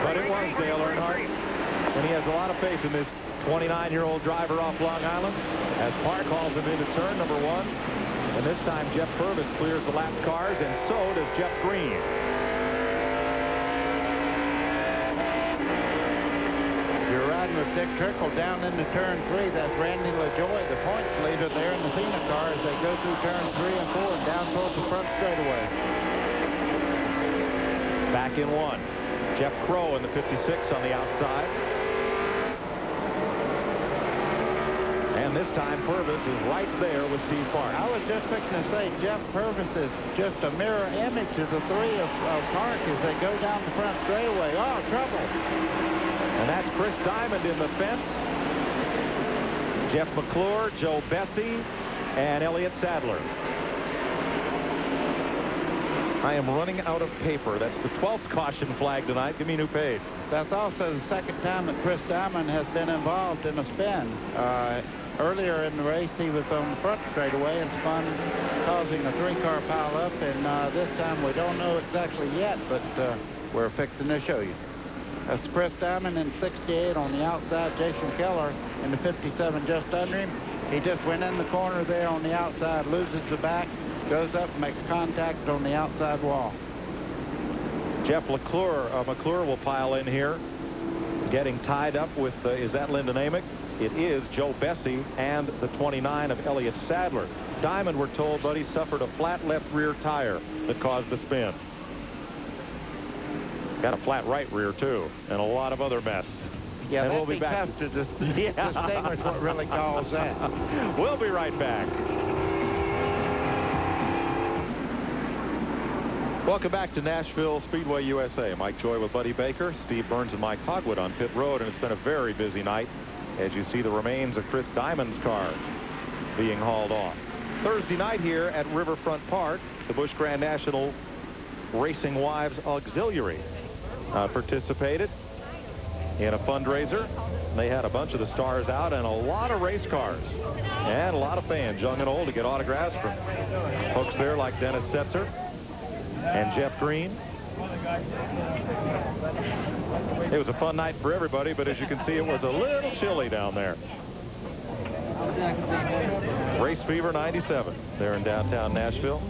But it was Dale Earnhardt. And he has a lot of faith in this 29-year-old driver off Long Island as Park calls him into turn number 1. And this time Jeff Purvis clears the lap cars, and so does Jeff Green. You're riding with Dick Trickle down into turn 3. That's Randy LaJoy, the points leader there in the Cena car as they go through turns 3 and 4 and down towards the front straightaway. Back in 1. Jeff Crow in the 56 on the outside. And this time Purvis is right there with Steve Park. I was just fixing to say Jeff Purvis is just a mirror image of the 3 of Park as they go down the front straightaway. Oh, trouble. And that's Chris Diamond in the fence. Jeff McClure, Joe Bessie, and Elliott Sadler. I am running out of paper. That's the 12th caution flag tonight. Give me a new page. That's also the 2nd time that Chris Diamond has been involved in a spin. Earlier in the race, he was on the front straightaway and spun, causing a 3-car pileup. And this time, we don't know exactly yet, but we're fixing to show you. That's Chris Diamond in 68 on the outside. Jason Keller in the 57 just under him. He just went in the corner there on the outside, loses the back, goes up and makes contact on the outside wall. Jeff McClure will pile in here, getting tied up with, is that Lyndon Amick? It is Joe Bessie and the 29 of Elliott Sadler. Diamond, we're told, buddy, suffered a flat left rear tire that caused the spin. Got a flat right rear, too, and a lot of other mess. Yeah, and that'd we'll be back tough to distinguish what really caused that. We'll be right back. Welcome back to Nashville Speedway USA. Mike Joy with Buddy Baker, Steve Burns and Mike Hogwood on pit road, and it's been a very busy night as you see the remains of Chris Diamond's car being hauled off. Thursday night here at Riverfront Park, the Busch Grand National Racing Wives Auxiliary participated in a fundraiser. They had a bunch of the stars out and a lot of race cars and a lot of fans, young and old, to get autographs from folks there like Dennis Setzer and Jeff Green. It was a fun night for everybody, but as you can see, it was a little chilly down there. Race Fever 97 there in downtown Nashville.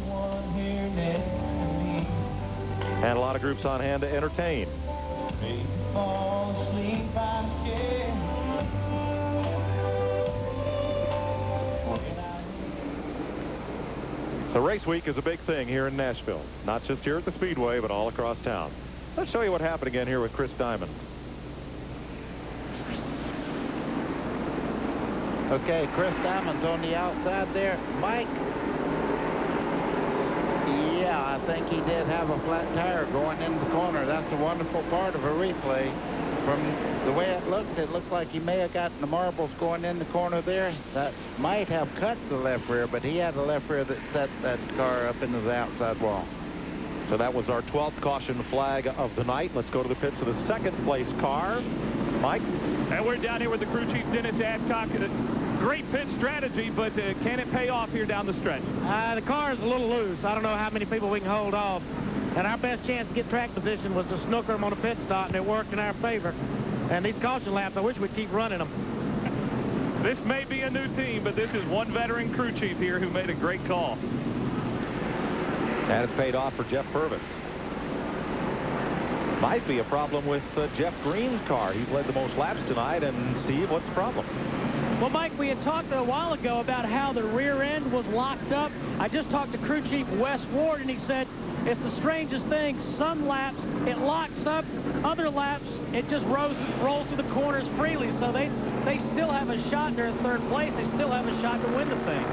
And a lot of groups on hand to entertain. So race week is a big thing here in Nashville, not just here at the Speedway, but all across town. Let's show you what happened again here with Chris Diamond. Okay, Chris Diamond's on the outside there. Mike. Yeah, I think he did have a flat tire going in the corner. That's a wonderful part of a replay. From the way it looked like he may have gotten the marbles going in the corner there. That might have cut the left rear, but he had a left rear that set that car up into the outside wall. So that was our 12th caution flag of the night. Let's go to the pits of the second place car. Mike? And we're down here with the crew chief, Dennis Adcock. Great pit strategy, but can it pay off here down the stretch? The car is a little loose. I don't know how many people we can hold off. And our best chance to get track position was to snooker them on a pit stop, and it worked in our favor. And these caution laps, I wish we'd keep running them. This may be a new team, but this is one veteran crew chief here who made a great call. That has paid off for Jeff Purvis. Might be a problem with Jeff Green's car. He's led the most laps tonight. And Steve, what's the problem? Well, Mike, we had talked a while ago about how the rear end was locked up. I just talked to crew chief Wes Ward, and he said it's the strangest thing. Some laps it locks up, other laps it just rolls through the corners freely. So they still have a shot. They're in third place. They still have a shot to win the thing.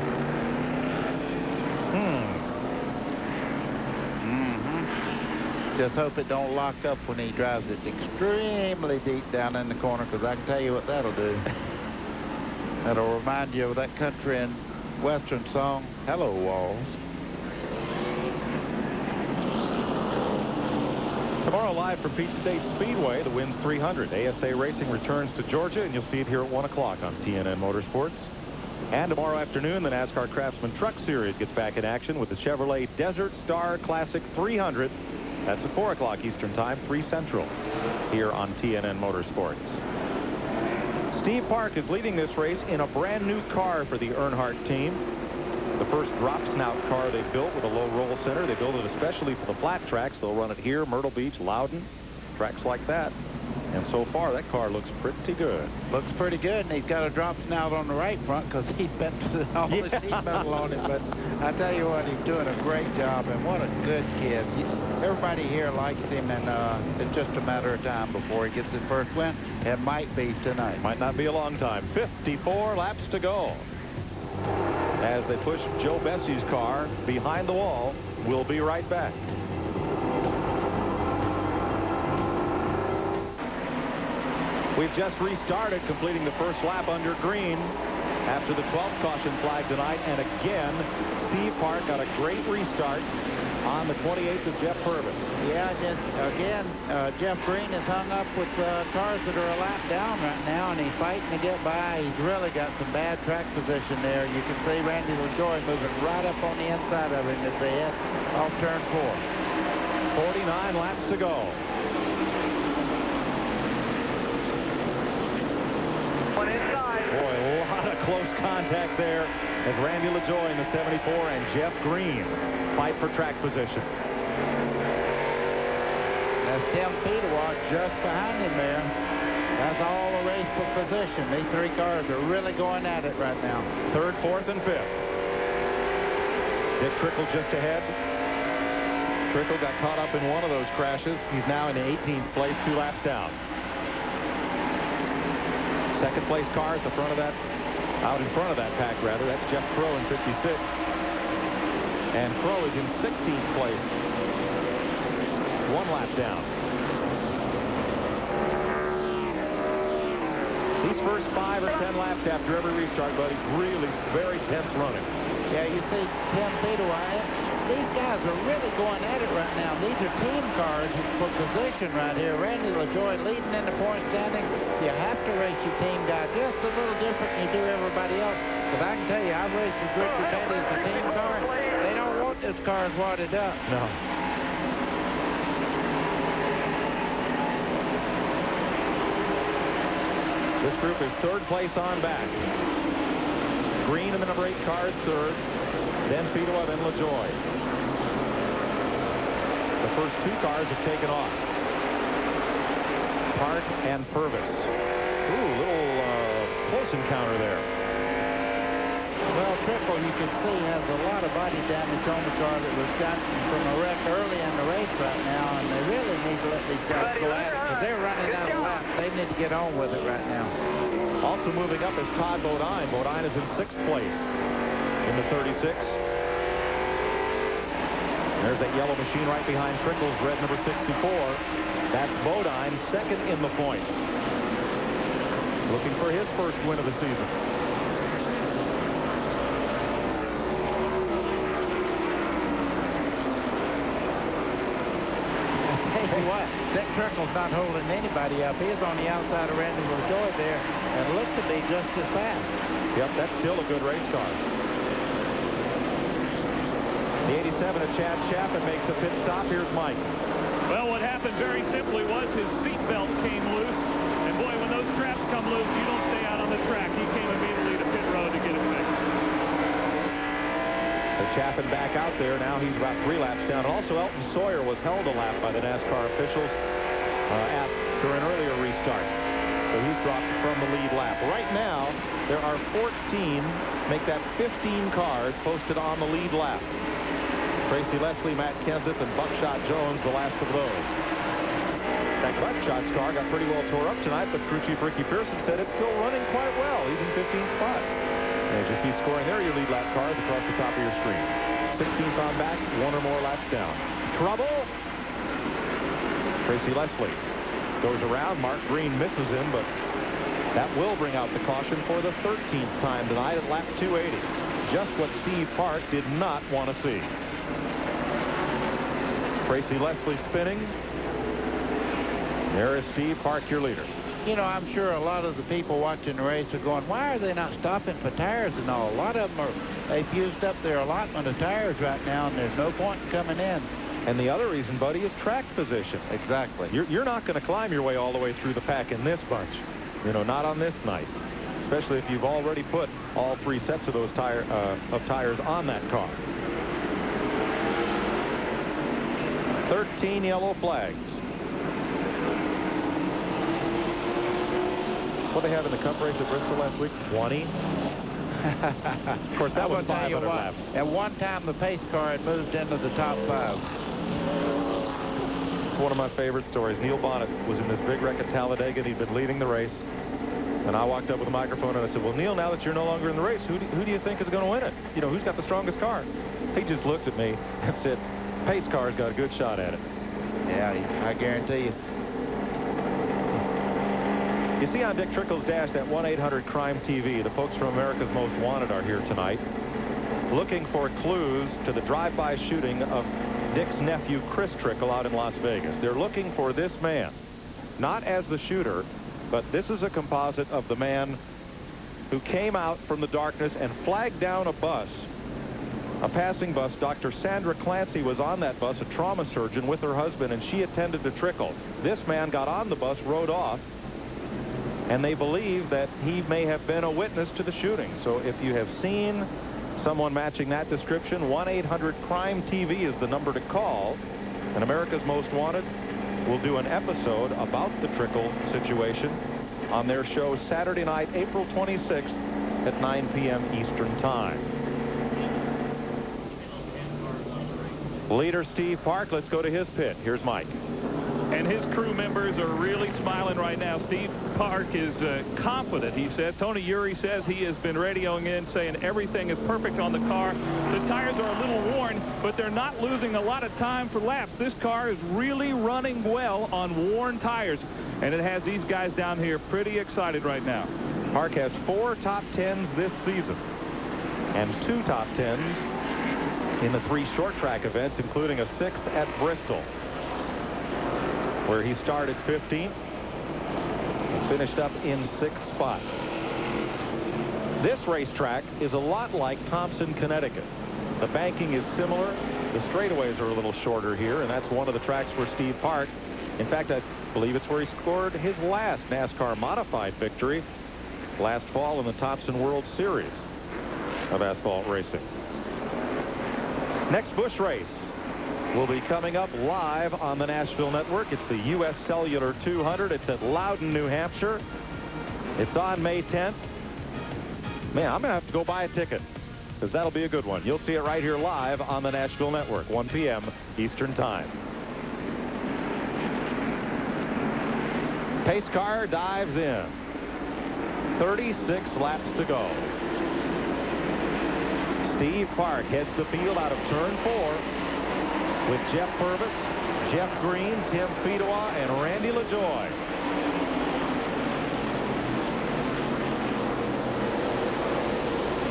Just hope it don't lock up when he drives it extremely deep down in the corner, because I can tell you what that'll do. That'll remind you of that country and western song, Hello Walls. Tomorrow live from Peach State Speedway, the Wins 300. ASA Racing returns to Georgia, and you'll see it here at 1 o'clock on TNN Motorsports. And tomorrow afternoon, the NASCAR Craftsman Truck Series gets back in action with the Chevrolet Desert Star Classic 300. That's at 4 o'clock Eastern Time, 3 Central, here on TNN Motorsports. Steve Park is leading this race in a brand new car for the Earnhardt team. The first drop snout car they built with a low roll center. They built it especially for the flat tracks. They'll run it here, Myrtle Beach, Loudon, tracks like that. And so far, that car looks pretty good. Looks pretty good, and he's got a drop snout on the right front because he bent all the seat metal on it. But I tell you what, he's doing a great job, and what a good kid. Everybody here likes him, and it's just a matter of time before he gets his first win. It might be tonight. Might not be a long time. 54 laps to go. As they push Joe Bessie's car behind the wall. We'll be right back. We've just restarted, completing the first lap under green after the 12th caution flag tonight. And again, Steve Park got a great restart on the 28th of Jeff Purvis. Yeah, again, Jeff Green is hung up with cars that are a lap down right now, and he's fighting to get by. He's really got some bad track position there. You can see Randy LaJoie moving right up on the inside of him as they head off turn 4. 49 laps to go. Boy, a lot of close contact there as Randy LaJoie in the 74 and Jeff Green fight for track position. That's Tim Peterwatt just behind him there. That's all a race for position. These three cars are really going at it right now. Third, fourth, and fifth. Dick Trickle just ahead. Trickle got caught up in one of those crashes. He's now in the 18th place, 2 laps down. Second place car at the front of that, out in front of that pack rather. That's Jeff Crow in 56. And Crow is in 16th place. 1 lap down. These first 5 or 10 laps after every restart, buddy, really very tense running. Yeah, you see Tim Peterwatt. These guys are really going at it right now. These are team cars for position right here. Randy LaJoie leading in the point standing. You have to race your team guy just a little different than you do everybody else. Because I can tell you, I've raced with Richard Petty as a team car. They don't want this car wadded up. No. This group is third place on back. Green in the number 8 car is third. Then Peterwatt and LaJoie. The first 2 cars have taken off. Park and Purvis. Ooh, little close encounter there. Well, Trickle, you can see, has a lot of body damage on the car that was gotten from a wreck early in the race right now, and they really need to let these guys go at it because they're running out of laps. They need to get on with it right now. Also moving up is Todd Bodine. Bodine is in 6th place in the 36. There's that yellow machine right behind Trickles, red number 64. That's Bodine, 2nd in the points. Looking for his first win of the season. Hey, what? That Trickle's not holding anybody up. He's on the outside of Randy LaJoy there and looks to be just as fast. Yep, that's still a good race car. The 87 of Chad Chaffin makes a pit stop. Here's Mike. Well, what happened very simply was his seatbelt came loose. And boy, when those straps come loose, you don't stay out on the track. He came immediately to pit road to get it fixed. So Chaffin back out there. Now he's about 3 laps down. Also, Elton Sawyer was held a lap by the NASCAR officials after an earlier restart. So he's dropped from the lead lap. Right now, there are 14, make that 15 cars posted on the lead lap. Tracy Leslie, Matt Kenseth, and Buckshot Jones, the last of those. That Buckshot's car got pretty well tore up tonight, but crew chief Ricky Pearson said it's still running quite well. He's in 15th spot. And as you see scoring there, your lead lap cars across the top of your screen. 16th on back, 1 or more laps down. Trouble. Tracy Leslie goes around. Mark Green misses him, but that will bring out the caution for the 13th time tonight at lap 280. Just what Steve Park did not want to see. Tracy Leslie spinning. There is Steve Park, your leader. You know, I'm sure a lot of the people watching the race are going, why are they not stopping for tires and all? A lot of them they've used up their allotment of tires right now, and there's no point in coming in. And the other reason, buddy, is track position. Exactly. You're not going to climb your way all the way through the pack in this bunch. You know, not on this night. Especially if you've already put all 3 sets of those tires on that car. 13 yellow flags. What they have in the Cup race at Bristol last week? 20. Of course, that was 500 laps. At one time, the pace car had moved into the top 5. One of my favorite stories. Neil Bonnet was in this big wreck at Talladega, and he'd been leading the race. And I walked up with a microphone, and I said, well, Neil, now that you're no longer in the race, who do you think is going to win it? You know, who's got the strongest car? He just looked at me and said, pace car's got a good shot at it. Yeah, I guarantee you. You see on Dick Trickle's dash that 1-800-CRIME-TV. The folks from America's Most Wanted are here tonight looking for clues to the drive-by shooting of Dick's nephew, Chris Trickle, out in Las Vegas. They're looking for this man, not as the shooter, but this is a composite of the man who came out from the darkness and flagged down a bus, a passing bus. Dr. Sandra Clancy was on that bus, a trauma surgeon, with her husband, and she attended to Trickle. This man got on the bus, rode off, and they believe that he may have been a witness to the shooting. So if you have seen someone matching that description, 1-800-CRIME-TV is the number to call. And America's Most Wanted will do an episode about the Trickle situation on their show Saturday night, April 26th at 9 p.m. Eastern Time. Leader Steve Park, let's go to his pit. Here's Mike. And his crew members are really smiling right now. Steve Park is confident, he said. Tony Uri says he has been radioing in saying everything is perfect on the car. The tires are a little worn, but they're not losing a lot of time for laps. This car is really running well on worn tires, and it has these guys down here pretty excited right now. Park has 4 top 10s this season and 2 top 10s in the 3 short track events, including a 6th at Bristol, where he started 15th and finished up in 6th spot. This racetrack is a lot like Thompson, Connecticut. The banking is similar. The straightaways are a little shorter here, and that's one of the tracks where Steve Park, in fact, I believe it's where he scored his last NASCAR modified victory last fall in the Thompson World Series of asphalt racing. Next Busch race will be coming up live on the Nashville Network. It's the U.S. Cellular 200. It's at Loudon, New Hampshire. It's on May 10th. Man, I'm going to have to go buy a ticket, because that'll be a good one. You'll see it right here live on the Nashville Network, 1 p.m. Eastern Time. Pace car dives in. 36 laps to go. Steve Park heads the field out of turn 4 with Jeff Purvis, Jeff Green, Tim Fedewa, and Randy LaJoie.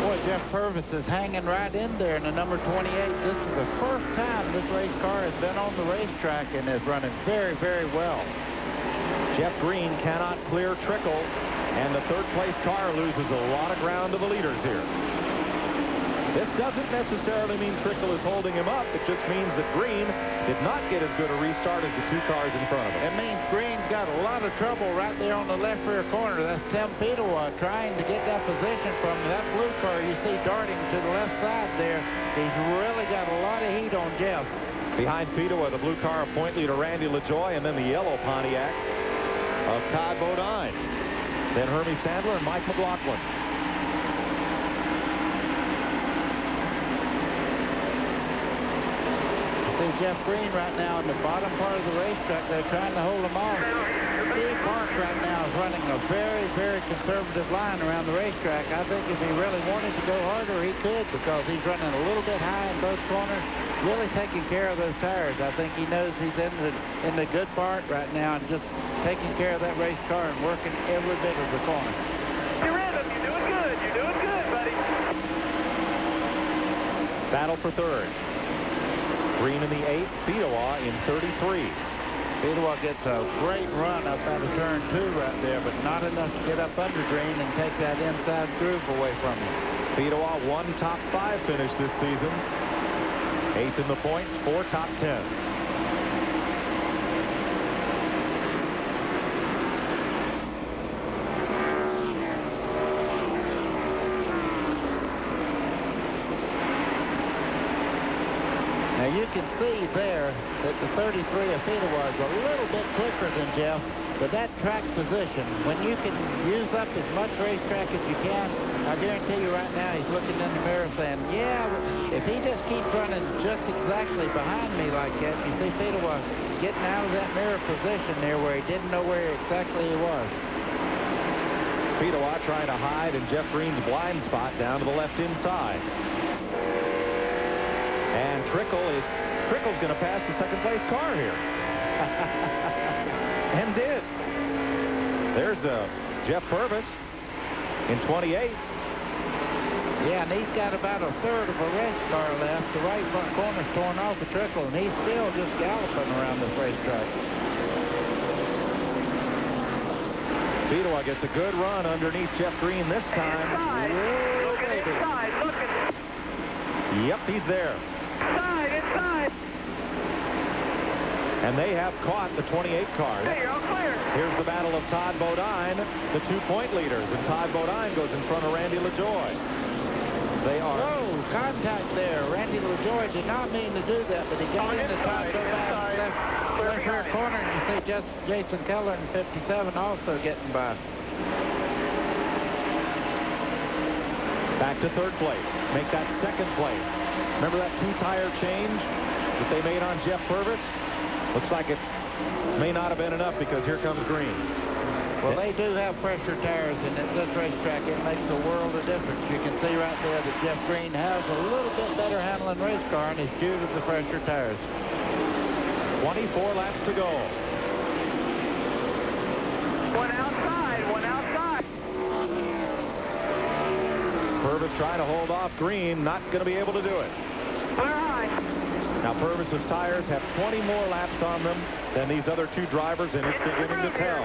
Boy, Jeff Purvis is hanging right in there in the number 28. This is the first time this race car has been on the racetrack and is running very, very well. Jeff Green cannot clear Trickle, and the third-place car loses a lot of ground to the leaders here. This doesn't necessarily mean Trickle is holding him up. It just means that Green did not get as good a restart as the 2 cars in front of him. It means Green's got a lot of trouble right there on the left rear corner. That's Tim Fedewa trying to get that position from that blue car you see darting to the left side there. He's really got a lot of heat on Jeff. Behind Fedewa, the blue car of point leader Randy LaJoie, and then the yellow Pontiac of Todd Bodine. Then Hermie Sandler and Mike McLaughlin. See Jeff Green right now in the bottom part of the racetrack. They're trying to hold him off. Steve Park right now is running a very, very conservative line around the racetrack. I think if he really wanted to go harder, he could, because he's running a little bit high in both corners, really taking care of those tires. I think he knows he's in the good part right now and just taking care of that race car and working every bit of the corner. You're in him. You're doing good. You're doing good, buddy. Battle for third. Green in the 8th, Fedewa in 33. Fedewa gets a great run up out of turn 2 right there, but not enough to get up under Green and take that inside groove away from him. Fedewa, 1 top 5 finish this season. 8th in the points, 4 top 10. Now you can see there that the 33 of Fedewa is a little bit quicker than Jeff, but that track position, when you can use up as much racetrack as you can, I guarantee you right now he's looking in the mirror saying, yeah, if he just keeps running just exactly behind me like that, you see Fedewa getting out of that mirror position there where he didn't know where exactly he was. Fedewa trying to hide in Jeff Green's blind spot down to the left inside. And Trickle's going to pass the second place car here. And did. There's Jeff Purvis in 28. Yeah, and he's got about a third of a race car left. The right front corner's torn off the Trickle, and he's still just galloping around this racetrack. Fedewa gets a good run underneath Jeff Green this time. Yep, he's there. Inside. And they have caught the 28 cars. Hey, you're all clear. Here's the battle of Todd Bodine, the 2-point leaders. And Todd Bodine goes in front of Randy LaJoie. They are... Whoa, contact there. Randy LaJoie did not mean to do that, but he got in the top left rear corner, and you see Jason Keller in 57 also getting by. Back to third place. Make that second place. Remember that 2-tire change that they made on Jeff Purvis? Looks like it may not have been enough, because here comes Green. Well, they do have pressure tires, and at this racetrack, it makes a world of difference. You can see right there that Jeff Green has a little bit better handling race car, and it's due to the pressure tires. 24 laps to go. One outside. Purvis trying to hold off Green, not going to be able to do it. Now Purvis's tires have 20 more laps on them than these other 2 drivers, and it's beginning to tell.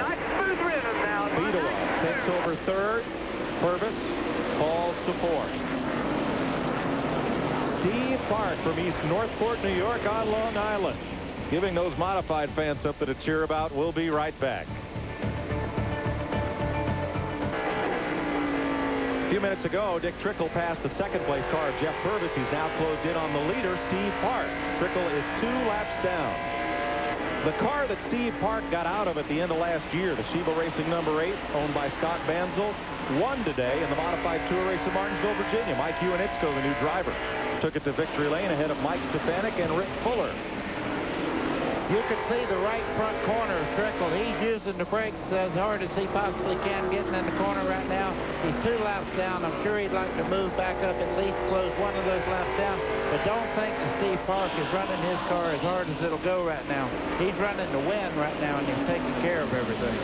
Fedewa takes over third. Purvis falls to 4th. Steve Park from East Northport, New York on Long Island, giving those modified fans something to cheer about. We'll be right back. A few minutes ago, Dick Trickle passed the second place car of Jeff Purvis. He's now closed in on the leader, Steve Park. Trickle is 2 laps down. The car that Steve Park got out of at the end of last year, the Sheba Racing number 8, owned by Scott Banzel, won today in the modified tour race in Martinsville, Virginia. Mike Iwanitzko, the new driver, took it to victory lane ahead of Mike Stefanik and Rick Fuller. You can see the right front corner of Trickle. He's using the brakes as hard as he possibly can, getting in the corner right now. He's 2 laps down. I'm sure he'd like to move back up, at least close one of those laps down. But don't think that Steve Park is running his car as hard as it'll go right now. He's running the win right now, and he's taking care of everything.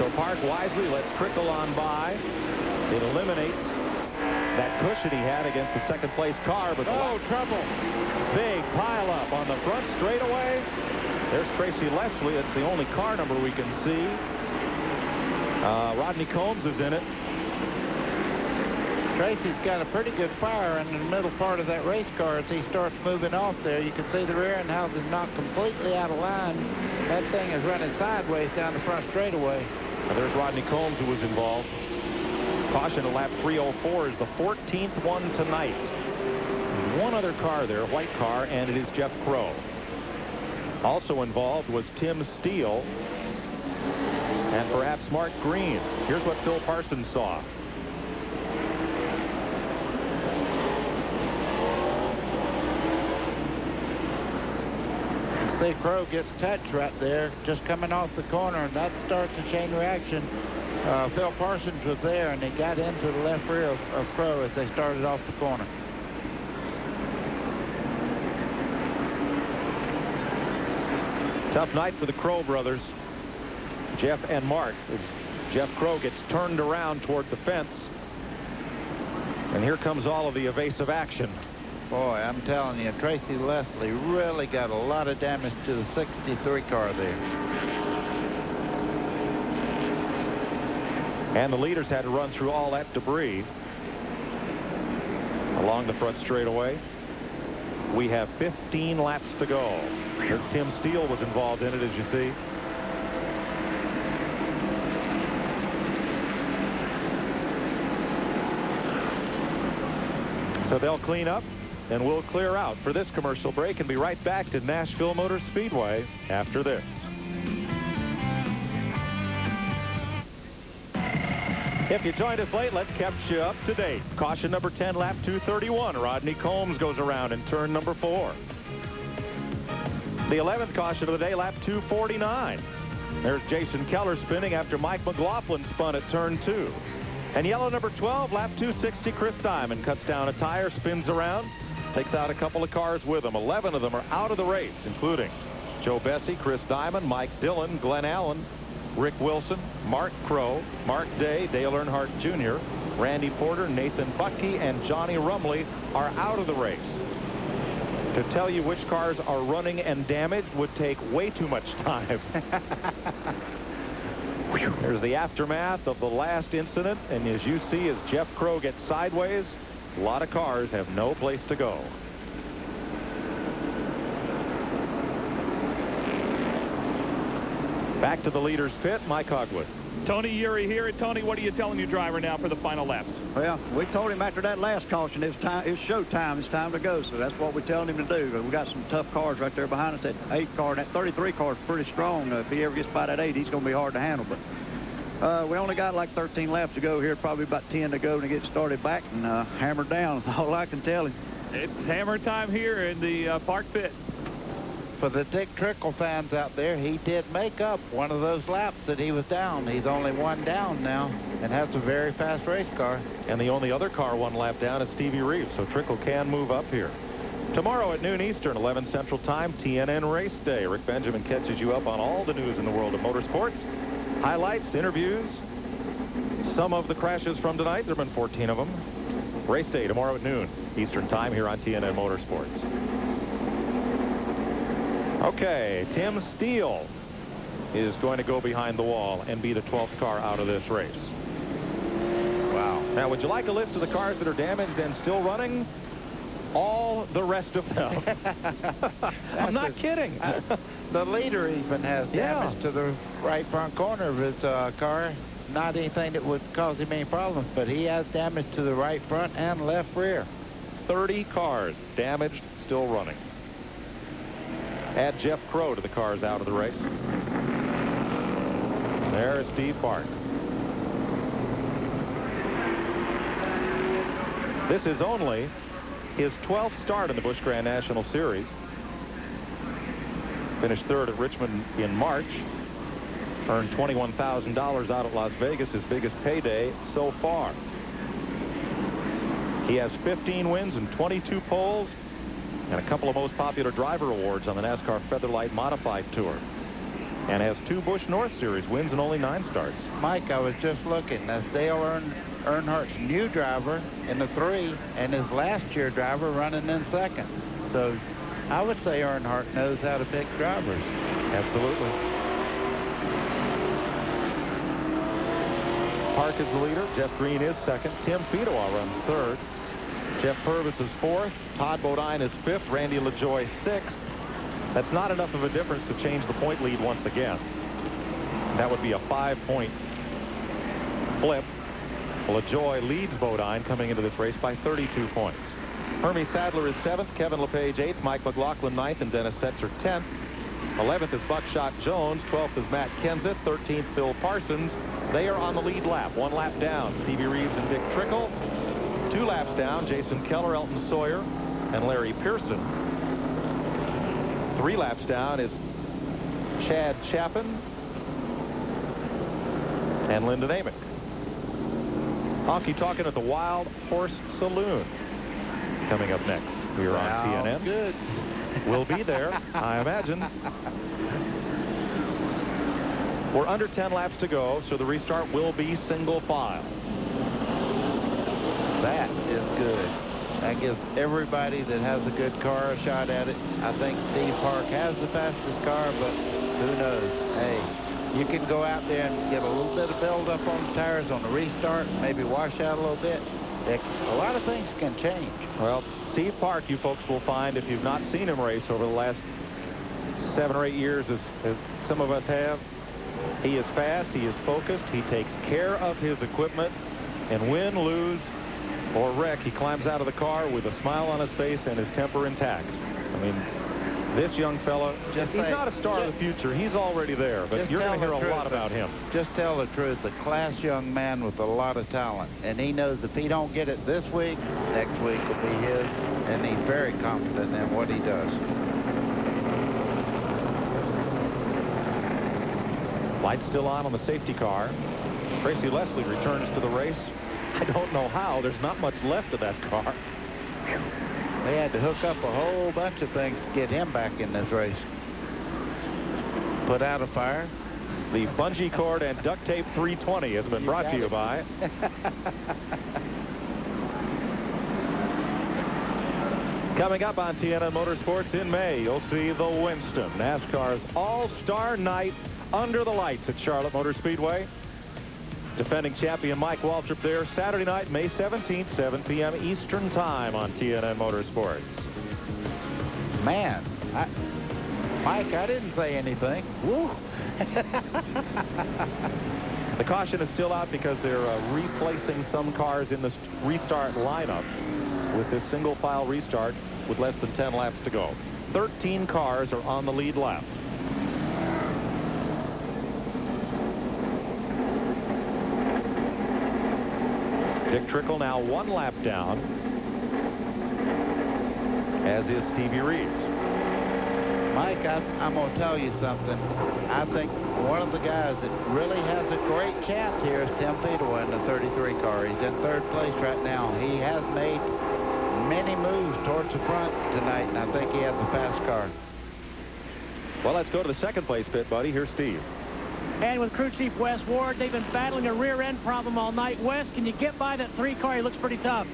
So Park wisely lets Trickle on by. It eliminates that cushion he had against the second-place car. But trouble. Big pile-up on the front straightaway. There's Tracy Leslie. It's the only car number we can see. Rodney Combs is in it. Tracy's got a pretty good fire in the middle part of that race car as he starts moving off there. You can see the rear end house is not completely out of line. That thing is running sideways down the front straightaway. And there's Rodney Combs, who was involved. Caution at lap 304 is the 14th one tonight. One other car there, white car, and it is Jeff Crow. Also involved was Tim Steele and perhaps Mark Green. Here's what Phil Parsons saw. See, Crow gets touched right there, just coming off the corner, and that starts a chain reaction. Phil Parsons was there, and he got into the left rear of Crow as they started off the corner. Tough night for the Crow brothers, Jeff and Mark, as Jeff Crow gets turned around toward the fence. And here comes all of the evasive action. Boy, I'm telling you, Tracy Leslie really got a lot of damage to the 63 car there. And the leaders had to run through all that debris along the front straightaway. We have 15 laps to go. There's Tim Steele was involved in it, as you see. So they'll clean up, and we'll clear out for this commercial break and be right back to Nashville Motor Speedway after this. If you joined us late, let's catch you up to date. Caution number 10, lap 231. Rodney Combs goes around in turn number 4. The 11th caution of the day, lap 249. There's Jason Keller spinning after Mike McLaughlin spun at turn 2. And yellow number 12, lap 260, Chris Diamond cuts down a tire, spins around, takes out a couple of cars with him. 11 of them are out of the race, including Joe Bessie, Chris Diamond, Mike Dillon, Glenn Allen, Rick Wilson, Mark Crow, Mark Day, Dale Earnhardt Jr., Randy Porter, Nathan Bucky, and Johnny Rumley are out of the race. To tell you which cars are running and damaged would take way too much time. There's the aftermath of the last incident, and as you see, as Jeff Crow gets sideways, a lot of cars have no place to go. Back to the leader's pit, Mike Hogwood. Tony Urey here. Tony, what are you telling your driver now for the final laps? Well, we told him after that last caution it's show time. It's time to go. So that's what we're telling him to do. We got some tough cars right there behind us. That 8 car and that 33 car is pretty strong. If he ever gets by that 8, he's going to be hard to handle. But we only got like 13 laps to go here. Probably about 10 to go to get started back and hammered down. That's all I can tell him. It's hammer time here in the park pit. For the Dick Trickle fans out there, he did make up one of those laps that he was down. He's only one down now and has a very fast race car. And the only other car one lap down is Stevie Reeves, so Trickle can move up here. Tomorrow at noon Eastern, 11 Central Time, TNN Race Day. Rick Benjamin catches you up on all the news in the world of motorsports. Highlights, interviews, some of the crashes from tonight. There have been 14 of them. Race Day tomorrow at noon Eastern Time here on TNN Motorsports. Okay, Tim Steele is going to go behind the wall and be the 12th car out of this race. Wow. Now, would you like a list of the cars that are damaged and still running? All the rest of them. I'm not kidding. The leader even has damage to the right front corner of his car. Not anything that would cause him any problems, but he has damage to the right front and left rear. 30 cars damaged, still running. Add Jeff Crow to the cars out of the race. There is Steve Park. This is only his 12th start in the Busch Grand National Series. Finished third at Richmond in March. Earned $21,000 out at Las Vegas, his biggest payday so far. He has 15 wins and 22 poles and a couple of most popular driver awards on the NASCAR Featherlight Modified Tour. And has 2 Busch North Series wins and only 9 starts. Mike, I was just looking. That's Dale Earnhardt's new driver in the 3 and his last year driver running in second. So I would say Earnhardt knows how to pick drivers. Absolutely. Park is the leader. Jeff Green is second. Tim Fedowa runs third. Jeff Purvis is fourth. Todd Bodine is fifth. Randy LaJoy sixth. That's not enough of a difference to change the point lead once again. That would be a 5-point flip. LaJoy leads Bodine coming into this race by 32 points. Hermie Sadler is 7th, Kevin LePage 8th, Mike McLaughlin 9th, and Dennis Setzer 10th. 11th is Buckshot Jones, 12th is Matt Kenseth, 13th Phil Parsons. They are on the lead lap, 1 lap down. Stevie Reeves and Dick Trickle. 2 laps down, Jason Keller, Elton Sawyer, and Larry Pearson. 3 laps down is Chad Chapin and Lyndon Amick. Honky talking at the Wild Horse Saloon. Coming up next, we are on TNN. Good. We'll be there, I imagine. We're under 10 laps to go, so the restart will be single file. That is good. That gives everybody that has a good car a shot at it. I think Steve Park has the fastest car, but who knows? Hey, you can go out there and get a little bit of build-up on the tires on the restart, maybe wash out a little bit. A lot of things can change. Well, Steve Park, you folks will find, if you've not seen him race over the last 7 or 8 years, as some of us have, he is fast, he is focused, he takes care of his equipment, and win, lose, or wreck, he climbs out of the car with a smile on his face and his temper intact. I mean, this young fella, he's not a star of the future. He's already there, but you're going to hear a lot about him. Just tell the truth. A class young man with a lot of talent, and he knows if he don't get it this week, next week will be his, and he's very confident in what he does. Lights still on the safety car. Tracy Leslie returns to the race. I don't know how. There's not much left of that car. They had to hook up a whole bunch of things to get him back in this race. Put out a fire. The bungee cord and duct tape 320 has been brought to you by. Coming up on TNN Motorsports in May, you'll see the Winston, NASCAR's all-star night under the lights at Charlotte Motor Speedway. Defending champion Mike Waltrip there Saturday night, May 17th, 7 p.m. Eastern Time on TNN Motorsports. Man, Mike, I didn't say anything. Woo. The caution is still out because they're replacing some cars in the restart lineup with this single file restart with less than 10 laps to go. 13 cars are on the lead lap. Dick Trickle now 1 lap down, as is Stevie Reeves. Mike, I'm going to tell you something. I think one of the guys that really has a great chance here is Tim Fedowa in the 33 car. He's in 3rd place right now. He has made many moves towards the front tonight, and I think he has a fast car. Well, let's go to the 2nd place pit, buddy. Here's Steve. And with crew chief Wes Ward, they've been battling a rear end problem all night. Wes, can you get by that 3 car? He looks pretty tough.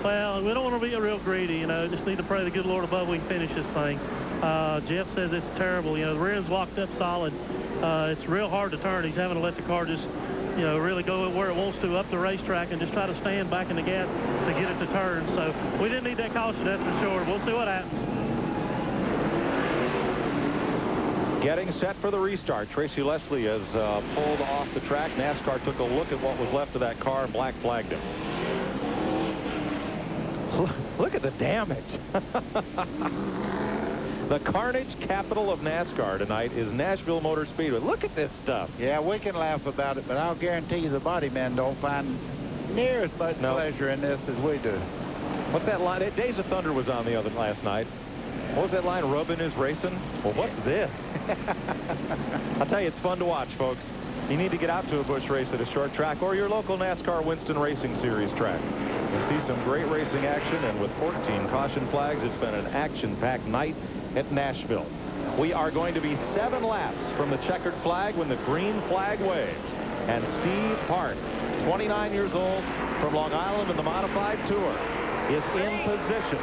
Well, we don't want to be real greedy, you know. Just need to pray the good Lord above we can finish this thing. Jeff says it's terrible. You know, the rear end's locked up solid. It's real hard to turn. He's having to let the car just, you know, really go where it wants to up the racetrack and just try to stand back in the gap to get it to turn. So we didn't need that caution, that's for sure. We'll see what happens. Getting set for the restart. Tracy Leslie has pulled off the track. NASCAR took a look at what was left of that car and black flagged him. Look at the damage. The carnage capital of NASCAR tonight is Nashville Motor Speedway. Look at this stuff. Yeah, we can laugh about it, but I'll guarantee you the body men don't find near as much pleasure in this as we do. What's that line? Days of Thunder was on the other last night. What was that line? Rubbin is racing? Well, what's this? I'll tell you, it's fun to watch, folks. You need to get out to a Busch race at a short track or your local NASCAR Winston Racing Series track. You'll see some great racing action, and with 14 caution flags, it's been an action-packed night at Nashville. We are going to be 7 laps from the checkered flag when the green flag waves. And Steve Park, 29 years old, from Long Island in the Modified Tour, is in position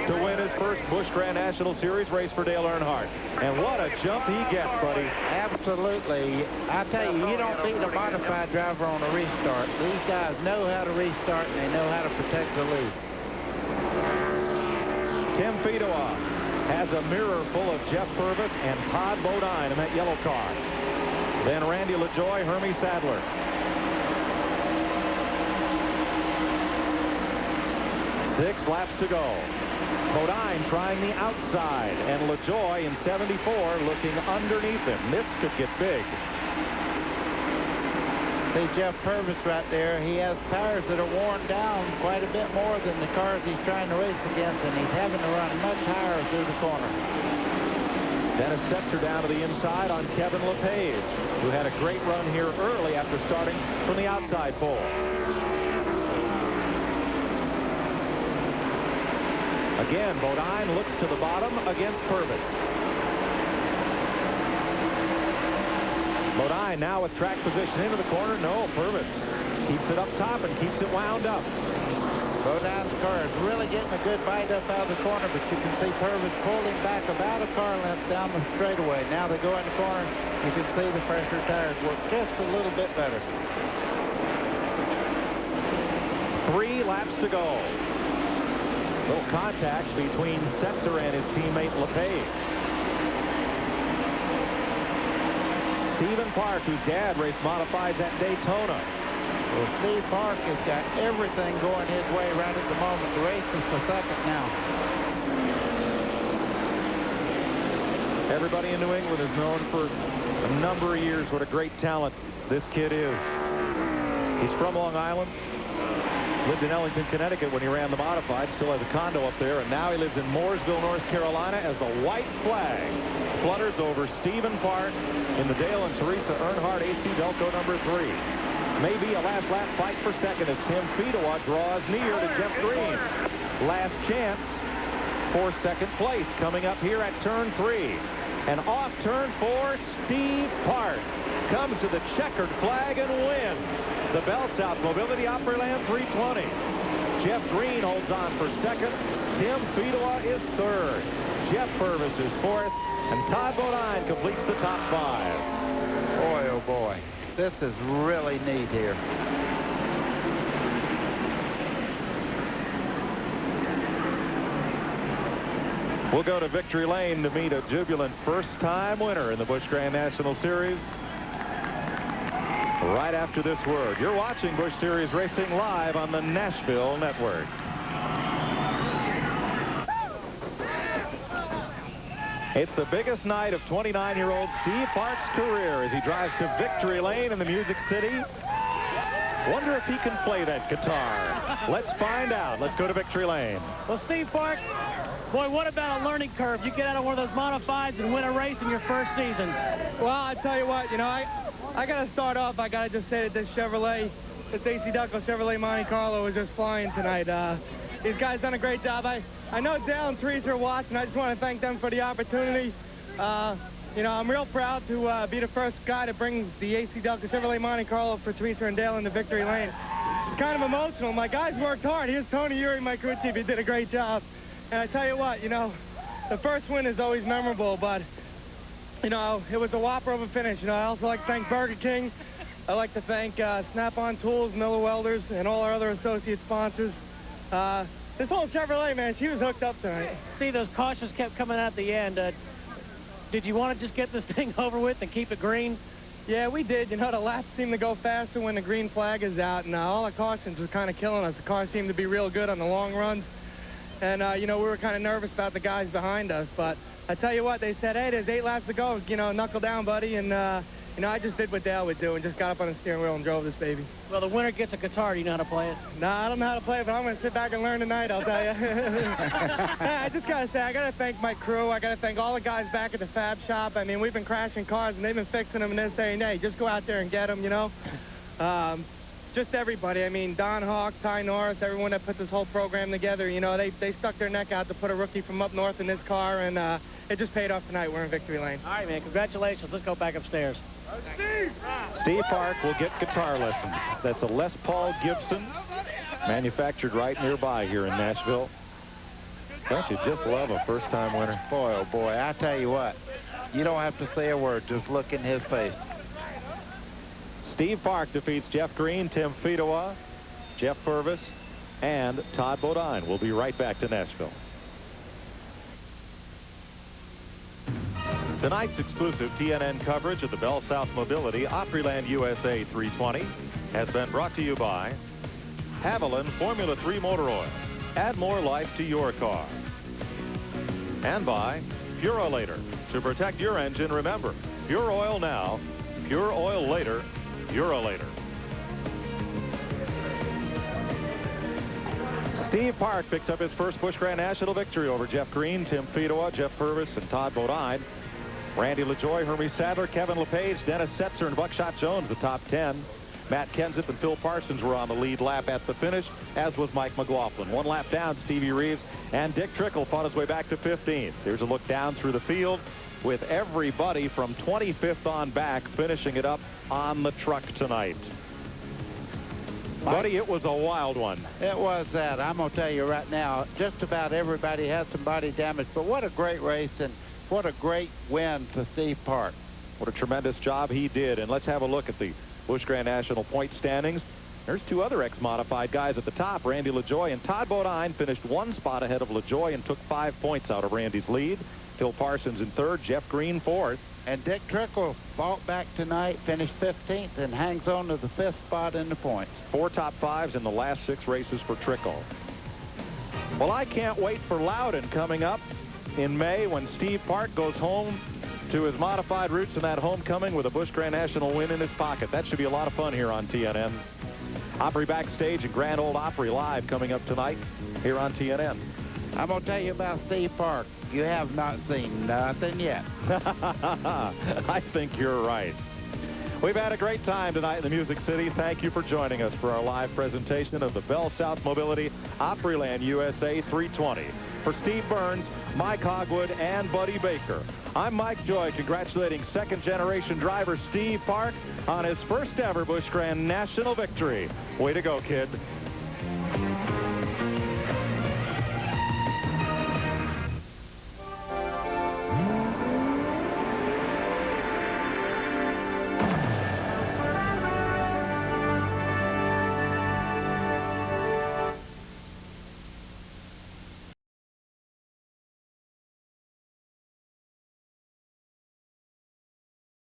to win his first Busch Grand National Series race for Dale Earnhardt. And what a jump he gets, buddy. Absolutely. I tell you, you don't beat a modified driver on a restart. These guys know how to restart, and they know how to protect the lead. Tim Fedowa has a mirror full of Jeff Purvis and Todd Bodine in that yellow car. Then Randy LaJoie, Hermie Sadler. 6 laps to go. Bodine trying the outside, and LaJoie in 74 looking underneath him. This could get big. See Jeff Purvis right there. He has tires that are worn down quite a bit more than the cars he's trying to race against, and he's having to run much higher through the corner. Dennis Setzer down to the inside on Kevin LePage, who had a great run here early after starting from the outside pole. Again, Bodine looks to the bottom against Purvis. Bodine now with track position into the corner. No, Purvis keeps it up top and keeps it wound up. Bodine's car is really getting a good bite up out of the corner, but you can see Purvis pulling back about a car length down the straightaway. Now they go in the corner. You can see the pressure tires work just a little bit better. 3 laps to go. Little contact between Setzer and his teammate LePage. Stephen Park, whose dad raced modifieds at Daytona. Well, Steve Park has got everything going his way right at the moment. The race is for second now. Everybody in New England is known for a number of years what a great talent this kid is. He's from Long Island. Lived in Ellington, Connecticut when he ran the modified. Still has a condo up there. And now he lives in Mooresville, North Carolina as the white flag flutters over Stephen Park in the Dale and Teresa Earnhardt AC Delco number 3. Maybe a last lap fight for second as Tim Fedowa draws near to Jeff Green. Last chance for second place coming up here at turn 3. And off turn 4, Steve Park comes to the checkered flag and wins the BellSouth Mobility Opryland 320. Jeff Green holds on for second. Tim Fedowa is third. Jeff Purvis is fourth. And Todd Bodine completes the top 5. Boy, oh boy. This is really neat here. We'll go to Victory Lane to meet a jubilant first-time winner in the Busch Grand National Series. Right after this word. You're watching Busch Series Racing live on the Nashville Network. It's the biggest night of 29-year-old Steve Park's career as he drives to Victory Lane in the Music City. Wonder if he can play that guitar. Let's find out. Let's go to Victory Lane. Well, Steve Park, boy, what about a learning curve? You get out of one of those modifieds and win a race in your first season. Well, I tell you what, you know, I got to start off. I got to just say that this Chevrolet, this AC Delco Chevrolet Monte Carlo is just flying tonight. These guys done a great job. I know Dale and Teresa are watching. I just want to thank them for the opportunity. You know, I'm real proud to be the first guy to bring the AC Delco Chevrolet Monte Carlo for Teresa and Dale into Victory Lane. It's kind of emotional. My guys worked hard. Here's Tony Uri, my crew chief. He did a great job. And I tell you what, you know, the first win is always memorable, but, you know, it was a whopper of a finish. You know, I also like to thank Burger King. I'd like to thank Snap-on Tools, Miller Welders, and all our other associate sponsors. This whole Chevrolet, man, she was hooked up tonight. See, those cautions kept coming out at the end. Did you want to just get this thing over with and keep it green? Yeah, we did. You know, the laps seem to go faster when the green flag is out, and all the cautions were kind of killing us. The cars seemed to be real good on the long runs. And, you know, we were kind of nervous about the guys behind us. But I tell you what, they said, hey, there's 8 laps to go. You know, knuckle down, buddy. And, you You know, I just did what Dale would do and just got up on the steering wheel and drove this baby. Well, the winner gets a guitar. Do you know how to play it? Nah, I don't know how to play it, but I'm going to sit back and learn tonight, I'll tell you. I just got to say, I got to thank my crew. I got to thank all the guys back at the Fab Shop. I mean, we've been crashing cars, and they've been fixing them in this day and age. Just go out there and get them, you know. Just everybody. I mean, Don Hawk, Ty Norris, everyone that put this whole program together, you know, they stuck their neck out to put a rookie from up north in this car, and it just paid off tonight. We're in victory lane. All right, man. Congratulations. Let's go back upstairs. Steve Park will get guitar lessons. That's a Les Paul Gibson, manufactured right nearby here in Nashville. Don't you just love a first-time winner? Boy, oh boy, I tell you what, you don't have to say a word. Just look in his face. Steve Park defeats Jeff Green, Tim Fedewa, Jeff Purvis, and Todd Bodine. We'll be right back to Nashville. Tonight's exclusive TNN coverage of the BellSouth Mobility Opryland USA 320 has been brought to you by Haviland Formula 3 Motor Oil. Add more life to your car. And by Purolator. To protect your engine, remember, pure oil now, pure oil later, Purolator. Steve Park picks up his first Busch Grand National victory over Jeff Green, Tim Fedewa, Jeff Purvis, and Todd Bodine. Randy LaJoie, Hermie Sadler, Kevin LePage, Dennis Setzer, and Buckshot Jones, the top 10. Matt Kenseth and Phil Parsons were on the lead lap at the finish, as was Mike McLaughlin. One lap down, Stevie Reeves and Dick Trickle fought his way back to 15th. Here's a look down through the field with everybody from 25th on back finishing it up on the truck tonight. Buddy, it was a wild one. It was that. I'm going to tell you right now, just about everybody had some body damage, but what a great race and what a great win for Steve Park. What a tremendous job he did. And let's have a look at the Busch Grand National point standings. There's two other ex-modified guys at the top, Randy LaJoie and Todd Bodine finished one spot ahead of LaJoie and took 5 points out of Randy's lead. Phil Parsons in third, Jeff Green fourth. And Dick Trickle fought back tonight, finished 15th, and hangs on to the 5th spot in the points. 4 top 5s in the last 6 races for Trickle. Well, I can't wait for Loudon coming up in May when Steve Park goes home to his modified roots in that homecoming with a Busch Grand National win in his pocket. That should be a lot of fun here on TNN. Opry Backstage and Grand Ole Opry Live coming up tonight here on TNN. I'm going to tell you about Steve Park. You have not seen nothing yet. I think you're right. We've had a great time tonight in the Music City. Thank you for joining us for our live presentation of the BellSouth Mobility Opryland USA 320. For Steve Burns, Mike Hogwood, and Buddy Baker, I'm Mike Joy, congratulating second-generation driver Steve Park on his first ever Busch Grand National victory. Way to go, kid.